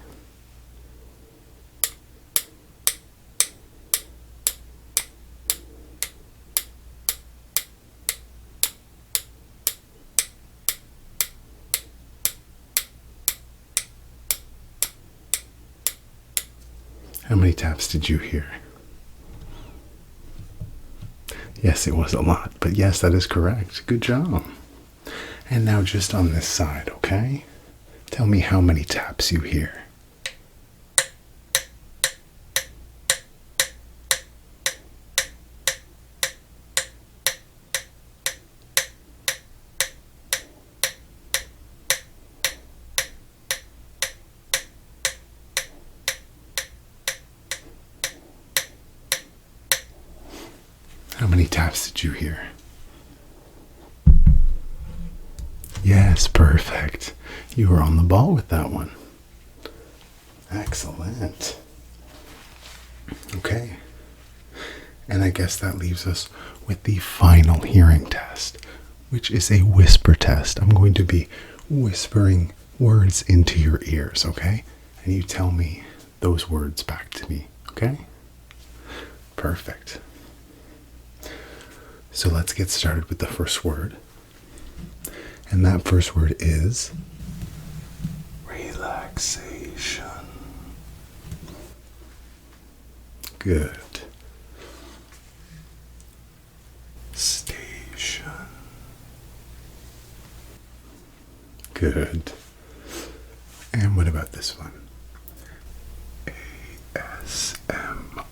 How many taps did you hear? Yes, it was a lot, but yes, that is correct. Good job. And now just on this side, okay? Tell me how many taps you hear. How many taps did you hear? Yes, perfect. You were on the ball with that one. Excellent. Okay. And I guess that leaves us with the final hearing test, which is a whisper test. I'm going to be whispering words into your ears, okay? And you tell me those words back to me, okay? Perfect. So let's get started with the first word. And that first word is relaxation. Good. Station. Good. And what about this one? ASMR.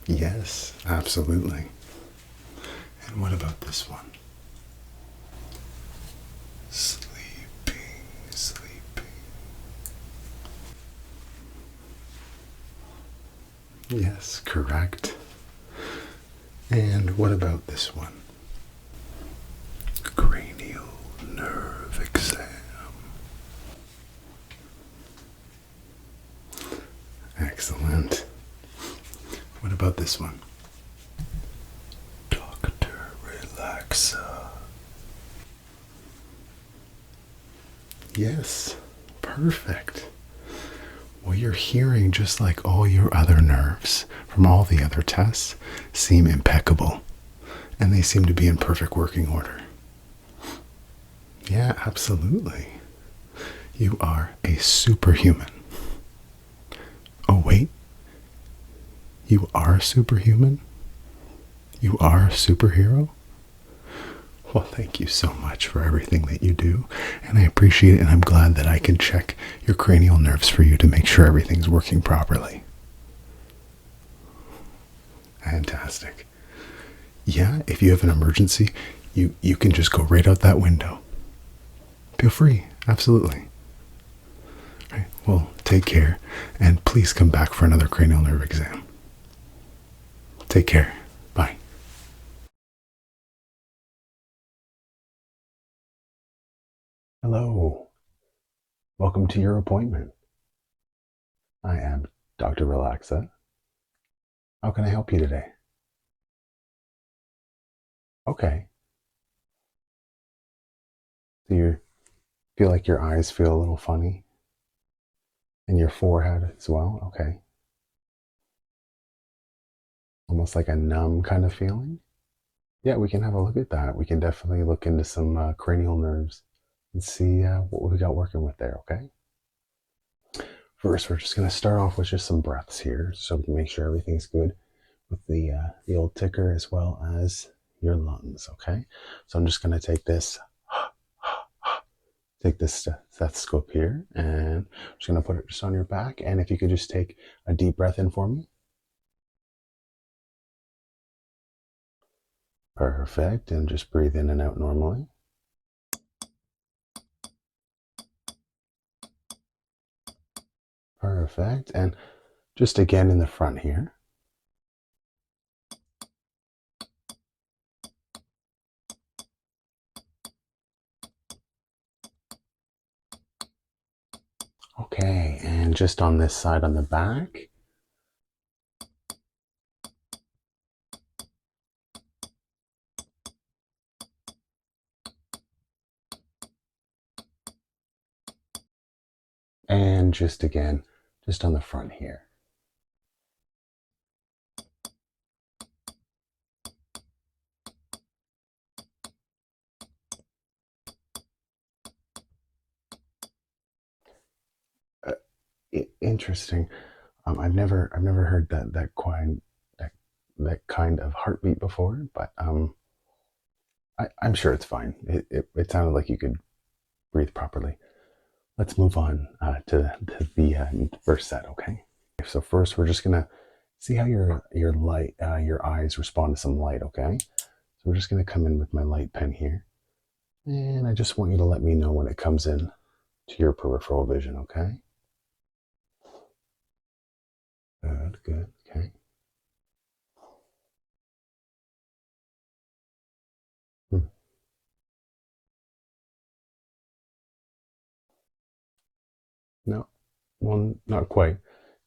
Yes, absolutely. And what about this one? Sleeping, sleeping. Yes, correct. And what about this one? Cranial nerve exam. Excellent. What about this one? Dr.Relaxa. Yes, perfect. Well, your hearing, just like all your other nerves from all the other tests, seem impeccable. And they seem to be in perfect working order. Yeah, absolutely. You are a superhuman. Oh, wait. You are a superhuman? You are a superhero? Well, thank you so much for everything that you do, and I appreciate it, and I'm glad that I can check your cranial nerves for you to make sure everything's working properly. Fantastic. Yeah, if you have an emergency, you can just go right out that window. Feel free, absolutely. All right, well, take care, and please come back for another cranial nerve exam. Take care. Bye. Hello. Welcome to your appointment. I am Dr. Relaxa. How can I help you today? Okay. Do you feel like your eyes feel a little funny? And your forehead as well? Okay. Almost like a numb kind of feeling? Yeah, we can have a look at that. We can definitely look into some cranial nerves and see what we got working with there, okay? First, we're just going to start off with just some breaths here so we can make sure everything's good with the old ticker as well as your lungs, okay? So I'm just going to take this stethoscope here, and I'm just going to put it just on your back. And if you could just take a deep breath in for me. Perfect. And just breathe in and out normally. Perfect. And just again in the front here. Okay. And just on this side on the back. And just again, just on the front here. Uh, Interesting. I've never heard that that kind of heartbeat before, but I'm sure it's fine. It sounded like you could breathe properly. Let's move on to the first set, okay? So first, we're just gonna see how your eyes respond to some light, okay? So we're just gonna come in with my light pen here, and I just want you to let me know when it comes in to your peripheral vision, okay? Good, good, okay. Hmm. No, well, not quite.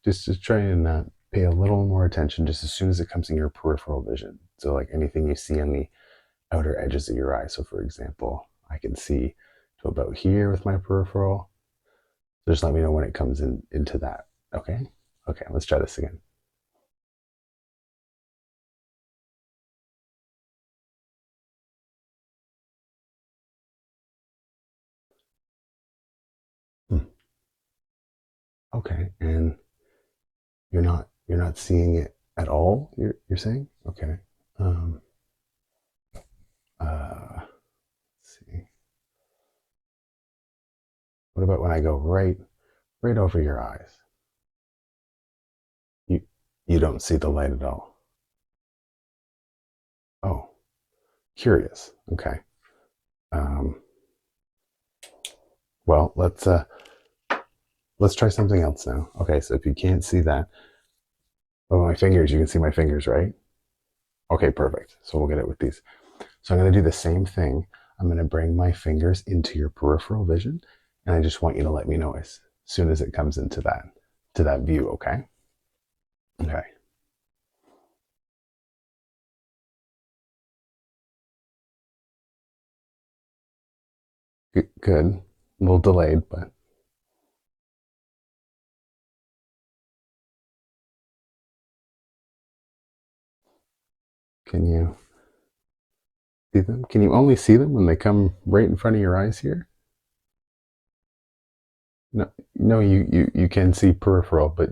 Just try and pay a little more attention just as soon as it comes in your peripheral vision. So like anything you see on the outer edges of your eye. So for example, I can see to about here with my peripheral. Just let me know when it comes in into that. Okay? Okay, let's try this again. Hmm. Okay, and you're not seeing it at all, you're saying? Okay. Um let's see. What about when I go right over your eyes? You you don't see the light at all. Oh, curious. Okay. Um well, let's try something else now. Okay, so if you can't see that, oh, my fingers, you can see my fingers, right? Okay, perfect. So we'll get it with these. So I'm going to do the same thing. I'm going to bring my fingers into your peripheral vision, and I just want you to let me know as soon as it comes into that view, okay? Okay. Good. A little delayed, but can you see them? Can you only see them when they come right in front of your eyes here? No, no, you can see peripheral, but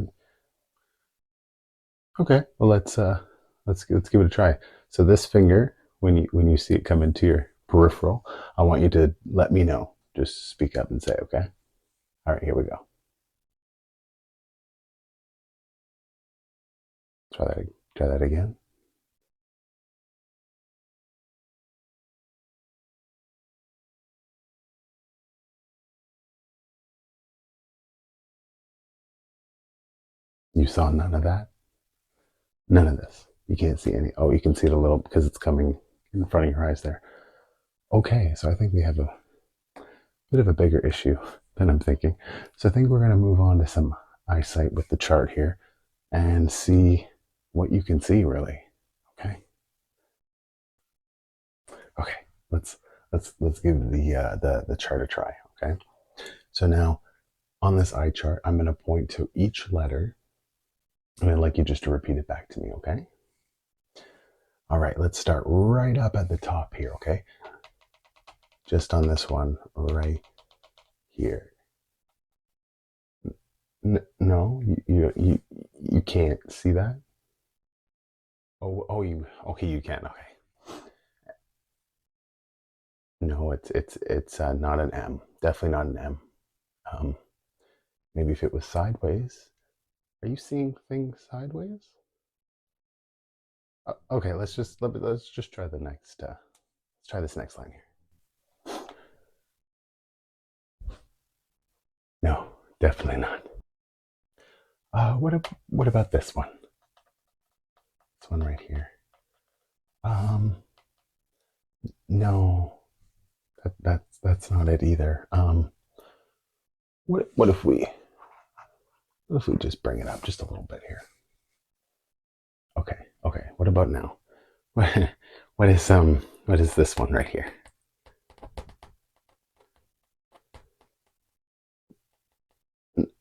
okay. Well, let's give it a try. So this finger, when you see it come into your peripheral, I want you to let me know. Just speak up and say, okay. All right, here we go. Try that again. You saw none of that? None of this. You can't see any. Oh, you can see it a little because it's coming in front of your eyes there. Okay, so I think we have a bit of a bigger issue than I'm thinking. So I think we're going to move on to some eyesight with the chart here and see what you can see really. Okay. Okay. let's give the chart a try. Okay. So now on this eye chart, I'm going to point to each letter. And I'd like you just to repeat it back to me. Okay. All right. Let's start right up at the top here. Okay. Just on this one right here. No, you can't see that. Oh, you okay? You can. Okay. No, it's not an M. Definitely not an M. Um, maybe if it was sideways. Are you seeing things sideways? Okay, let's just try the next. Let's try this next line here. No, definitely not. What about this one? This one right here. Um, no, that's not it either. What if we just bring it up just a little bit here? Okay. What about now? What is this one right here?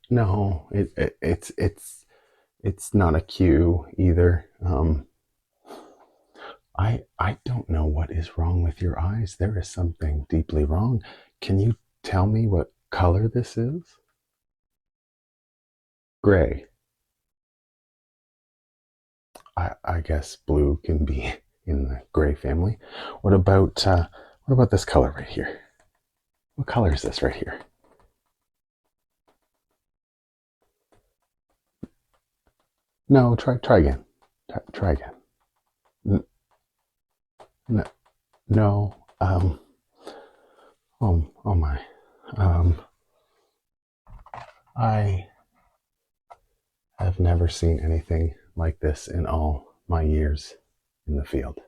No, it's not a Q either. I don't know what is wrong with your eyes. There is something deeply wrong. Can you tell me what color this is? Gray. I guess blue can be in the gray family. What about this color right here? What color is this right here? No, try again. Try again. No, no. Oh my. Um, I have never seen anything like this in all my years in the field.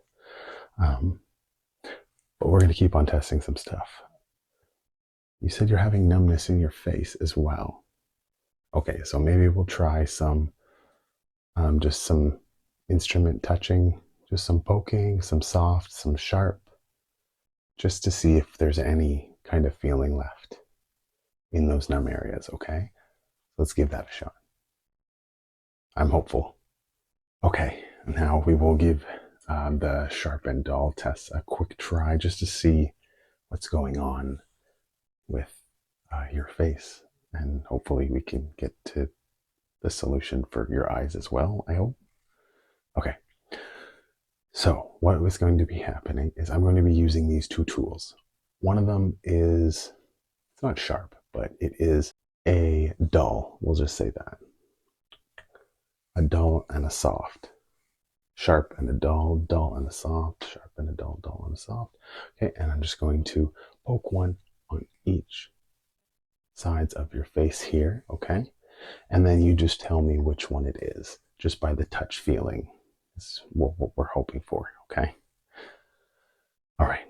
Um, but we're going to keep on testing some stuff. You said you're having numbness in your face as well. Okay, so maybe we'll try just some instrument touching, just some poking, some soft, some sharp, just to see if there's any kind of feeling left in those numb areas. Okay, let's give that a shot. I'm hopeful. Okay, now we will give the sharp and dull tests a quick try just to see what's going on with your face. And hopefully we can get to the solution for your eyes as well, I hope. Okay, so what is going to be happening is I'm going to be using these two tools. One of them is, it's not sharp, but it is a dull. We'll just say that. A dull and a soft. Sharp and a dull, dull and a soft, sharp and a dull, dull and a soft. Okay, and I'm just going to poke one on each sides of your face here, okay? And then you just tell me which one it is, just by the touch feeling. Is what we're hoping for, okay? All right,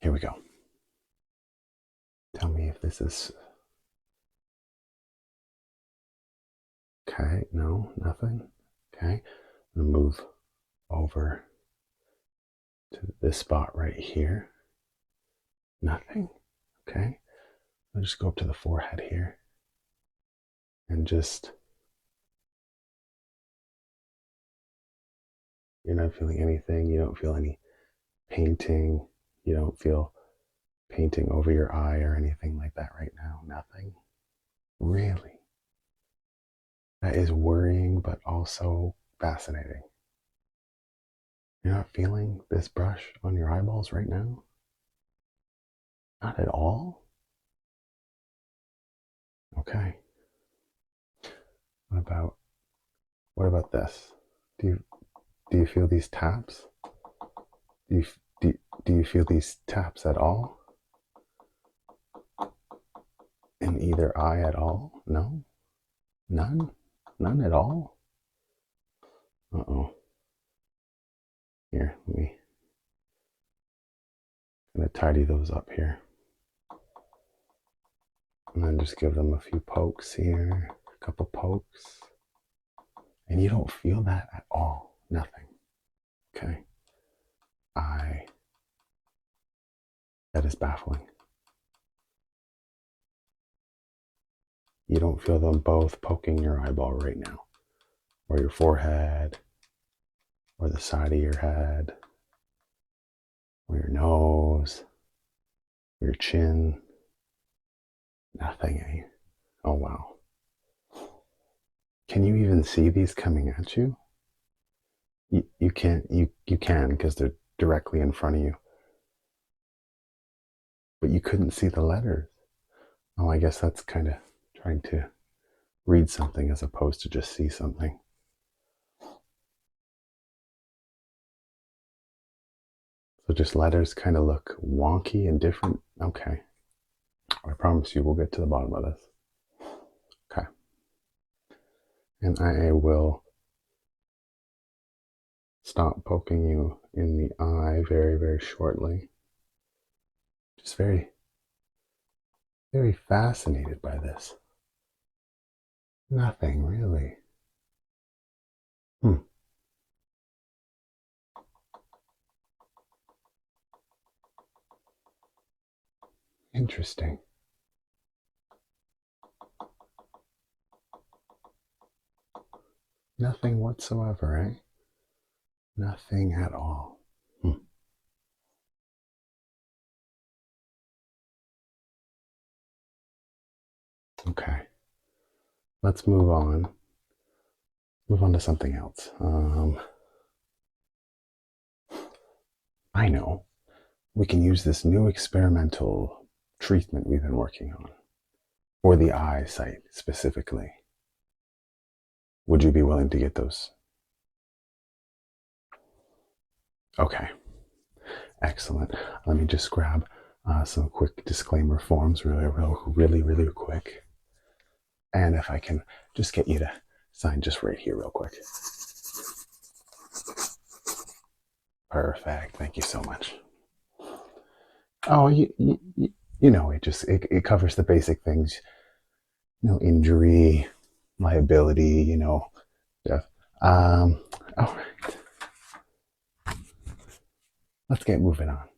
here we go. Tell me if this is okay. No, nothing. Okay, I'm gonna move over to this spot right here. Nothing. Okay, I'll just go up to the forehead here and just, you're not feeling anything. You don't feel any painting. You don't feel painting over your eye or anything like that right now. Nothing. Really? That is worrying, but also fascinating. You're not feeling this brush on your eyeballs right now? Not at all? Okay. What about what about this? Do you do you feel these taps? Do you do, do you feel these taps at all? In either eye at all? No? None? None at all? Uh-oh. Here, let me gonna tidy those up here. And then just give them a few pokes here, a couple pokes. And you don't feel that at all. Nothing. Okay. I That is baffling. You don't feel them both poking your eyeball right now, or your forehead, or the side of your head, or your nose, or your chin. Nothing, eh? Oh, wow. Can you even see these coming at you? You can't, you can because they're directly in front of you, but you couldn't see the letters. Oh, I guess that's kind of trying to read something as opposed to just see something. So just letters kind of look wonky and different. Okay. I promise you we'll get to the bottom of this. Okay. And I will stop poking you in the eye very, very shortly. Just very, very fascinated by this. Nothing really. Hmm. Interesting. Nothing whatsoever, eh? Nothing at all. Hmm. Okay. Let's move on. Move on to something else. I know. We can use this new experimental treatment we've been working on for the eyesight specifically. Would you be willing to get those? Okay, excellent. Let me just grab some quick disclaimer forms really quick. And if I can just get you to sign just right here real quick. Perfect. Thank you so much. Oh, you know, it covers the basic things, injury, liability, stuff. All right. Let's get moving on.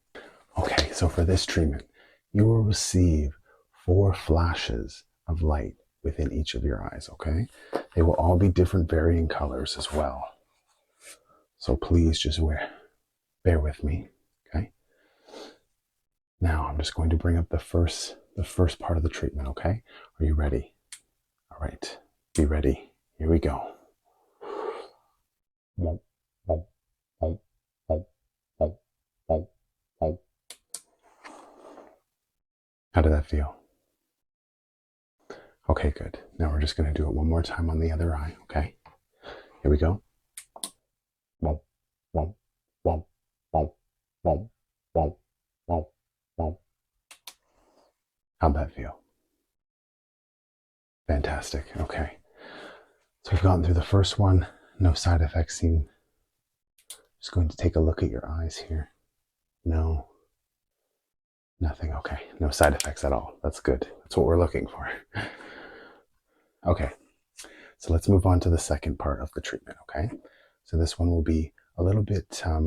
Okay, so for this treatment, you will receive 4 flashes of light within each of your eyes, okay? They will all be different varying colors as well. So please just bear with me, okay? Now I'm just going to bring up the first part of the treatment, okay? Are you ready? All right, be ready. Here we go. How did that feel? Okay, good. Now we're just going to do it one more time on the other eye, okay? Here we go. How'd that feel? Fantastic. Okay. So we've gotten through the first one. No side effects seen. Just going to take a look at your eyes here. No. Nothing. Okay. No side effects at all. That's good. That's what we're looking for. Okay. So let's move on to the second part of the treatment, okay? So this one will be a little bit, I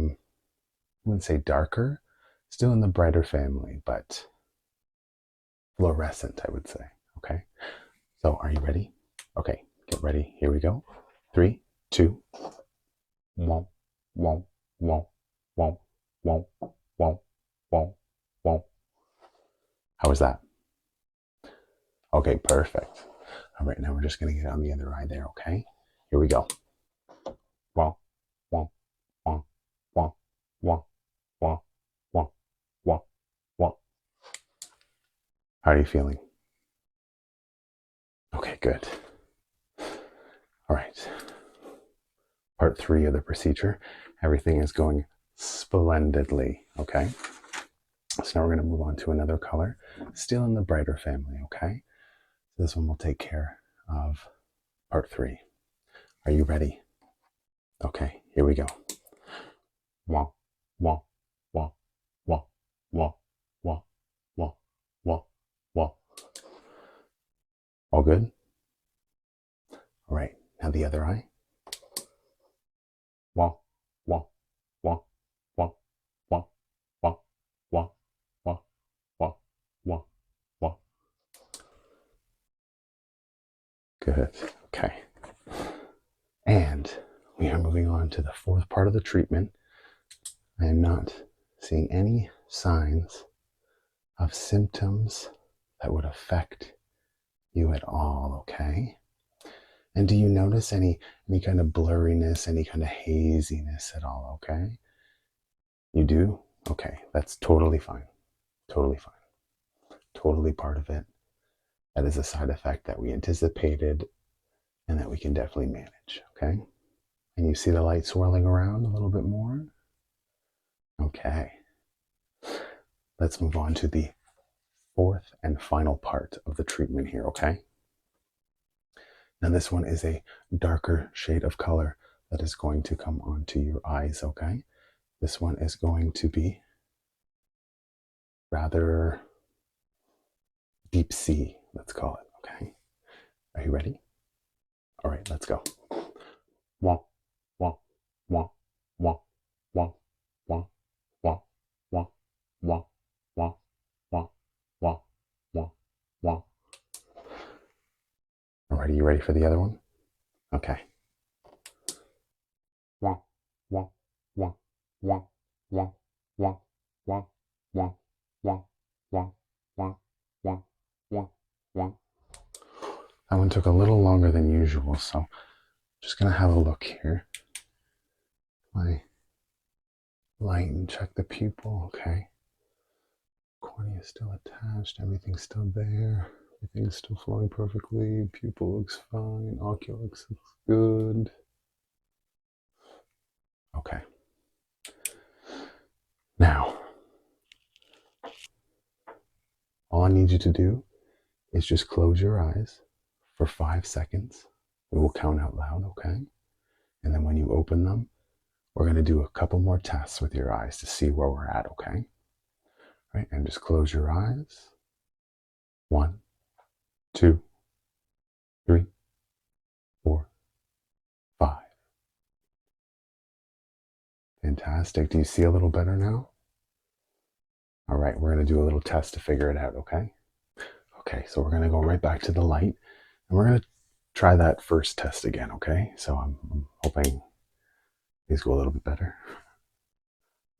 wouldn't say darker, still in the brighter family, but fluorescent, I would say, okay? So are you ready? Okay, get ready. Here we go. 3, 2, 1, 1, 1, 1, 1, 1, 1, 1. How was that? Okay, perfect. All right, now we're just going to get on the other eye there, okay? Here we go. 1, 1, 1, 1, 1, 1, 1, 1, 1. How are you feeling? Okay, good. All right. Part 3 of the procedure. Everything is going splendidly, okay? So now we're going to move on to another color, still in the brighter family, okay? So this one will take care of part 3. Are you ready? Okay, here we go. Wah, wah, wah, wah, wah, wah, wah, wah, wah. All good? All right, now the other eye. Wah, wah, wah, wah, wah, wah, wah, wah. Good. Okay. And we are moving on to the fourth part of the treatment. I am not seeing any signs of symptoms that would affect you at all, okay? And do you notice any kind of blurriness, any kind of haziness at all, okay? You do? Okay, that's totally fine. Totally fine. Totally part of it. That is a side effect that we anticipated and that we can definitely manage, okay? And you see the light swirling around a little bit more? Okay. Let's move on to the fourth and final part of the treatment here, okay? Now this one is a darker shade of color that is going to come onto your eyes, okay? This one is going to be rather deep sea, let's call it, okay? Are you ready? All right, let's go. Wah, wah, wah, wah, wah, wah, wah, wah, wah, wah, wah, wah, wah, wah. All right, are you ready for the other one? Okay. Wah, wah, wah, wah, wah, wah, wah, wah, wah, wah, wah, wah, wah, wah. That one took a little longer than usual, so I'm just gonna have a look here. My light and check the pupil. Okay. Cornea is still attached. Everything's still there. Everything's still flowing perfectly. Pupil looks fine. Oculus looks good. Okay. Now, all I need you to do is just close your eyes for 5 seconds. We will count out loud, okay? And then when you open them, we're going to do a couple more tests with your eyes to see where we're at, okay? All right, and just close your eyes. 1, 2, 3, 4, 5. Fantastic. Do you see a little better now? All right, we're going to do a little test to figure it out, okay? Okay, so we're going to go right back to the light and we're going to try that first test again, okay? So I'm hoping these go a little bit better.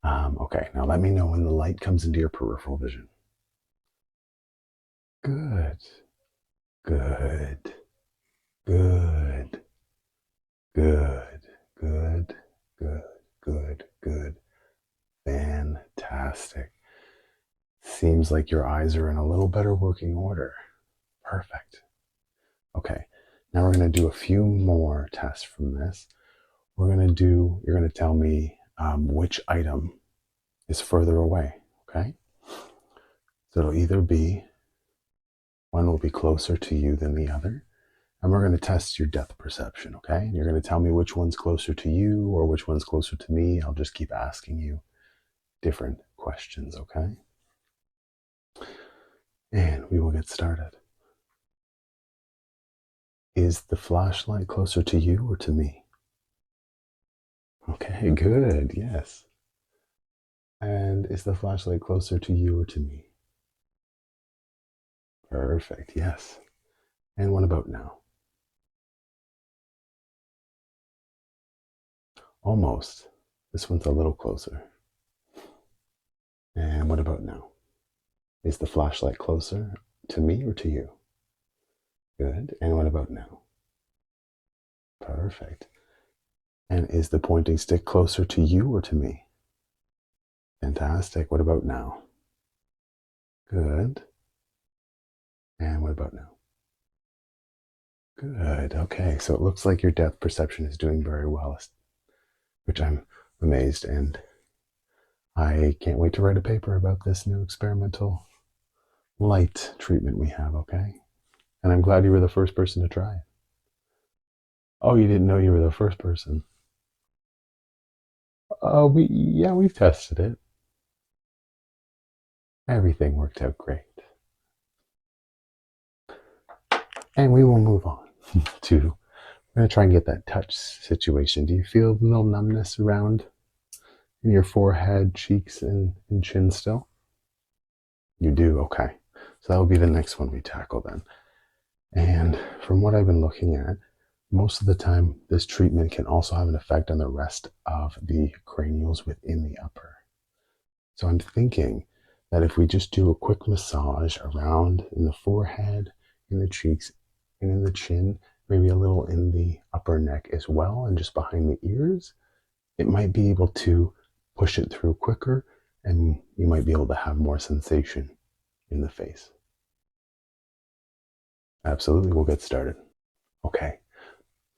Okay, now let me know when the light comes into your peripheral vision. Good, good, good, good, good, good, good, good. Fantastic. Seems like your eyes are in a little better working order. Perfect. Okay, now we're going to do a few more tests from this. You're going to tell me which item is further away, okay? So it'll either be, one will be closer to you than the other, and we're going to test your depth perception, okay? You're going to tell me which one's closer to you or which one's closer to me. I'll just keep asking you different questions, okay? And we will get started. Is the flashlight closer to you or to me? Okay, good, yes. And is the flashlight closer to you or to me? Perfect, yes. And what about now? Almost. This one's a little closer. And what about now? Is the flashlight closer to me or to you? Good. And what about now? Perfect. And is the pointing stick closer to you or to me? Fantastic. What about now? Good. And what about now? Good. Okay. So it looks like your depth perception is doing very well, which I'm amazed. And I can't wait to write a paper about this new experimental light treatment we have, okay? And I'm glad you were the first person to try it. Oh, you didn't know you were the first person? We've tested it. Everything worked out great. And we will move on to, we're going to try and get that touch situation. Do you feel a little numbness around in your forehead, cheeks, and chin still? You do? Okay. So that will be the next one we tackle then. And from what I've been looking at, most of the time, this treatment can also have an effect on the rest of the cranials within the upper. So I'm thinking that if we just do a quick massage around in the forehead, in the cheeks, and in the chin, maybe a little in the upper neck as well, and just behind the ears, it might be able to push it through quicker, and you might be able to have more sensation in the face. Absolutely, we'll get started. Okay,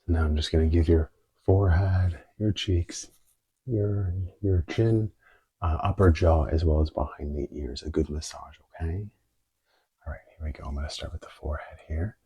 now I'm just going to give your forehead, your cheeks, your chin, upper jaw, as well as behind the ears, a good massage, okay? All right, here we go. I'm going to start with the forehead here.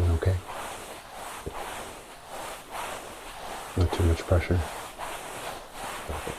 Okay. Not too much pressure. Perfect.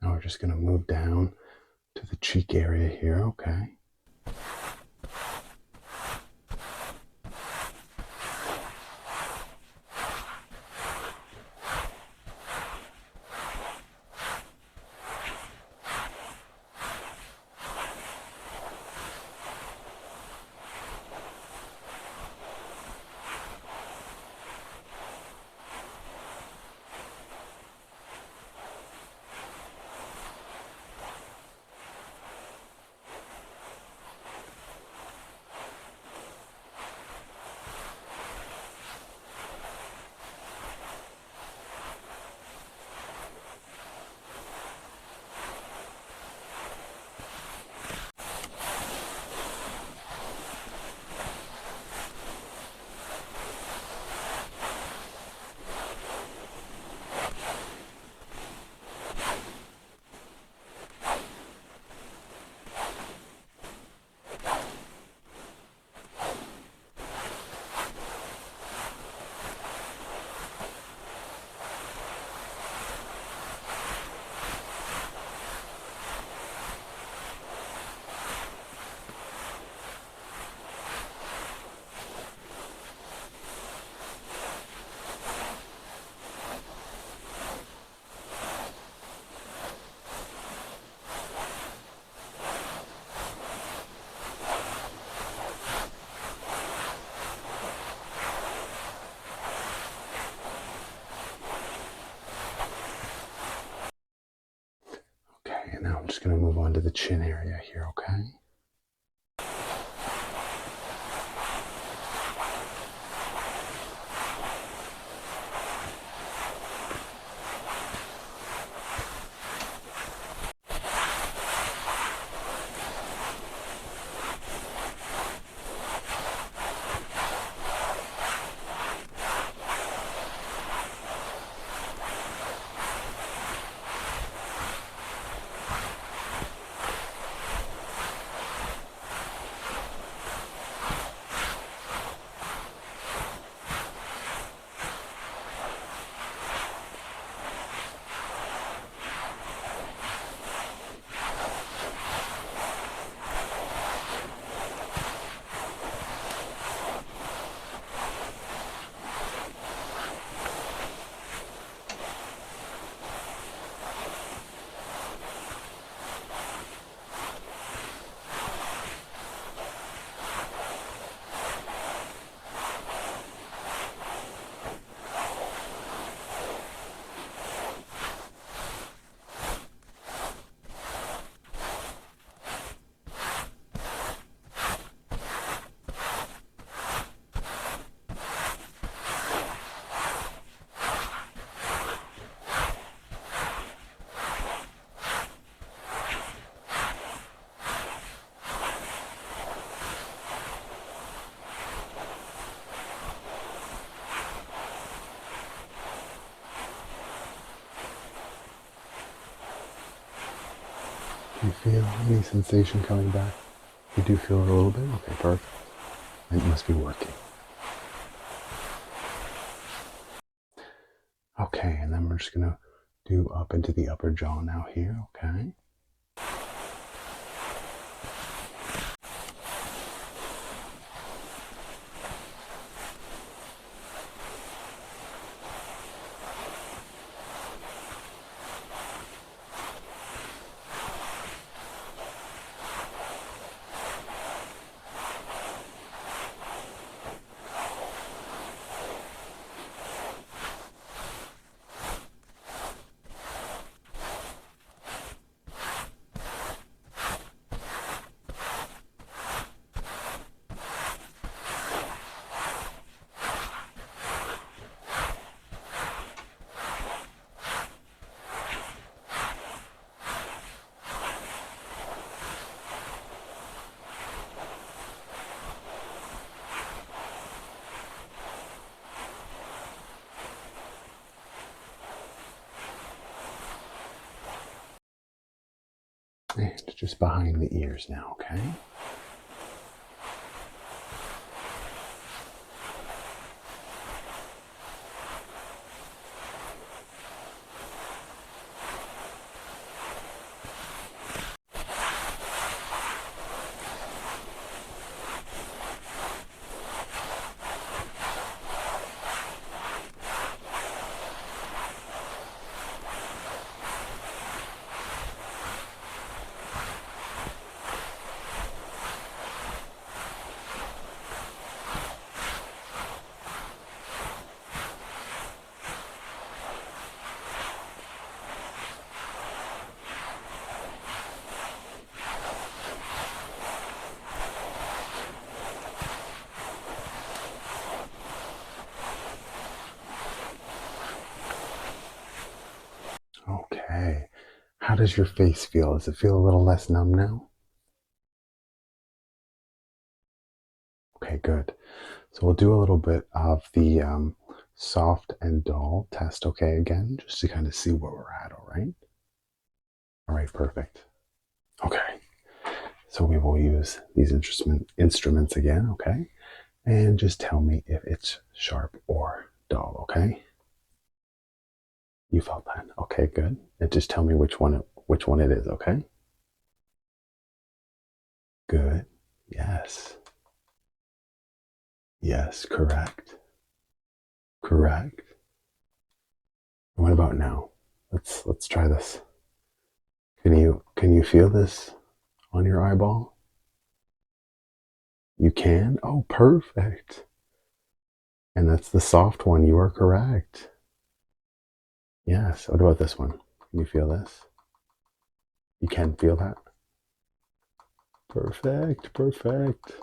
Now we're just going to move down to the cheek area here, okay? Okay, and now I'm just going to move on to the chin area here, okay? Do you feel any sensation coming back? You do feel it a little bit? Okay, perfect. It must be working. Okay, and then we're just going to do up into the upper jaw now here, okay? And just behind the ears now, okay? Okay. How does your face feel? Does it feel a little less numb now? Okay, good. So we'll do a little bit of the soft and dull test, okay, again, just to kind of see where we're at, all right? All right, perfect. Okay. So we will use these instruments again, okay? And just tell me if it's sharp or dull, okay? You felt that. Okay, good. And just tell me which one it is, okay? Good. Yes. Yes, correct. Correct. What about now? Let's try this. Can you feel this on your eyeball? You can? Oh, perfect. And that's the soft one. You are correct. Yes. What about this one? Can you feel this? You can feel that? Perfect. Perfect.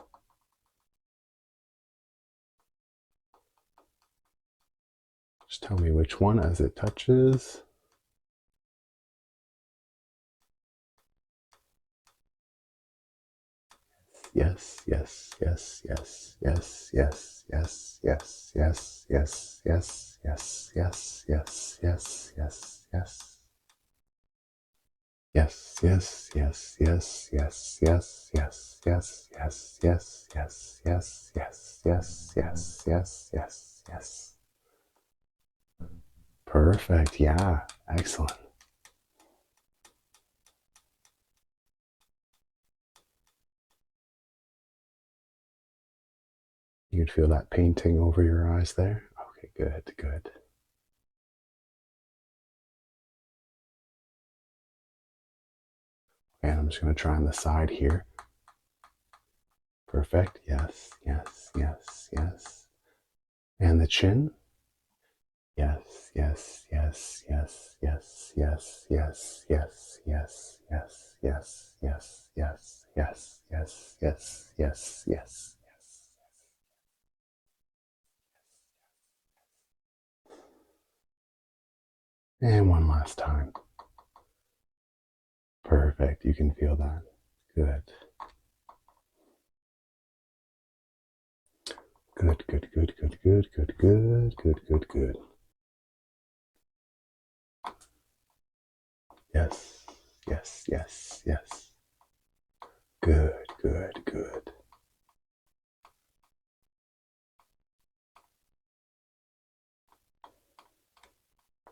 Just tell me which one as it touches. Yes, yes, yes, yes, yes, yes, yes, yes, yes, yes, yes, yes, yes, yes, yes, yes, yes. Yes, yes, yes, yes, yes, yes, yes, yes, yes, yes, yes, yes, yes, yes, yes, yes, yes, yes. Perfect. Yeah. Excellent. You can feel that painting over your eyes there. Okay, good, good. And I'm just going to try on the side here. Perfect. Yes, yes, yes, yes. And the chin. Yes, yes, yes, yes, yes, yes, yes, yes, yes, yes, yes, yes, yes, yes, yes, yes, yes, yes, yes. And one last time. Perfect. You can feel that. Good. Good, good, good, good, good, good, good, good, good, good. Yes, Yes, yes, yes. Good, good, good.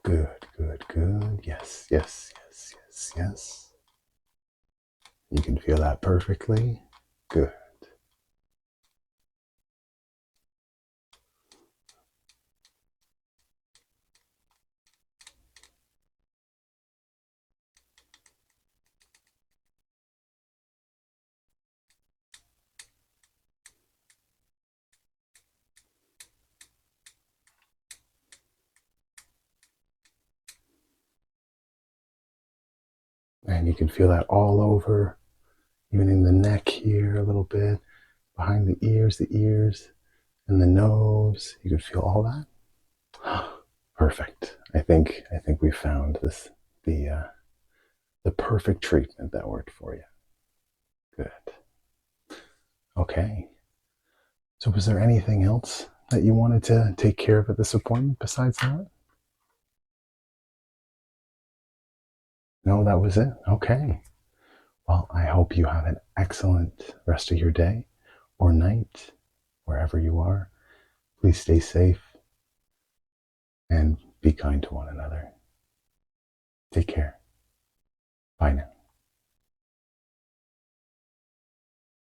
Good, good, good. Yes, yes, yes, yes, yes. You can feel that perfectly. Good. And you can feel that all over, even in the neck here a little bit, behind the ears, and the nose. You can feel all that. Perfect. I think we found this the perfect treatment that worked for you. Good. Okay. So was there anything else that you wanted to take care of at this appointment besides that? No, that was it. Okay. Well, I hope you have an excellent rest of your day or night, wherever you are. Please stay safe and be kind to one another. Take care. Bye now.